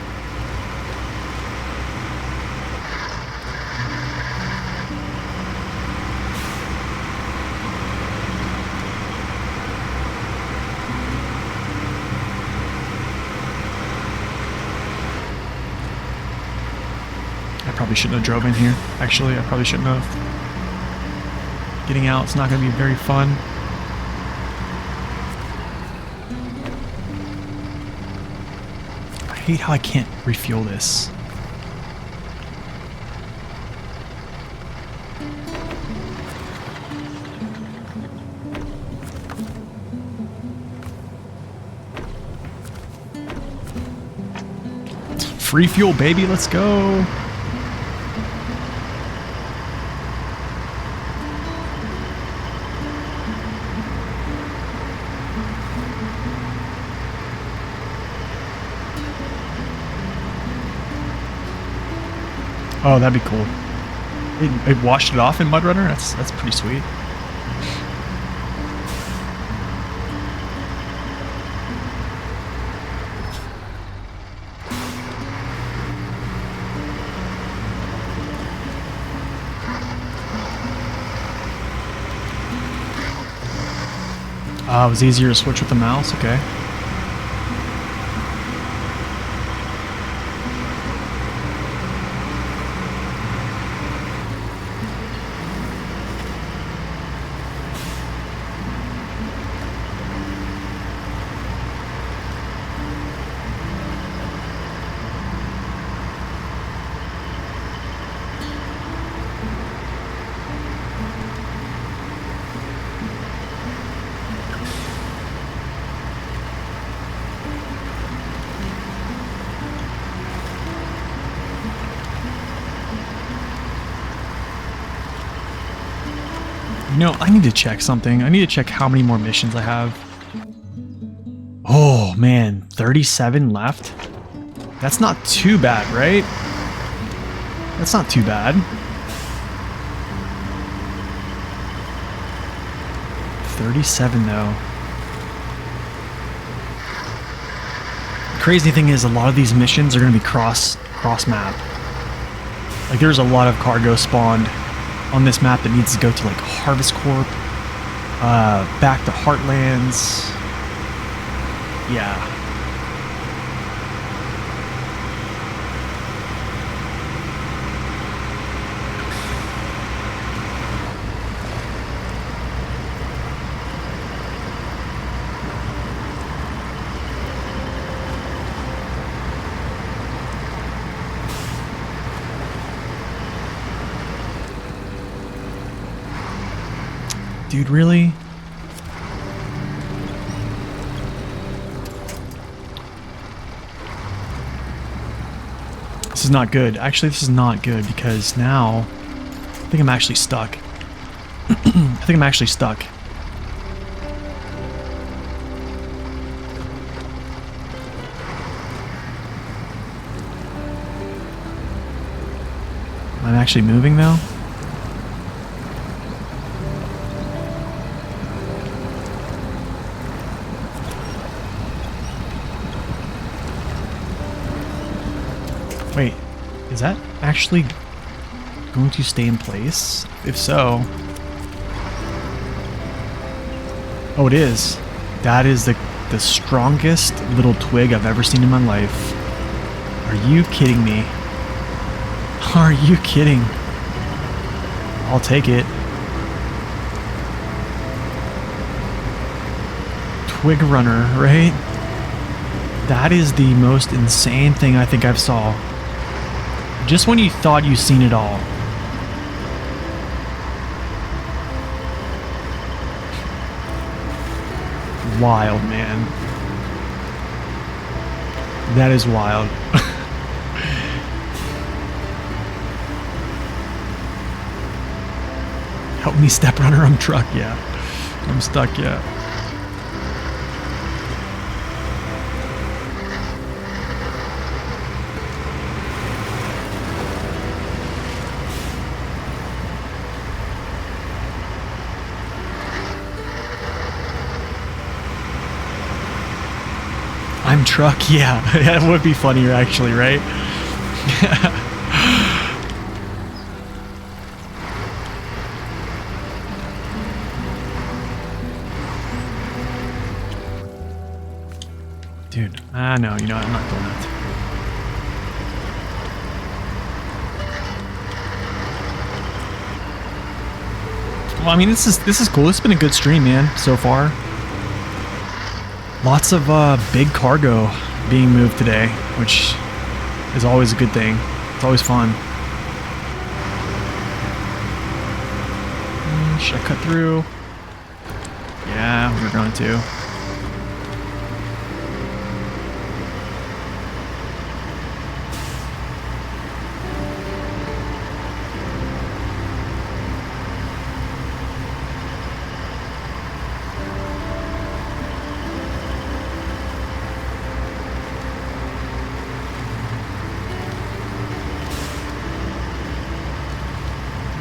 I probably shouldn't have drove in here. Actually, I probably shouldn't have. Getting out, it's not going to be very fun. I hate how I can't refuel this. Free fuel, baby, let's go. Oh, that'd be cool. It washed it off in MudRunner? That's pretty sweet. It was easier to switch with the mouse? Okay. You know, I need to check something. I need to check how many more missions I have. Oh, man. 37 left? That's not too bad, right? That's not too bad. 37 though. The crazy thing is a lot of these missions are going to be cross map. Like there's a lot of cargo spawned on this map that needs to go to like Harvest Corp, back to Heartlands. Yeah. Dude, really? This is not good. Actually, this is not good because now I think I'm actually stuck. I think I'm actually stuck. I'm actually moving though. Wait, is that actually going to stay in place? If so... Oh, it is. That is the strongest little twig I've ever seen in my life. Are you kidding me? Are you kidding? I'll take it. Twig runner, right? That is the most insane thing I think I've saw. Just when you thought you'd seen it all. Wild, man. That is wild. Help me, step runner, I'm truck, yeah. I'm stuck, yeah. I'm truck, yeah. That would be funnier actually, right? Dude, no, you know what? I'm not doing that. Well, I mean, this is cool. It's been a good stream, man, so far. Lots of big cargo being moved today, which is always a good thing. It's always fun. Should I cut through? Yeah, we're going to.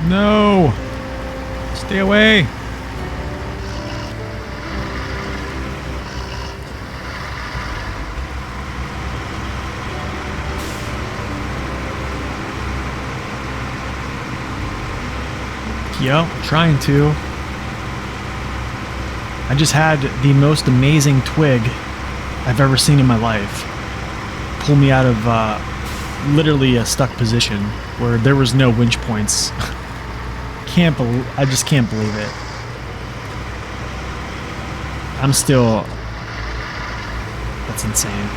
No! Stay away! Yep, trying to. I just had the most amazing twig I've ever seen in my life pull me out of literally a stuck position where there was no winch points. I just can't believe it. I'm still... That's insane.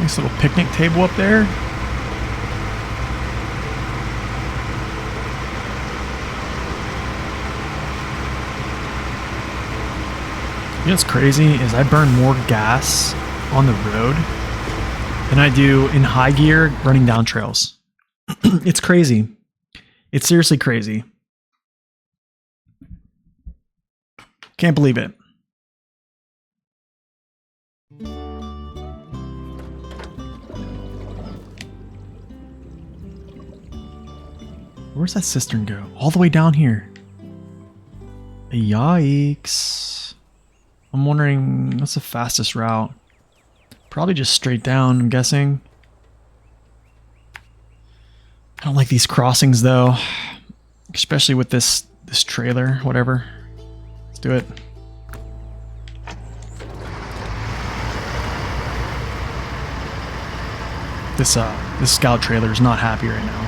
Nice little picnic table up there. You know what's crazy is I burn more gas on the road than I do in high gear running down trails. It's crazy. It's seriously crazy. Can't believe it. Where's that cistern go? All the way down here. Yikes. I'm wondering, what's the fastest route? Probably just straight down, I'm guessing. I don't like these crossings though. Especially with this trailer, whatever. Let's do it. This scout trailer is not happy right now.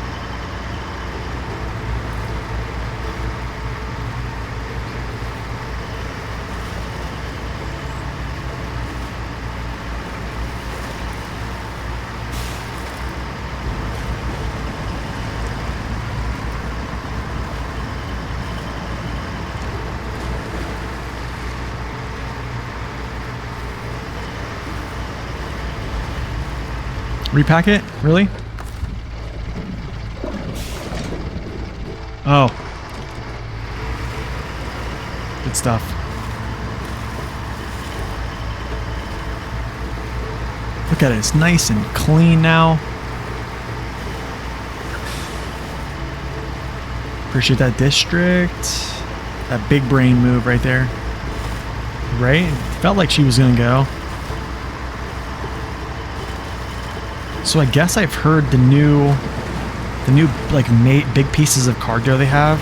Repack it? Really? Oh. Good stuff. Look at it. It's nice and clean now. Appreciate that district. That big brain move right there. Right? It felt like she was going to go. So I guess I've heard the new like big pieces of cargo they have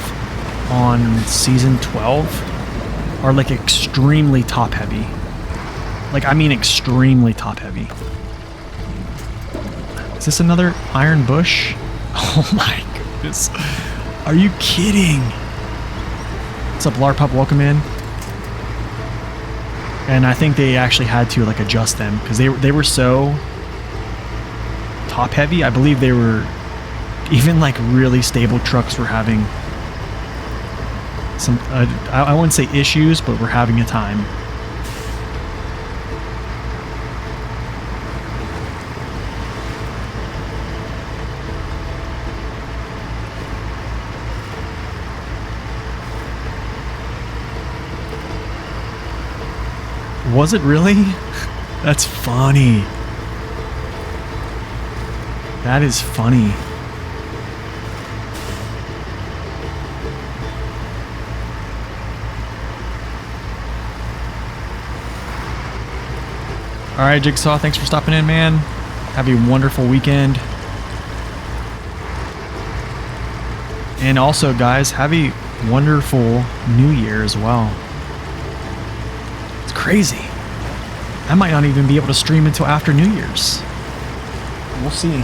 on season 12 are like extremely top heavy. Like I mean extremely top heavy. Is this another iron bush? Oh my goodness. Are you kidding? What's up, Larpup? Welcome in. And I think they actually had to like adjust them because they were so top heavy. I believe they were even like really stable trucks were having some I wouldn't say issues, but we're having a time. Was it really? That's funny. That is funny. All right, Jigsaw, thanks for stopping in, man. Have a wonderful weekend. And also, guys, have a wonderful New Year as well. It's crazy. I might not even be able to stream until after New Year's. We'll see.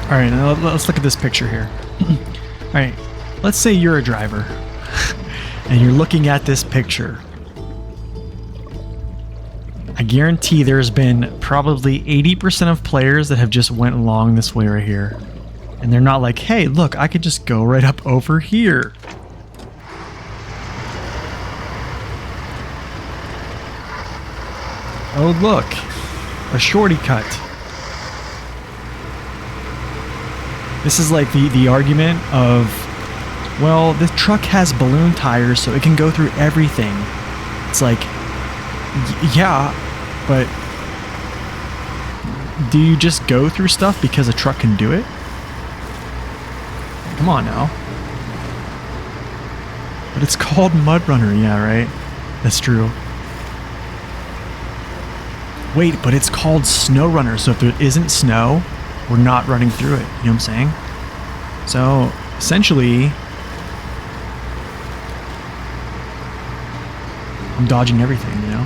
All right, now let's look at this picture here. All right, let's say you're a driver and you're looking at this picture. I guarantee there's been probably 80% of players that have just went along this way right here. And they're not like, hey, look, I could just go right up over here. Oh, look, a shorty cut. This is like the argument of, well, the truck has balloon tires, so it can go through everything. It's like, yeah, but Do you just go through stuff because a truck can do it? Come on now. But it's called Mud Runner, yeah, right? That's true. Wait, but it's called Snow Runner, so if there isn't snow, we're not running through it. You know what I'm saying? So, essentially, I'm dodging everything, you know?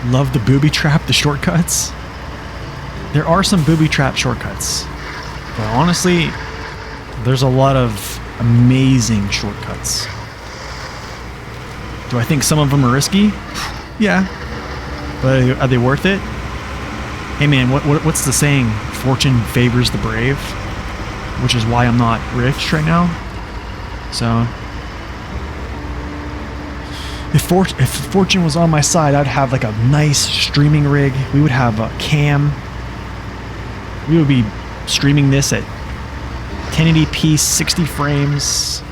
Love the booby trap, the shortcuts. There are some booby trap shortcuts. But honestly, there's a lot of amazing shortcuts. Do I think some of them are risky? Yeah. But are they worth it? Hey man, what's the saying? Fortune favors the brave. Which is why I'm not rich right now. So if fortune was on my side, I'd have like a nice streaming rig. We would have a cam. We would be streaming this at 1080p, 60 frames.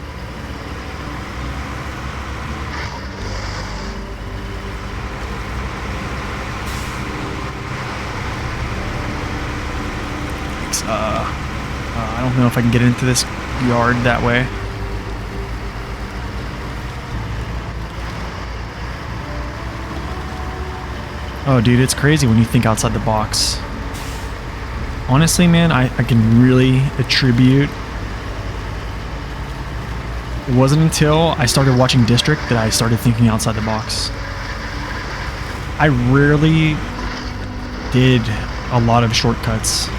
I don't know if I can get into this yard that way. Oh, dude, it's crazy when you think outside the box. Honestly, man, I can really attribute... It wasn't until I started watching District that I started thinking outside the box. I rarely did a lot of shortcuts.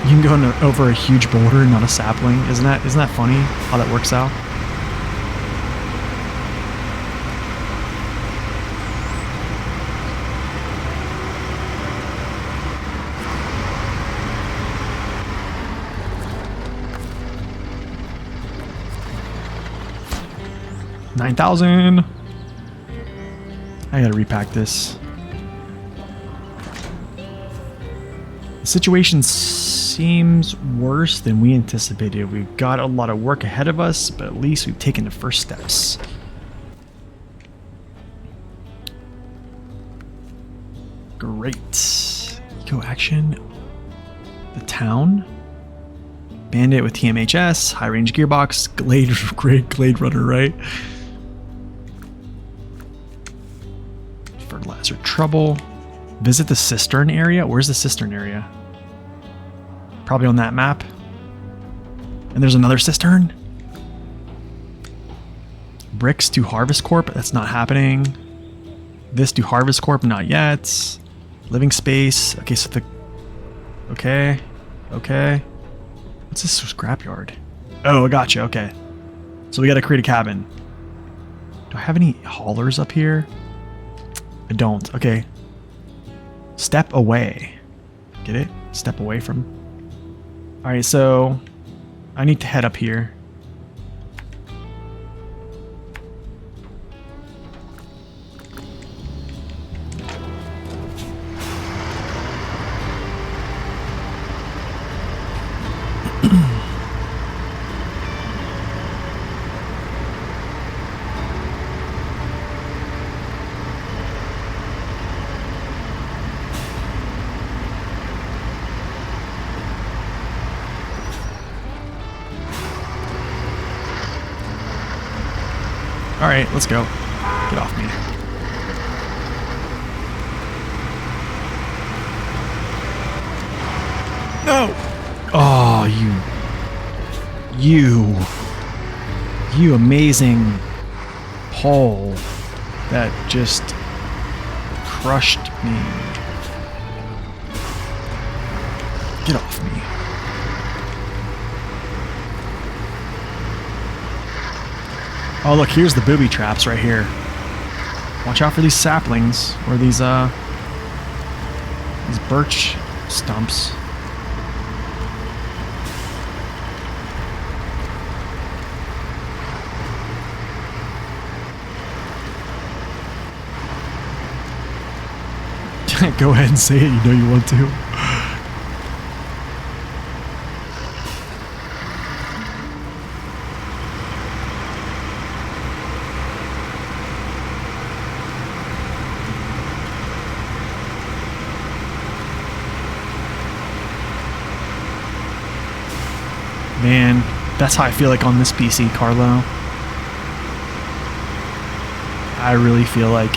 You can go over a huge boulder and not a sapling. Isn't that funny how that works out? $9,000. I gotta repack this. The situation seems worse than we anticipated. We've got a lot of work ahead of us, but at least we've taken the first steps. Great. Eco action. The town. Bandit with TMHS. High range gearbox. Glade runner, right? Fertilizer trouble. Visit the cistern area. Where's the cistern area? Probably on that map. And there's another cistern. Bricks to Harvest Corp. That's not happening. This to Harvest Corp. Not yet. Living space. Okay, so the... Okay. Okay. What's this scrapyard? Oh, I gotcha. Okay. So we gotta create a cabin. Do I have any haulers up here? I don't. Okay. Step away. Get it? Step away from... Alright, so... I need to head up here. Alright, let's go. Get off me. No! Oh, you amazing pole that just crushed me. Get off me. Oh look, here's the booby traps right here. Watch out for these saplings, or these birch stumps. Go ahead and say it, you know you want to. Man, that's how I feel like on this PC, Carlo. I really feel like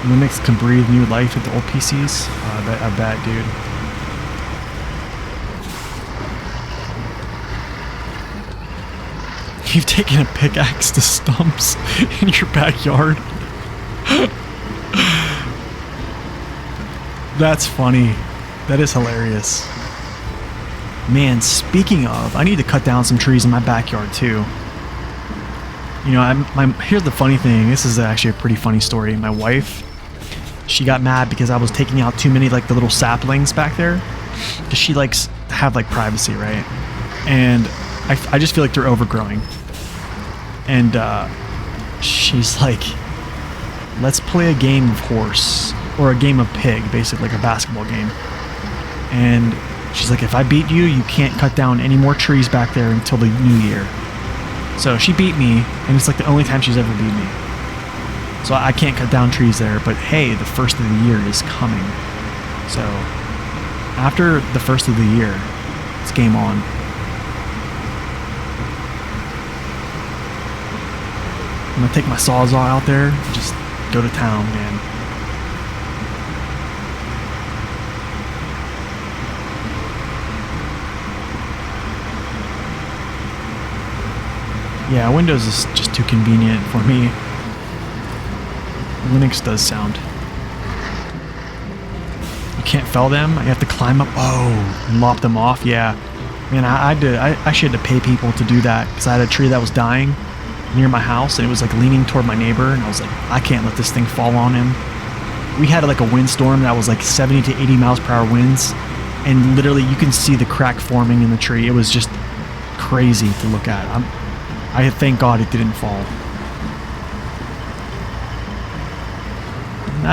Linux can breathe new life into old PCs. I bet, dude. You've taken a pickaxe to stumps in your backyard. That's funny. That is hilarious. Man, speaking of, I need to cut down some trees in my backyard too. You know, here's the funny thing. This is actually a pretty funny story. My wife, she got mad because I was taking out too many like the little saplings back there. Because she likes to have like privacy, right? And I just feel like they're overgrowing. And she's like, let's play a game of horse. Or a game of pig, basically like a basketball game. And she's like, if I beat you, you can't cut down any more trees back there until the new year. So she beat me, and it's like the only time she's ever beat me. So I can't cut down trees there, but hey, the first of the year is coming. So after the first of the year, it's game on. I'm gonna take my Sawzall out there and just go to town, man. Yeah, Windows is just too convenient for me. Linux does sound. You can't fell them? You have to climb up. Oh, and lop them off? Yeah. Man, I actually had to pay people to do that because I had a tree that was dying near my house and it was like leaning toward my neighbor and I was like, I can't let this thing fall on him. We had like a windstorm that was like 70 to 80 miles per hour winds and literally you can see the crack forming in the tree. It was just crazy to look at. I thank God it didn't fall.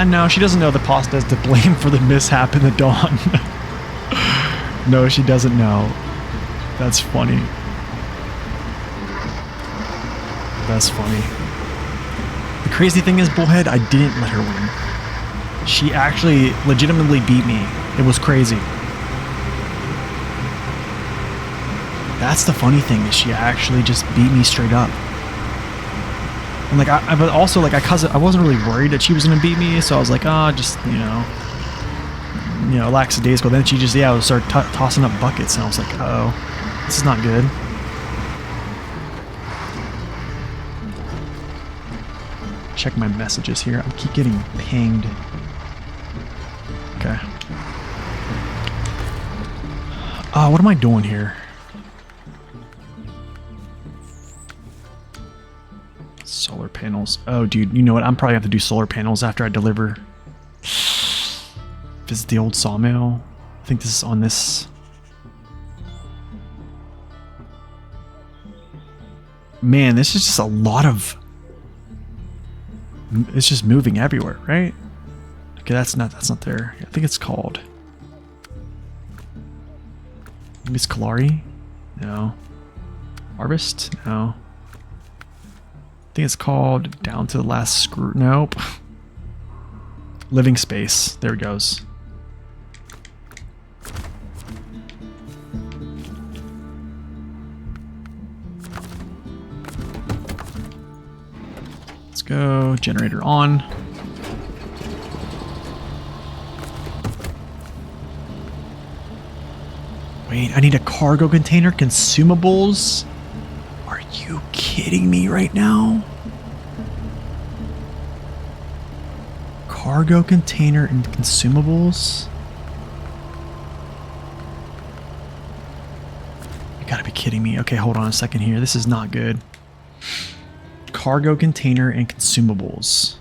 No, she doesn't know the pasta is to blame for the mishap in the dawn. No, she doesn't know. That's funny. That's funny. The crazy thing is, Bullhead, I didn't let her win. She actually legitimately beat me. It was crazy. That's the funny thing, is she actually just beat me straight up. And like, but also like, I wasn't really worried that she was gonna beat me, so I was like, just you know, lackadaisical. Then she just started tossing up buckets, and I was like, uh-oh, this is not good. Check my messages here. I keep getting pinged. Okay. What am I doing here? Solar panels. Oh, dude, you know what? I'm probably have to do solar panels after I deliver. Visit the old sawmill. I think this is on this. Man, this is just a lot of. It's just moving everywhere, right? Okay, that's not there. I think it's called. Maybe it's Kalari? No. Harvest? No. I think it's called Down to the Last Screw. Nope. Living Space. There it goes. Let's go. Generator on. Wait, I need a cargo container, consumables. Are you kidding me right now? Cargo container and consumables? You gotta be kidding me. Okay, hold on a second here. This is not good. Cargo container and consumables.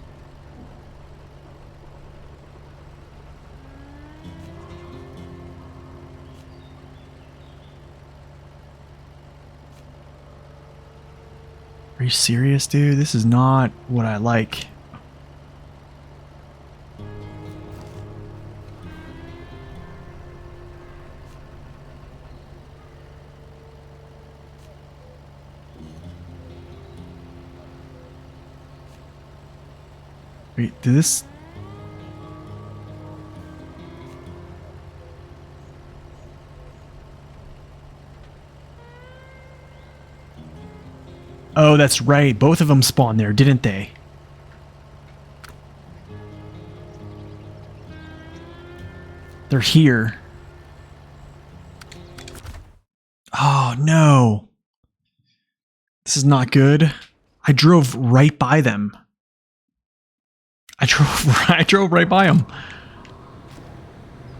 Are you serious, dude? This is not what I like. Wait, did this... Oh, that's right. Both of them spawned there, didn't they? They're here. Oh, no. This is not good. I drove right by them. I drove right by them.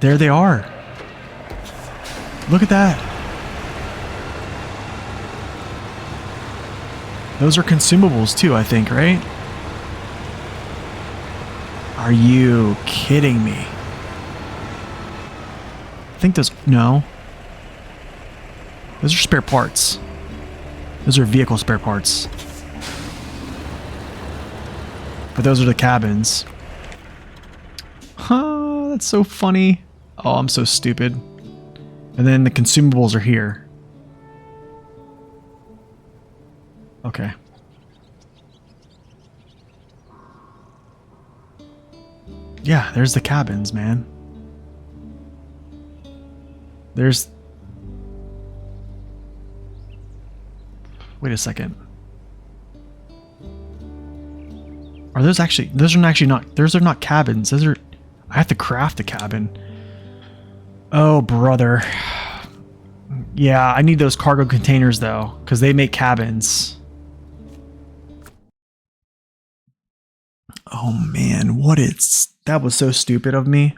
There they are. Look at that. Those are consumables too, I think, right? Are you kidding me? I think those... No. Those are spare parts. Those are vehicle spare parts. But those are the cabins. Huh, that's so funny. Oh, I'm so stupid. And then the consumables are here. Okay. Yeah, there's the cabins, man. There's... Wait a second. Are those actually... Those are actually not... Those are not cabins. Those are... I have to craft a cabin. Oh, brother. Yeah, I need those cargo containers, though. Because they make cabins. Oh, man. What is... That was so stupid of me.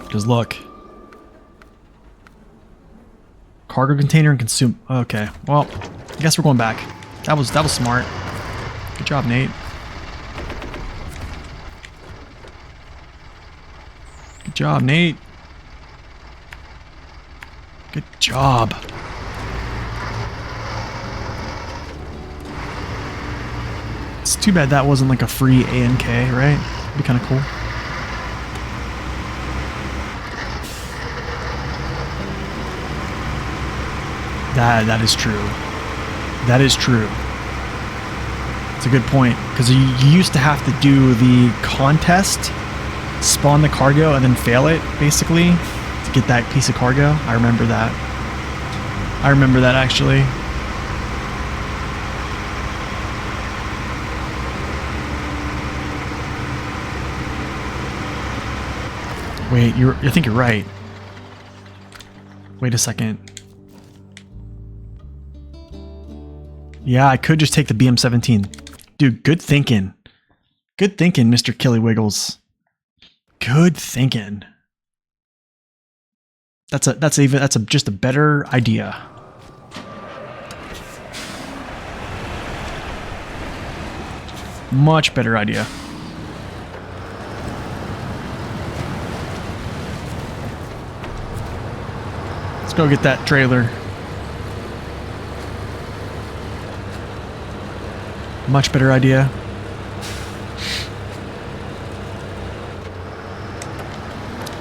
Because look. Cargo container and consume... Okay. Well, I guess we're going back. That was smart. Good job, Nate. Good job, Nate. Good job. It's too bad that wasn't like a free ANK, right? It'd be kind of cool. That is true. That is true. It's a good point, because you used to have to do the contest, spawn the cargo, and then fail it, basically, to get that piece of cargo. I remember that. I remember that, actually. Wait, I think you're right. Wait a second. Yeah, I could just take the BM-17. Dude, good thinking. Good thinking, Mr. Killywiggles. Good thinking. That's just a better idea. Much better idea. Let's go get that trailer. Much better idea.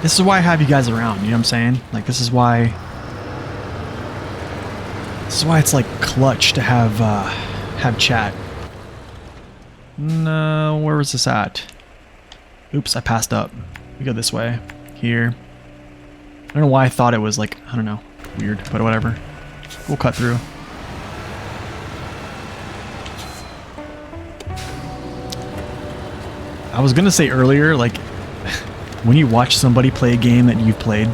This is why I have you guys around, you know what I'm saying? Like, this is why it's like clutch to have chat. No, where was this at? Oops, I passed up. We go this way. Here. I don't know why I thought it was like, I don't know, weird, but whatever. We'll cut through. I was gonna say earlier, like, when you watch somebody play a game that you've played,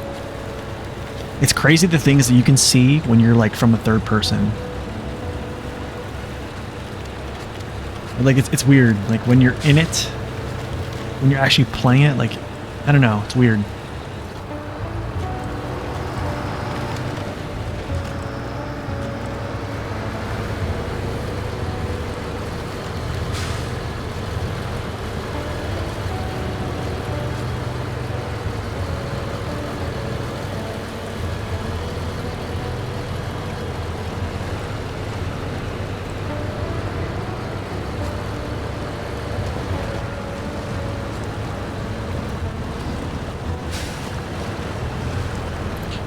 it's crazy the things that you can see when you're like from a third person. Like, it's weird. Like, when you're in it, when you're actually playing it, like, I don't know, it's weird.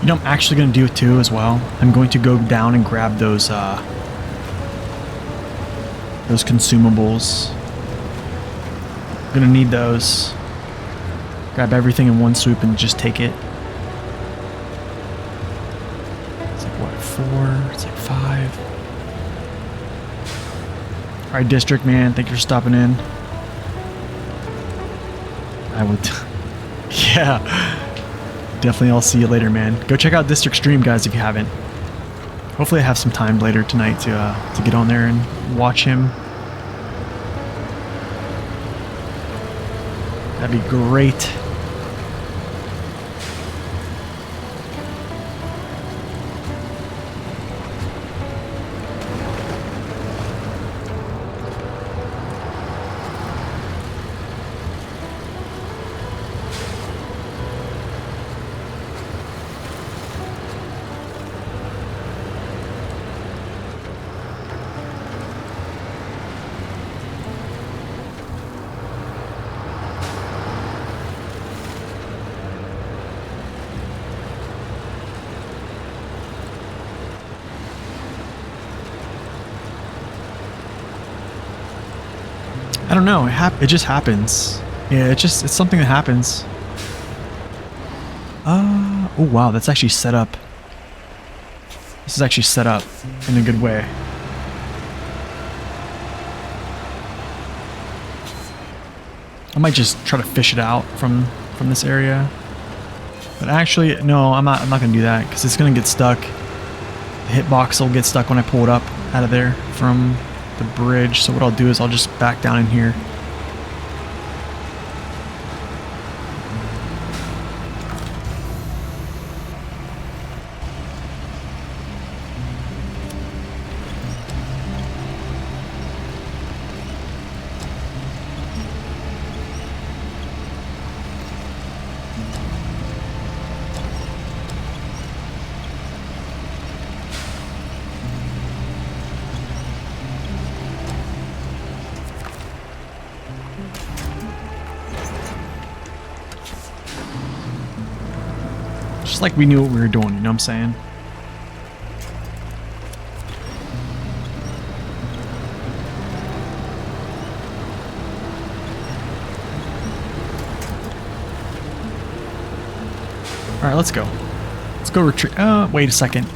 You know, I'm actually going to do it too as well. I'm going to go down and grab those consumables. I'm going to need those. Grab everything in one swoop and just take it. It's like what, 4? It's like 5. All right, District man, thank you for stopping in. I would, yeah, definitely. I'll see you later, man. Go check out District stream, guys, if you haven't. Hopefully, I have some time later tonight to get on there and watch him. That'd be great. I don't know. It just happens. Yeah, it's something that happens. Oh wow, that's actually set up. This is actually set up in a good way. I might just try to fish it out from this area. But actually, no, I'm not gonna do that because it's gonna get stuck. The hitbox will get stuck when I pull it up out of there from the bridge. So what I'll do is I'll just back down in here. Just like we knew what we were doing, you know what I'm saying? Alright, let's go. Let's go retrieve. Wait a second.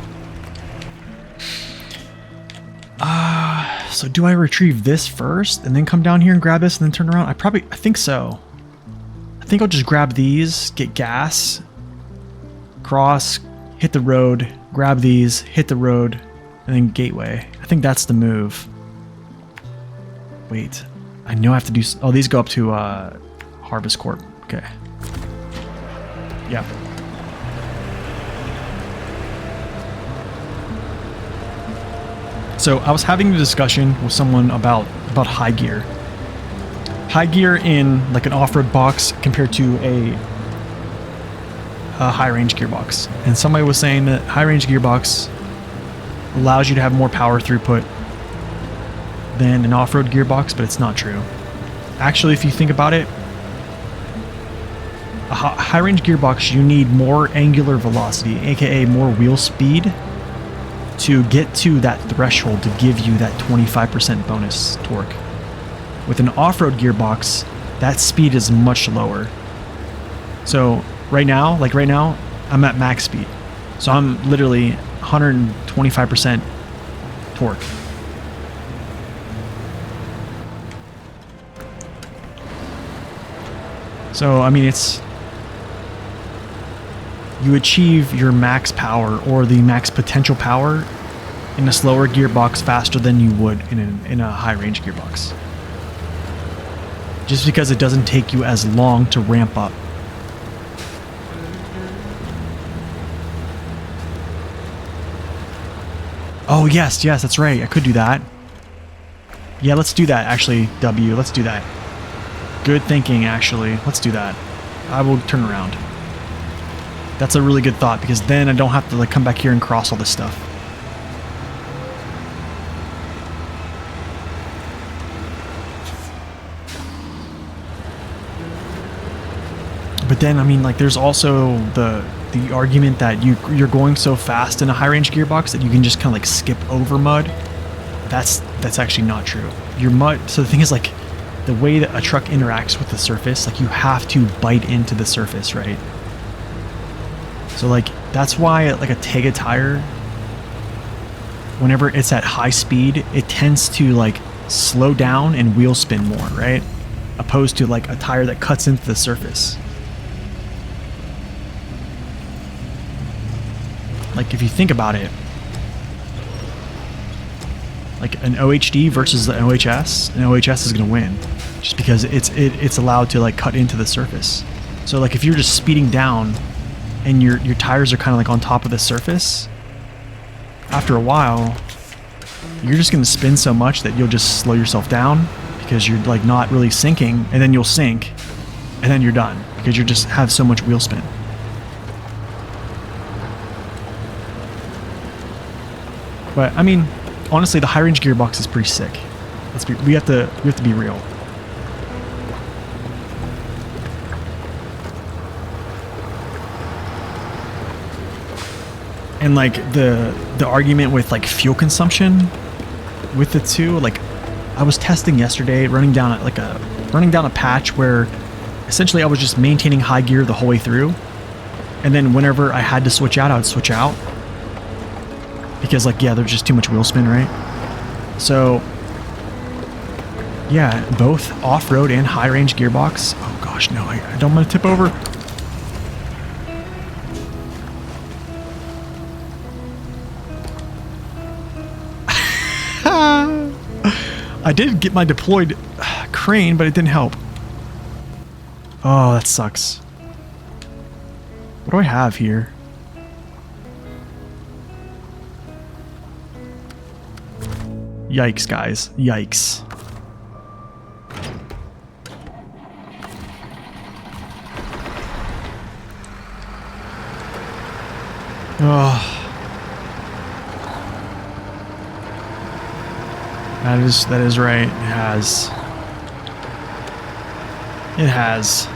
So do I retrieve this first and then come down here and grab this and then turn around? I think so. I think I'll just grab these, get gas, cross, hit the road, grab these, hit the road, and then gateway. I think that's the move. Wait, I know I have to do... Oh, these go up to Harvest Corp. Okay. Yep. So I was having a discussion with someone about high gear. High gear in like an off-road box compared to a high range gearbox. And somebody was saying that high range gearbox allows you to have more power throughput than an off-road gearbox, but it's not true. Actually, if you think about it, a high range gearbox, you need more angular velocity, aka more wheel speed, to get to that threshold to give you that 25% bonus torque. With an off-road gearbox, that speed is much lower. So right now, I'm at max speed. So I'm literally 125% torque. So, I mean, you achieve your max power or the max potential power in a slower gearbox faster than you would in a high range gearbox. Just because it doesn't take you as long to ramp up. Oh, yes, that's right. I could do that. Yeah, let's do that, actually, W. Let's do that. Good thinking, actually. Let's do that. I will turn around. That's a really good thought, because then I don't have to like come back here and cross all this stuff. But then, I mean, like, there's also the argument that you're going so fast in a high range gearbox that you can just kind of like skip over mud. That's actually not true. Your mud. So the thing is, like, the way that a truck interacts with the surface, like, you have to bite into the surface, right? So like that's why like a Tega tire whenever it's at high speed, it tends to like slow down and wheel spin more, right? Opposed to like a tire that cuts into the surface. Like if you think about it, like an OHD versus an OHS, an OHS is going to win just because it's allowed to like cut into the surface. So like if you're just speeding down and your tires are kind of like on top of the surface, after a while, you're just going to spin so much that you'll just slow yourself down because you're like not really sinking, and then you'll sink, and then you're done because you just have so much wheel spin. But I mean, honestly, the high range gearbox is pretty sick. We have to be real. And like the argument with like fuel consumption with the two, like I was testing yesterday, running down a patch where essentially I was just maintaining high gear the whole way through, and then whenever I had to switch out, I would switch out because like there's just too much wheel spin, right? So yeah, both off-road and high range gearbox. Oh gosh, no, I don't want to tip over. I did get my deployed crane, but it didn't help. Oh, that sucks. What do I have here? Yikes, guys. Yikes. Oh. That is right. It has. It has.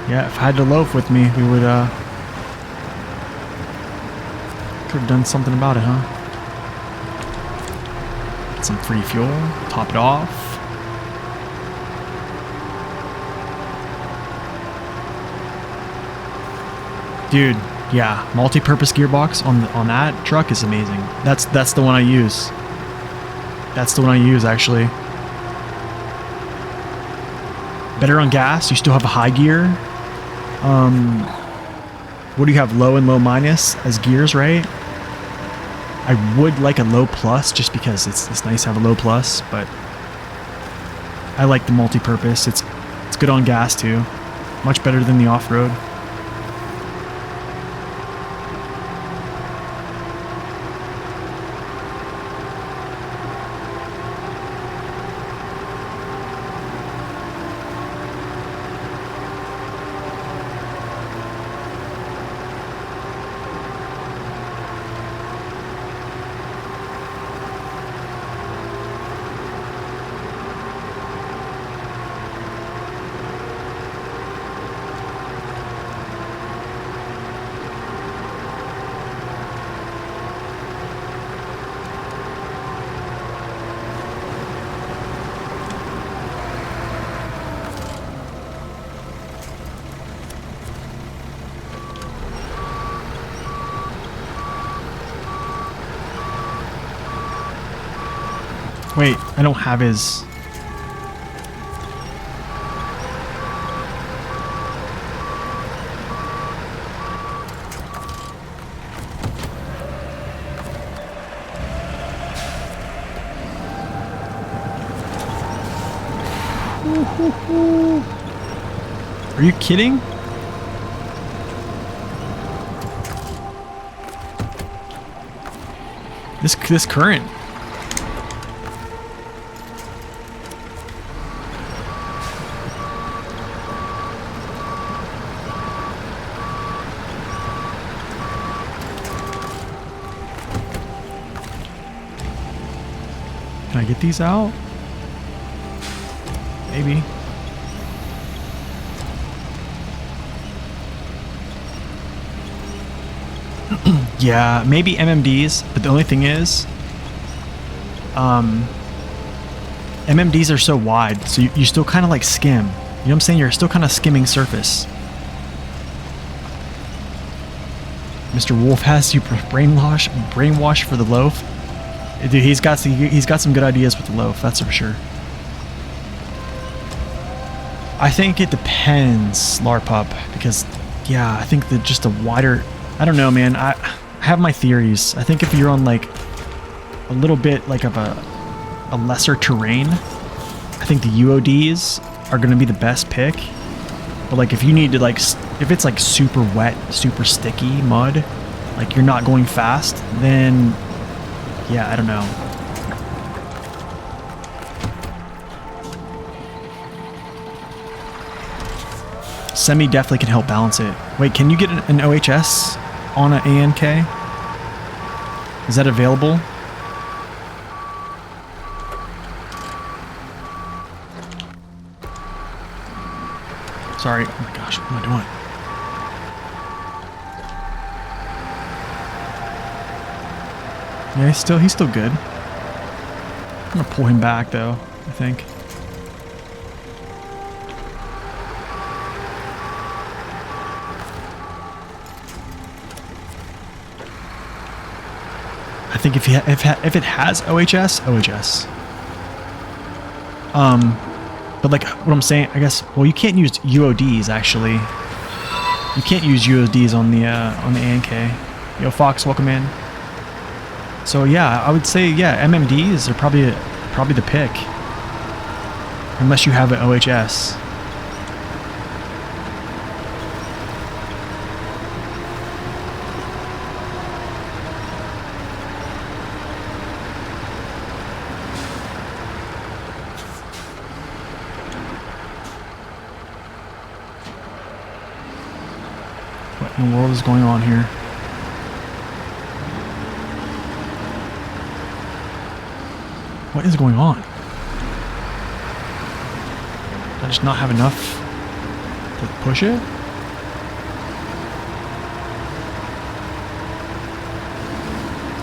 Yeah, if I had the loaf with me, we would could have done something about it, huh? Get some free fuel, top it off. Dude, yeah, multi-purpose gearbox on that truck is amazing. That's the one I use. That's the one I use, actually. Better on gas. You still have a high gear. What do you have? Low and low minus as gears, right? I would like a low plus just because it's nice to have a low plus, but I like the multi-purpose. It's good on gas too. Much better than the off-road. Wait, I don't have his... Are you kidding? This current. Can I get these out? Maybe. Yeah, maybe MMDs, but the only thing is, MMDs are so wide, so you still kind of like skim. You know what I'm saying? You're still kind of skimming surface. Mr. Wolf has you brainwash for the loaf. Dude, he's got some good ideas with the loaf, that's for sure. I think it depends, Larpup, because yeah, I think that just a wider, I don't know, man. I have my theories. I think if you're on like a little bit like of a lesser terrain, I think the UODs are going to be the best pick. But like if you need to like, if it's like super wet, super sticky mud, like you're not going fast, then yeah, I don't know. Semi definitely can help balance it. Wait, can you get an OHS on an ANK? Is that available? Sorry. Oh my gosh, what am I doing? Yeah, he's still good. I'm gonna pull him back though, I think. I think if it has OHS. But like what I'm saying, I guess. Well, you can't use UODs actually. You can't use UODs on the ANK. Yo, Fox, welcome in. So yeah, I would say yeah, MMDs are probably the pick, unless you have an OHS. What in the world is going on here? What is going on? Did I just not have enough to push it?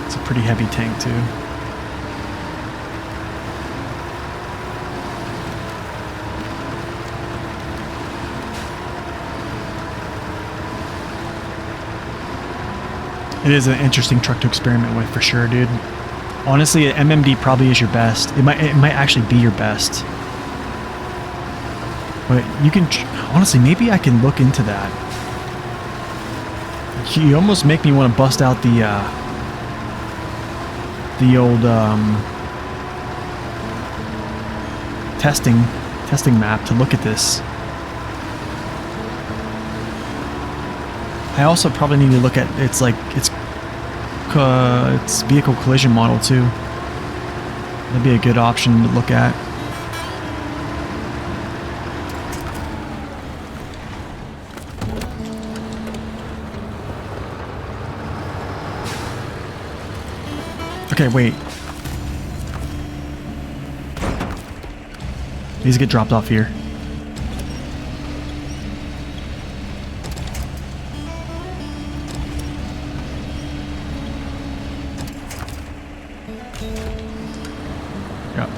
It's a pretty heavy tank too. It is an interesting truck to experiment with for sure, dude. Honestly, an MMD probably is your best. It might actually be your best. But you can honestly, maybe I can look into that. You almost make me want to bust out the old testing map to look at this. I also probably need to look at its vehicle collision model too. That'd be a good option to look at. Okay, wait. These get dropped off here. Yep.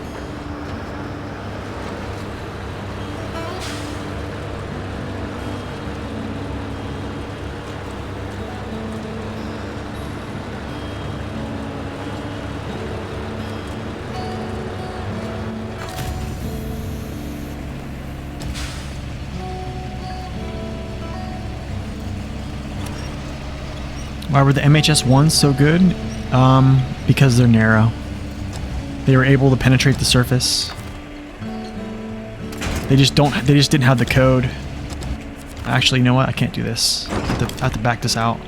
Why were the MHS1s so good? Because they're narrow. They were able to penetrate the surface. They just didn't have the code. Actually, you know what? I can't do this. I have to back this out.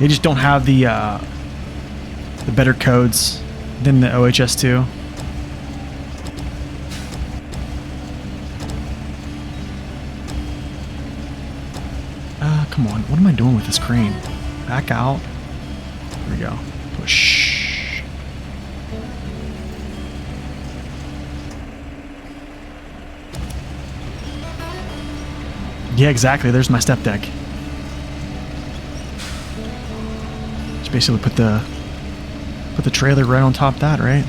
They just don't have the better codes than the OHS2. Come on, what am I doing with this crane? Back out. There we go. Push. Yeah, exactly. There's my step deck. Just basically put the trailer right on top of that, right?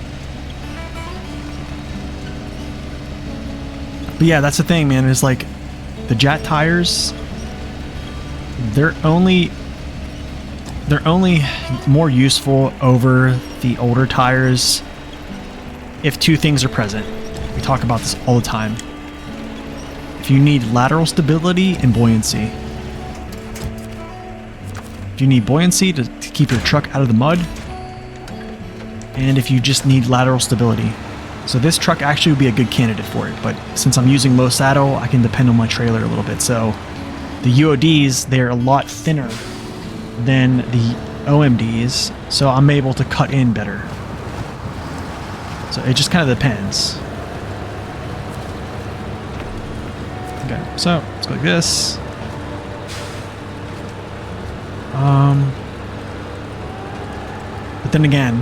But yeah, that's the thing, man. Is like the Jat tires. They're only they're only more useful over the older tires if two things are present. We talk about this all the time. If you need lateral stability and buoyancy. If you need buoyancy to keep your truck out of the mud, and if you just need lateral stability. So this truck actually would be a good candidate for it, but since I'm using low saddle, I can depend on my trailer a little bit. So the UODs, they're a lot thinner than the OMDs, so I'm able to cut in better. So it just kind of depends. Okay, so let's go like this. But then again,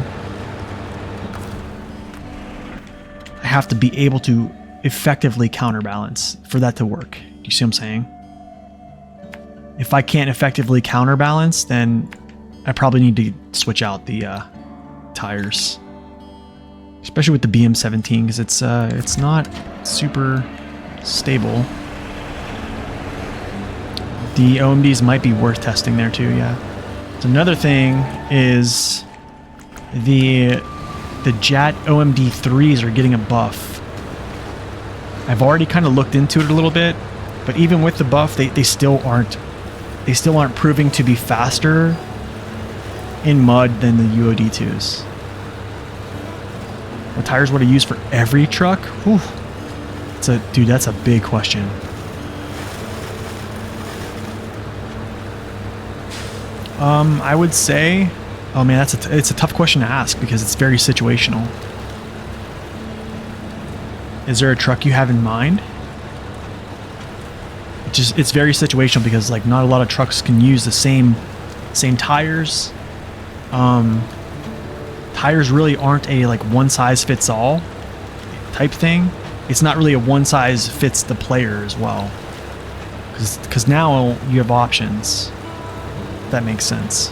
I have to be able to effectively counterbalance for that to work. Do you see what I'm saying? If I can't effectively counterbalance, then I probably need to switch out the tires, especially with the BM17, because it's not super stable. The OMDs might be worth testing there too. Yeah. So another thing is the JAT OMD 3s are getting a buff. I've already kind of looked into it a little bit, but even with the buff, they still aren't proving to be faster in mud than the UOD 2s. What tires would I use for every truck? Whew. Dude, that's a big question. I would say, oh man, it's a tough question to ask because it's very situational. Is there a truck you have in mind? It's very situational because like not a lot of trucks can use the same tires. Tires really aren't a like one size fits all type thing. It's not really a one size fits the player as well. Because now you have options. If that makes sense.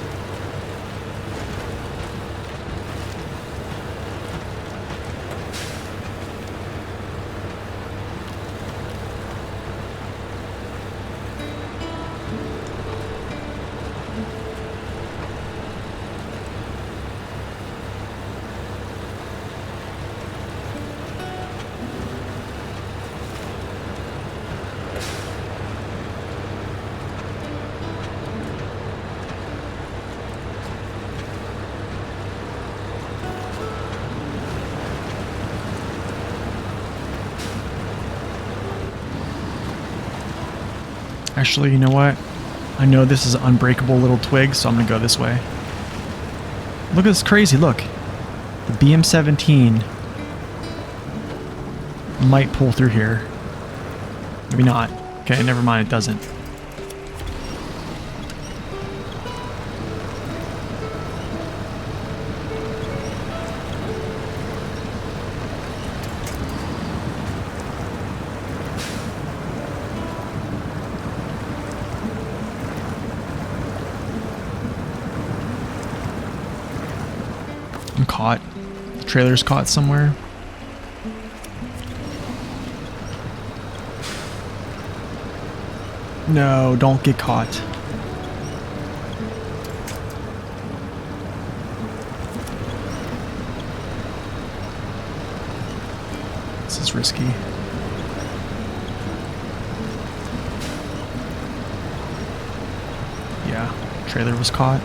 Actually, you know what? I know this is an unbreakable little twig, so I'm going to go this way. Look at this crazy, look. The BM17 might pull through here. Maybe not. Okay, never mind, it doesn't. I'm caught. The trailer's caught somewhere. No, don't get caught. This is risky. Yeah, trailer was caught.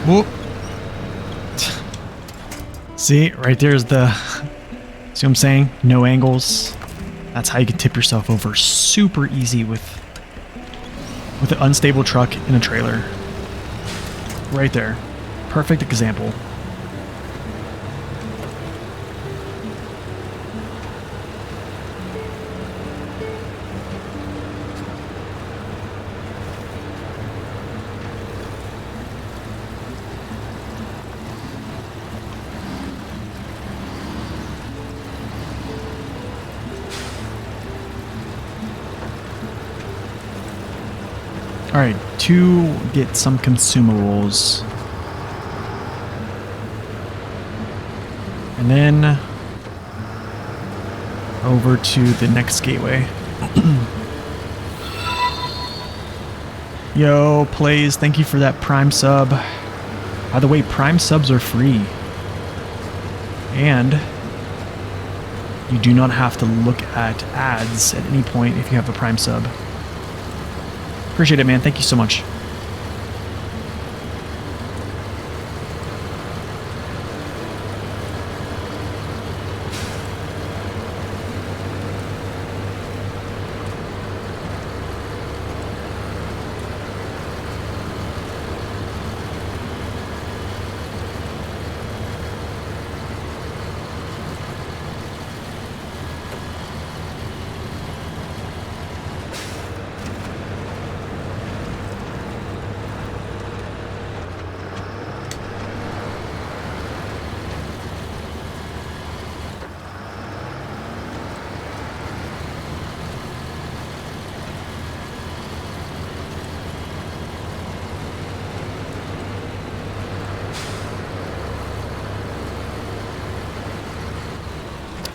Whoop. See, right there's the... See what I'm saying? No angles. That's how you can tip yourself over super easy with an unstable truck in a trailer. Right there. Perfect example. Alright, to get some consumables. And then over to the next gateway. Yo, Plays, thank you for that Prime sub. By the way, Prime subs are free. And you do not have to look at ads at any point if you have a Prime sub. Appreciate it, man. Thank you so much.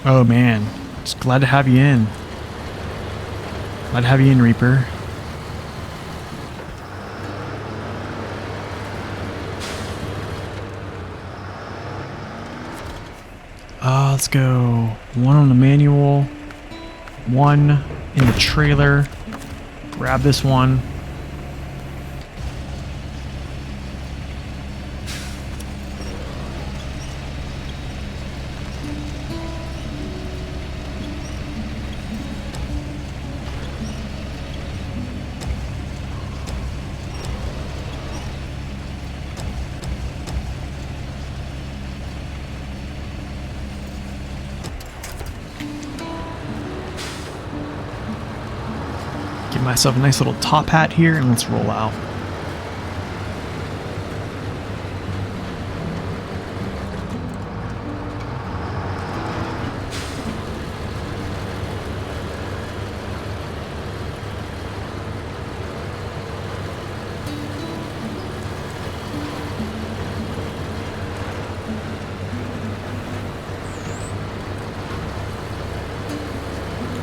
Oh man, just glad to have you in. Glad to have you in, Reaper. Let's go. One on the manual, one in the trailer. Grab this one. Give myself a nice little top hat here and let's roll out.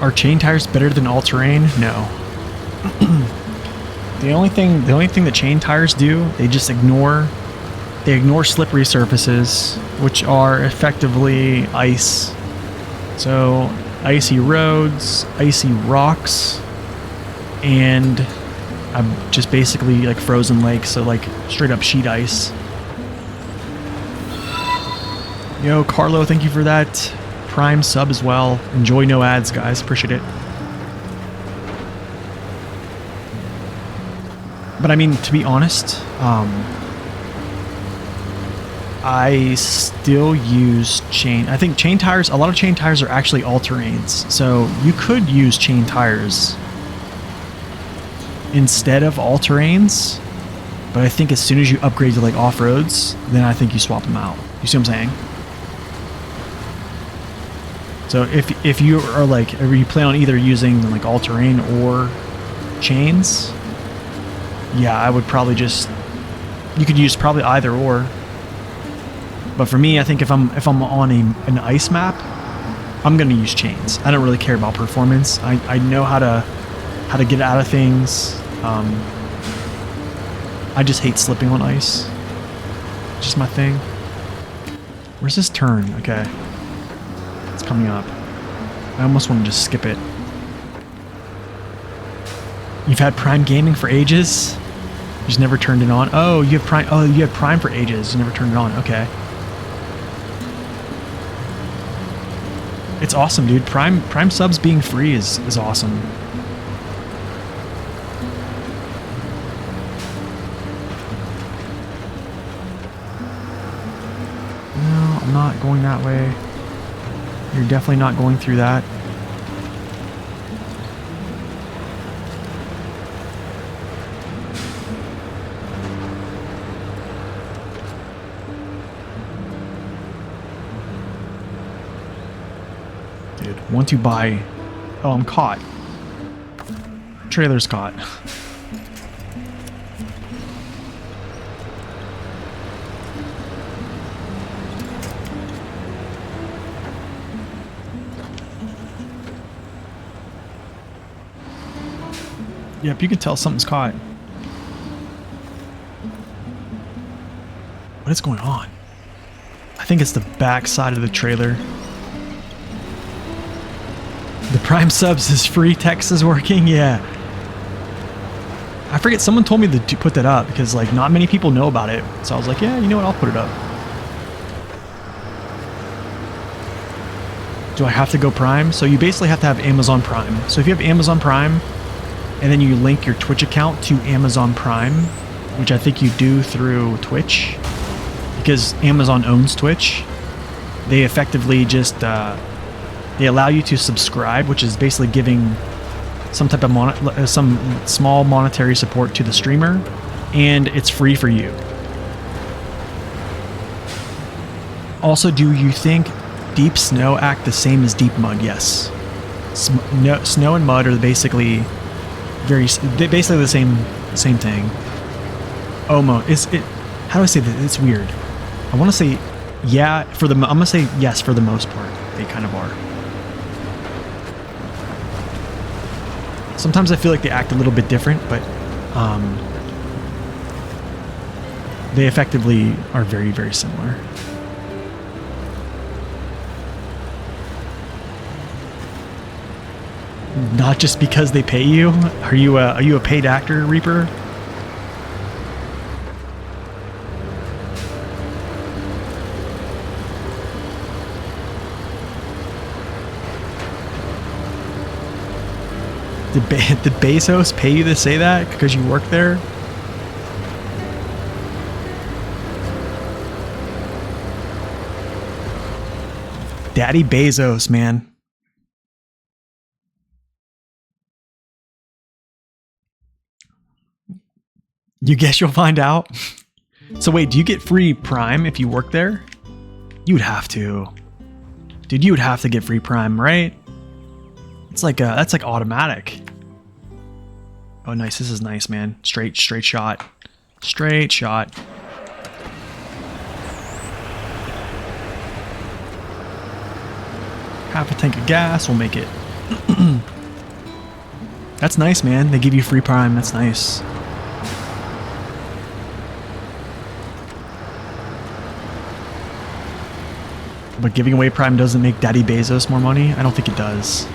Are chain tires better than all-terrain? No. The only thing that chain tires do, they ignore slippery surfaces, which are effectively ice. So icy roads, icy rocks, and just basically like frozen lakes, so like straight up sheet ice. Yo, Carlo, thank you for that Prime sub as well. Enjoy no ads, guys. Appreciate it. But I mean, to be honest, I still use chain. I think chain tires, a lot of chain tires are actually all-terrains. So you could use chain tires instead of all-terrains. But I think as soon as you upgrade to like off-roads, then I think you swap them out. You see what I'm saying? So if you are like, if you plan on either using like all-terrain or chains, yeah, I would probably just, you could use probably either or. But for me, I think if I'm on an ice map, I'm gonna use chains. I don't really care about performance. I know how to get out of things. I just hate slipping on ice. It's just my thing. Where's this turn? Okay. It's coming up. I almost want to just skip it. You've had Prime Gaming for ages? Just never turned it on. Oh, you have Prime. Oh, you had Prime for ages. You never turned it on. Okay. It's awesome, dude. Prime subs being free is awesome. No, I'm not going that way. You're definitely not going through that. Dude, once you buy... Oh, I'm caught. Trailer's caught. Yep, you can tell something's caught. What is going on? I think it's the back side of the trailer. The Prime subs is free, text is working, yeah. I forget, someone told me to put that up because like not many people know about it. So I was like, yeah, you know what, I'll put it up. Do I have to go Prime? So you basically have to have Amazon Prime. So if you have Amazon Prime and then you link your Twitch account to Amazon Prime, which I think you do through Twitch, because Amazon owns Twitch, they effectively just they allow you to subscribe, which is basically giving some type of some small monetary support to the streamer, and it's free for you. Also, do you think Deep Snow act the same as Deep Mud? Yes. Snow and Mud are basically basically the same thing. Almost. How do I say that? It's weird. I want to say yeah for the. I'm gonna say yes for the most part. They kind of are. Sometimes I feel like they act a little bit different, but they effectively are very, very similar. Not just because they pay you. Are you a paid actor, Reaper? Did Bezos pay you to say that because you work there? Daddy Bezos, man. You guess you'll find out. So wait, do you get free Prime if you work there? You would have to. Dude, you would have to get free Prime, right? It's like that's like automatic. Oh, nice. This is nice, man. Straight shot. Straight shot. Half a tank of gas will make it. That's nice, man. They give you free Prime. That's nice. But giving away Prime doesn't make Daddy Bezos more money? I don't think it does.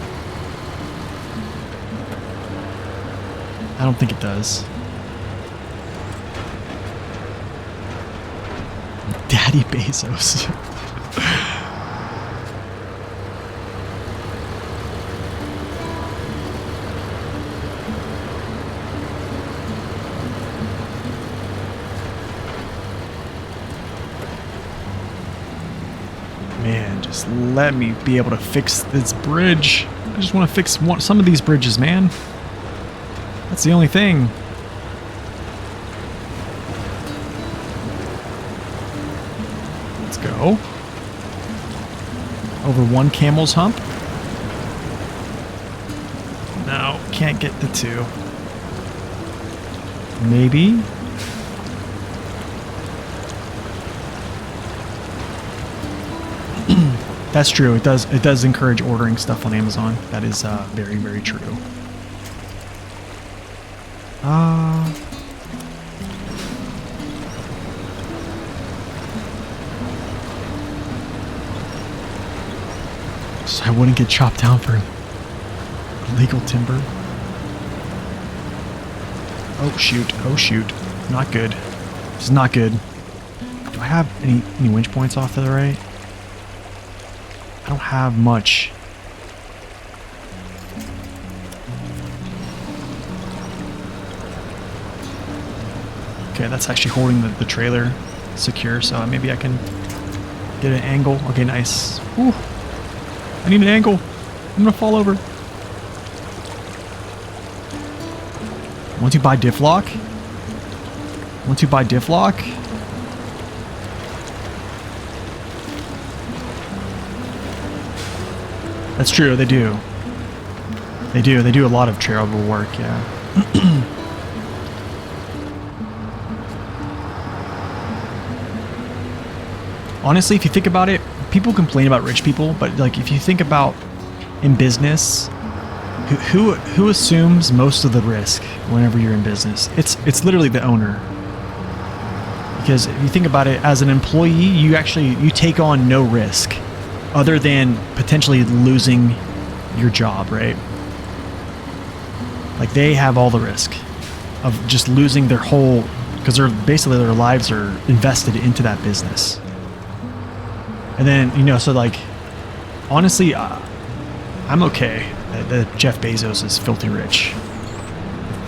I don't think it does. Daddy Bezos. Man, just let me be able to fix this bridge. I just want to fix some of these bridges, man. That's the only thing. Let's go. Over one camel's hump. No, can't get the two. Maybe. That's true. It does encourage ordering stuff on Amazon. That is very, very true. So I wouldn't get chopped down for illegal timber. Oh shoot, oh shoot. Not good. This is not good. Do I have any winch points off to the right? I don't have much. Okay, that's actually holding the trailer secure, so maybe I can get an angle. Okay, nice. Ooh, I need an angle. I'm gonna fall over. Want to buy diff lock? Want to buy diff lock? That's true, they do. They do a lot of charitable work, yeah. Honestly, if you think about it, people complain about rich people, but like if you think about in business, who assumes most of the risk whenever you're in business? It's literally the owner. Because if you think about it, as an employee, you take on no risk other than potentially losing your job, right? Like they have all the risk of just losing their whole, because their lives are invested into that business. And then, so like, honestly, I'm okay that Jeff Bezos is filthy rich.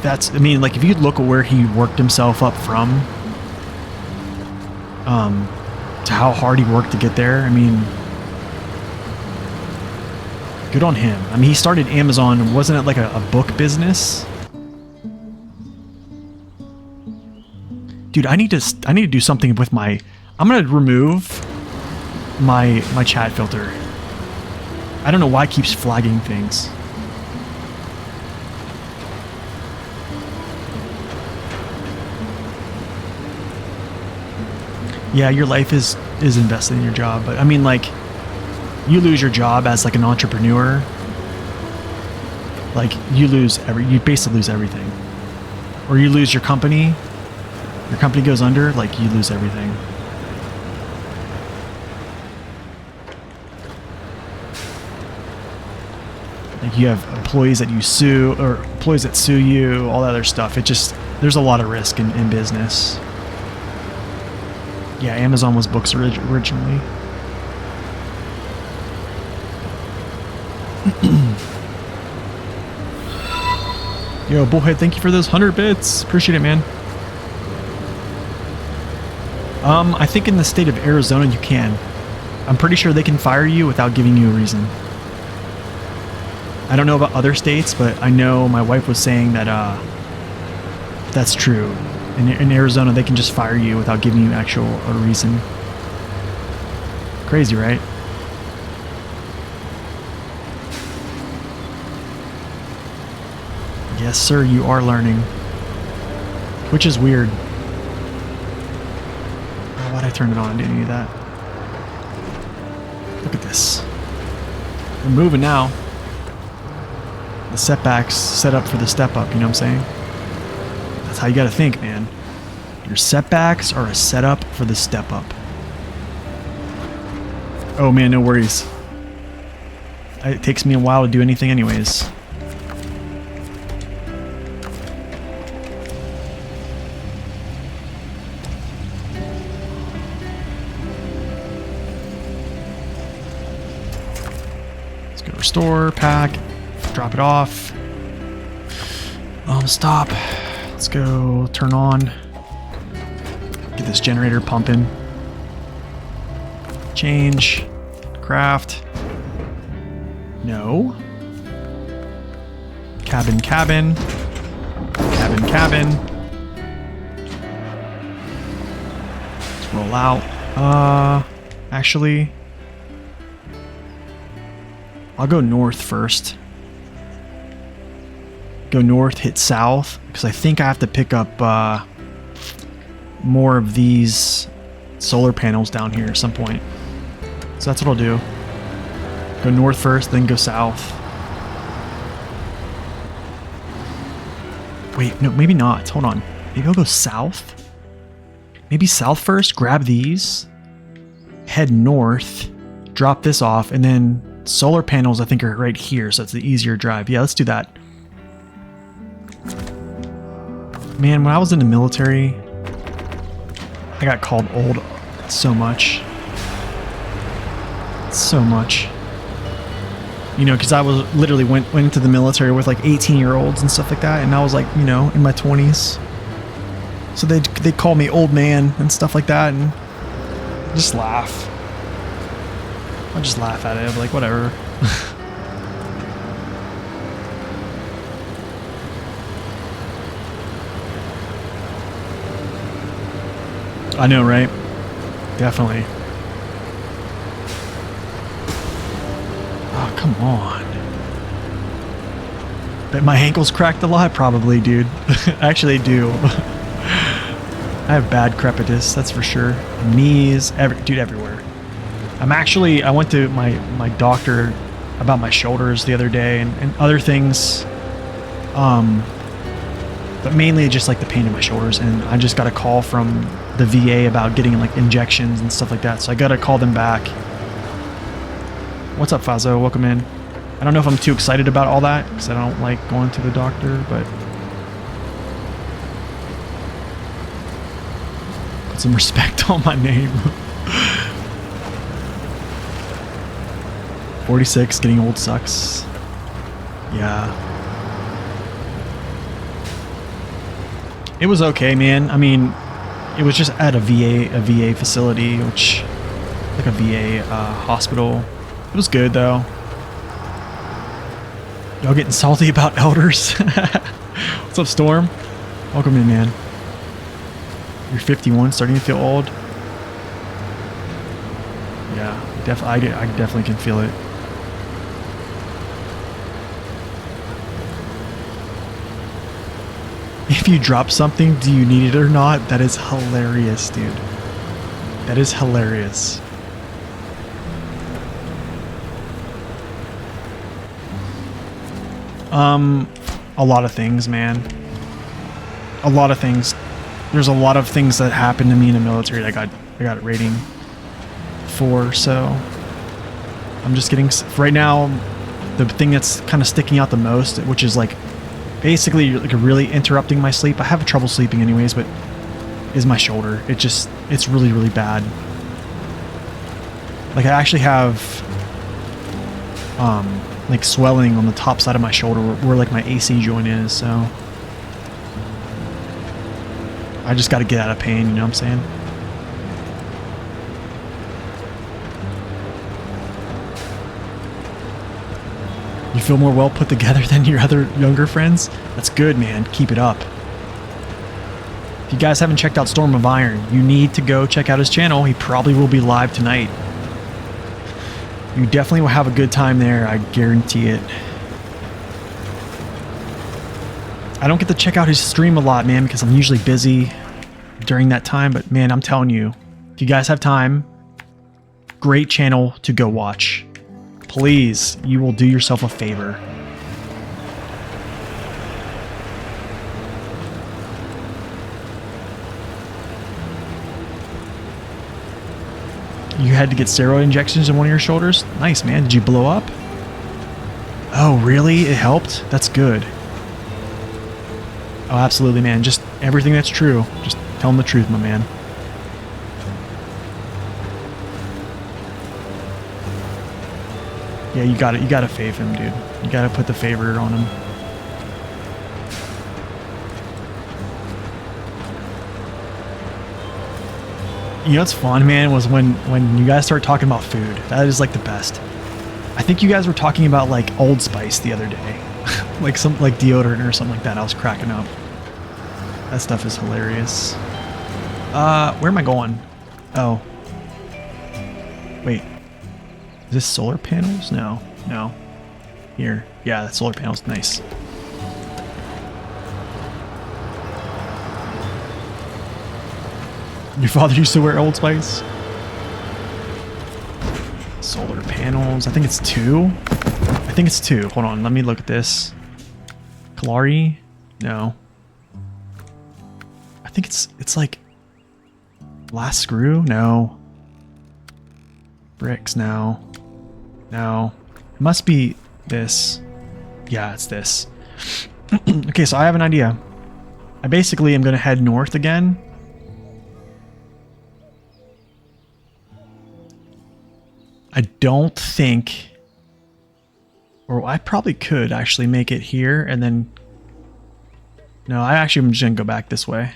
Like if you look at where he worked himself up from, to how hard he worked to get there, I mean, good on him. I mean, he started Amazon, wasn't it like a book business? Dude, I need to do something with I'm gonna remove my chat filter. I don't know why it keeps flagging things. Yeah, your life is invested in your job, but I mean, like, you lose your job as like an entrepreneur, like you basically lose everything. Or you lose your company goes under, like you lose everything. Like you have employees that you sue, or employees that sue you, all that other stuff. There's a lot of risk in business. Yeah, Amazon was books originally. Yo, Bullhead, thank you for those 100 bits. Appreciate it, man. I think in the state of Arizona you can. I'm pretty sure they can fire you without giving you a reason. I don't know about other states, but I know my wife was saying that that's true. In Arizona, they can just fire you without giving you a reason. Crazy, right? Yes, sir, you are learning. Which is weird. Oh, why'd I turn it on? I didn't need that. Look at this. We're moving now. The setbacks set up for the step up, you know what I'm saying? That's how you gotta think, man. Your setbacks are a setup for the step up. Oh man, no worries. It takes me a while to do anything anyways. Let's go restore, pack, drop it off. Stop. Let's go turn on. Get this generator pumping. Change. Craft. No. Cabin, cabin. Cabin, cabin. Let's roll out. Actually, I'll go north first. Go north, hit south, because I think I have to pick up more of these solar panels down here at some point. So that's what I'll do. Go north first, then go south. Wait, no, maybe not. Hold on. Maybe I'll go south? Maybe south first, grab these, head north, drop this off, and then solar panels I think are right here, so it's the easier drive. Yeah, let's do that. Man, when I was in the military, I got called old so much. So much. You know, because I was literally went into the military with like 18-year-olds and stuff like that, and I was like, you know, in my 20s. So they call me old man and stuff like that, and just laugh. I just laugh at it, I'm like, whatever. I know, right? Definitely. Oh, come on. Bet my ankles cracked a lot, probably, dude. Actually, they do. I have bad crepitus, that's for sure. Knees, dude, everywhere. I went to my doctor about my shoulders the other day and other things. But mainly just like the pain in my shoulders, and I just got a call from the VA about getting like injections and stuff like that, so I gotta call them back. What's up, Fazo? Welcome in. I don't know if I'm too excited about all that because I don't like going to the doctor, but put some respect on my name. 46, getting old sucks. Yeah. It was okay, man. I mean, it was just at a VA facility, which, like a VA hospital. It was good, though. Y'all getting salty about elders? What's up, Storm? Welcome in, man. You're 51, starting to feel old. Yeah, I definitely can feel it. If you drop something, do you need it or not? That is hilarious, dude. That is hilarious. A lot of things, man. A lot of things. There's a lot of things that happened to me in the military that I got rating 4, so I'm just getting, right now, the thing that's kind of sticking out the most, which is like basically like really interrupting my sleep. I have trouble sleeping anyways, but is my shoulder. It's really, really bad. Like I actually have like swelling on the top side of my shoulder where like my AC joint is, so I just got to get out of pain, you know what I'm saying? You feel more well put together than your other younger friends? That's good, man. Keep it up. If you guys haven't checked out Storm of Iron, you need to go check out his channel. He probably will be live tonight. You definitely will have a good time there, I guarantee it. I don't get to check out his stream a lot, man, because I'm usually busy during that time, but man, I'm telling you, if you guys have time, great channel to go watch. Please, you will do yourself a favor. You had to get steroid injections in one of your shoulders? Nice, man. Did you blow up? Oh, really? It helped? That's good. Oh, absolutely, man. Just everything that's true. Just tell them the truth, my man. Yeah, you got it. You got to fave him, dude. You got to put the favor on him. You know what's fun, man, was when you guys started talking about food. That is like the best. I think you guys were talking about like Old Spice the other day. like deodorant or something like that. I was cracking up. That stuff is hilarious. Where am I going? Oh. Wait. Is this solar panels? No. No. Here. Yeah, that's solar panels. Nice. Your father used to wear Old Spice? Solar panels. I think it's 2. I think it's 2. Hold on. Let me look at this. Kalari? No. I think it's like last screw? No. Bricks? No. No. It must be this. Yeah, it's this. Okay, so I have an idea. I basically am going to head north again. I don't think, or I probably could actually make it here and then, no, I actually am just gonna go back this way.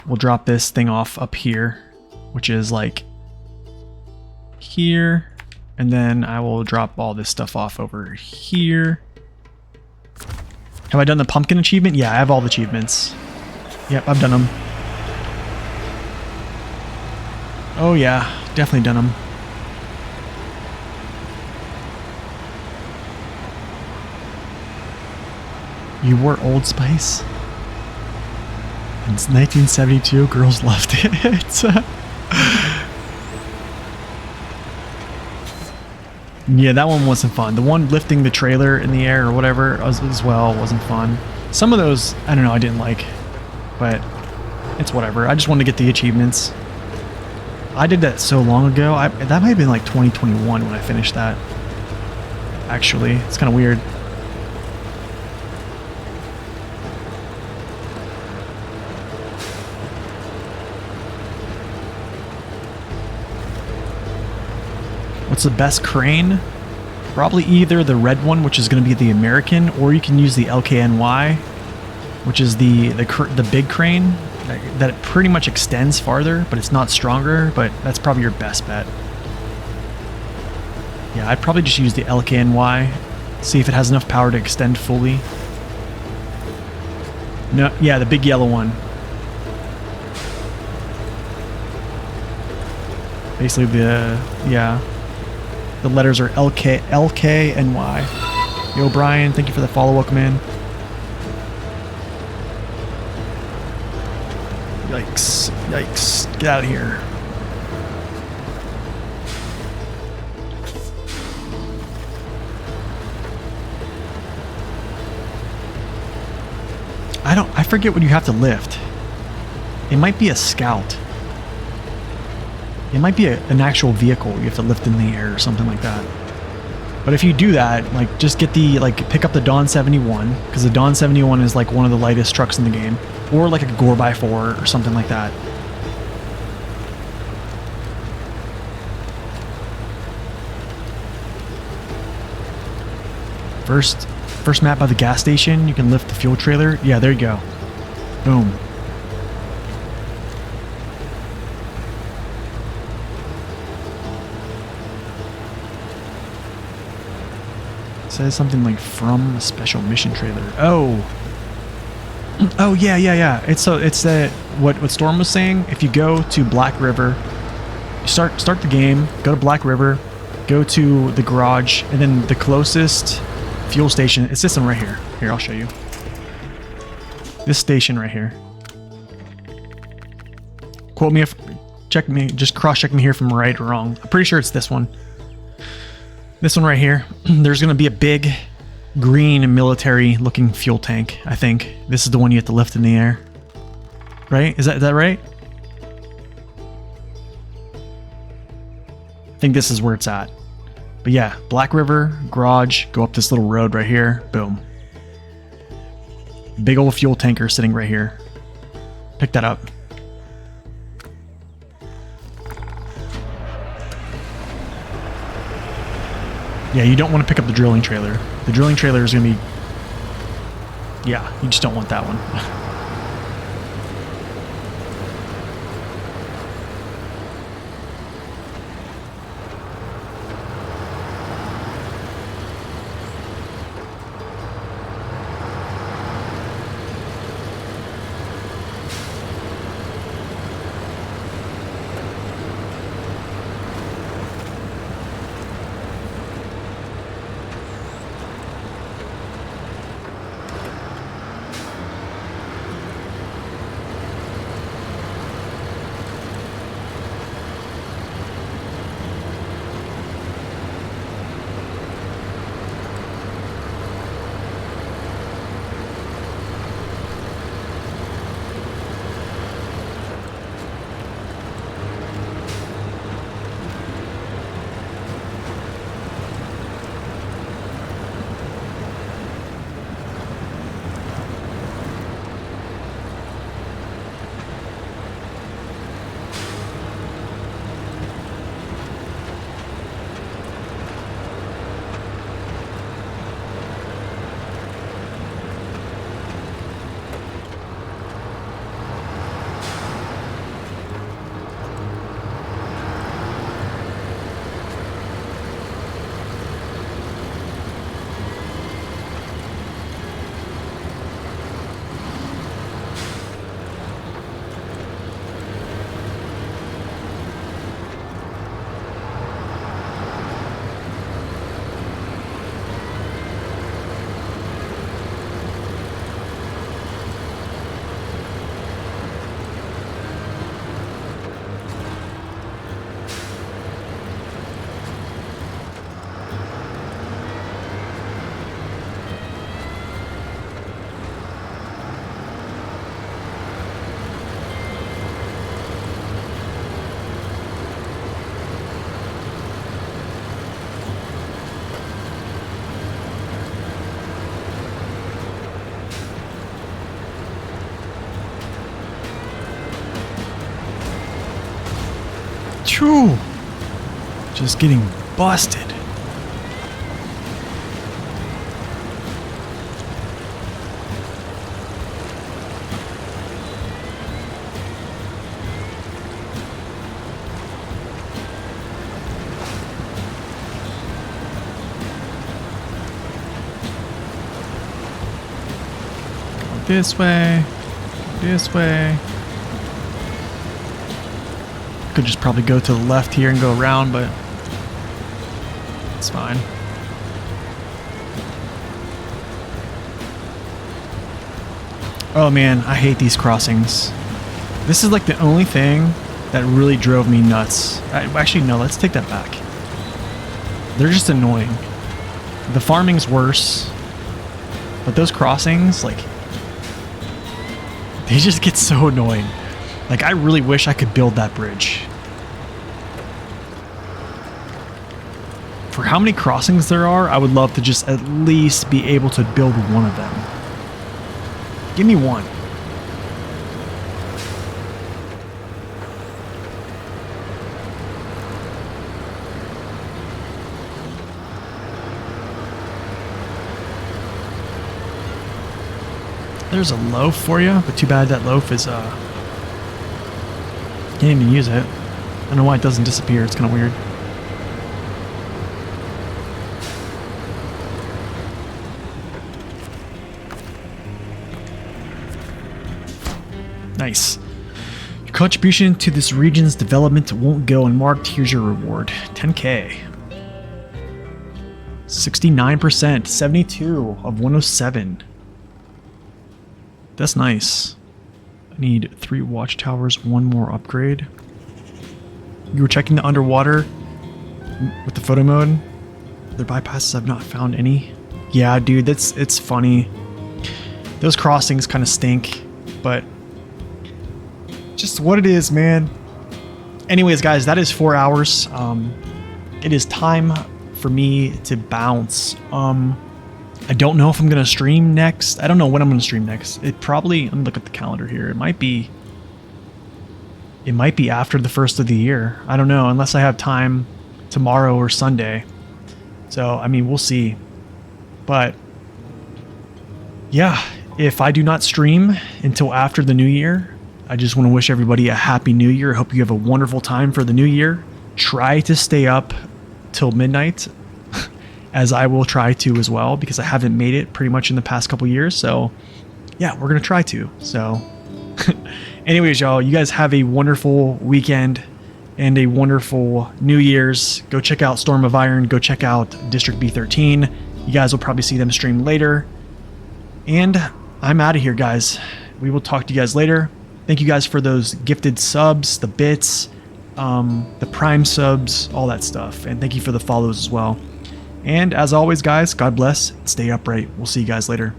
We'll drop this thing off up here, which is like here, and then I will drop all this stuff off over here. Have I done the pumpkin achievement? Yeah, I have all the achievements. Yep, I've done them. Oh yeah, definitely done them. You were Old Spice? It's 1972, girls loved it. Yeah, that one wasn't fun. The one lifting the trailer in the air or whatever as well wasn't fun. Some of those, I don't know, I didn't like. But it's whatever. I just wanted to get the achievements. I did that so long ago. That might have been like 2021 when I finished that. Actually, it's kind of weird. What's the best crane? Probably either the red one, which is going to be the American, or you can use the LKNY, which is the big crane that it pretty much extends farther, but it's not stronger, but that's probably your best bet. Yeah, I'd probably just use the LKNY, see if it has enough power to extend fully. No, yeah, the big yellow one. Basically yeah. The letters are LK and Y. Yo, Brian, thank you for the follow. Welcome in. Yikes. Yikes. Get out of here. I forget what you have to lift. It might be a scout. It might be an actual vehicle you have to lift in the air or something like that. But if you do that, like, just get pick up the Dawn 71, because the Dawn 71 is like one of the lightest trucks in the game, or like a Gore by 4 or something like that. First map by the gas station, you can lift the fuel trailer. Yeah, there you go. Boom. Says something like from a special mission trailer. Oh yeah. It's what Storm was saying. If you go to Black River, you start the game, go to Black River, go to the garage, and then the closest fuel station. It's this one right here. Here, I'll show you. This station right here. Quote me if just cross-check me here if I'm right or wrong. I'm pretty sure it's this one. This one right here. There's going to be a big green military looking fuel tank, I think. This is the one you have to lift in the air. Right? Is that right? I think this is where it's at. But yeah, Black River, garage, go up this little road right here. Boom. Big old fuel tanker sitting right here. Pick that up. Yeah, you don't want to pick up the drilling trailer. The drilling trailer is going to be... Yeah, you just don't want that one. Phew. Just getting busted. This way, this way. Could just probably go to the left here and go around, but it's fine. Oh man, I hate these crossings. This is like the only thing that really drove me nuts. Actually, no, let's take that back. They're just annoying. The farming's worse, but those crossings, like, they just get so annoying. Like, I really wish I could build that bridge. For how many crossings there are, I would love to just at least be able to build one of them. Give me one. There's a loaf for you, but too bad that loaf is, can't even use it. I don't know why it doesn't disappear, it's kind of weird. Nice. Your contribution to this region's development won't go unmarked. Here's your reward. 10K. 69%. 72 of 107. That's nice. I need 3 watchtowers, 1 more upgrade. You were checking the underwater with the photo mode. Their bypasses, I've not found any. Yeah, dude, it's funny. Those crossings kind of stink, but just what it is, man. Anyways, guys, that is 4 hours. It is time for me to bounce. I don't know if I'm gonna stream next. I don't know when I'm gonna stream next. It probably, let me look at the calendar here. It might be after the first of the year. I don't know, unless I have time tomorrow or Sunday. So, I mean, we'll see. But yeah, if I do not stream until after the new year, I just want to wish everybody a happy new year. I hope you have a wonderful time for the new year. Try to stay up till midnight, as I will try to as well, because I haven't made it pretty much in the past couple years. So yeah, we're going to try to. So anyways, y'all, you guys have a wonderful weekend and a wonderful New Year's. Go check out Storm of Iron. Go check out District B13. You guys will probably see them stream later. And I'm out of here, guys. We will talk to you guys later. Thank you guys for those gifted subs, the bits, the Prime subs, all that stuff. And thank you for the follows as well. And as always, guys, God bless. Stay upright. We'll see you guys later.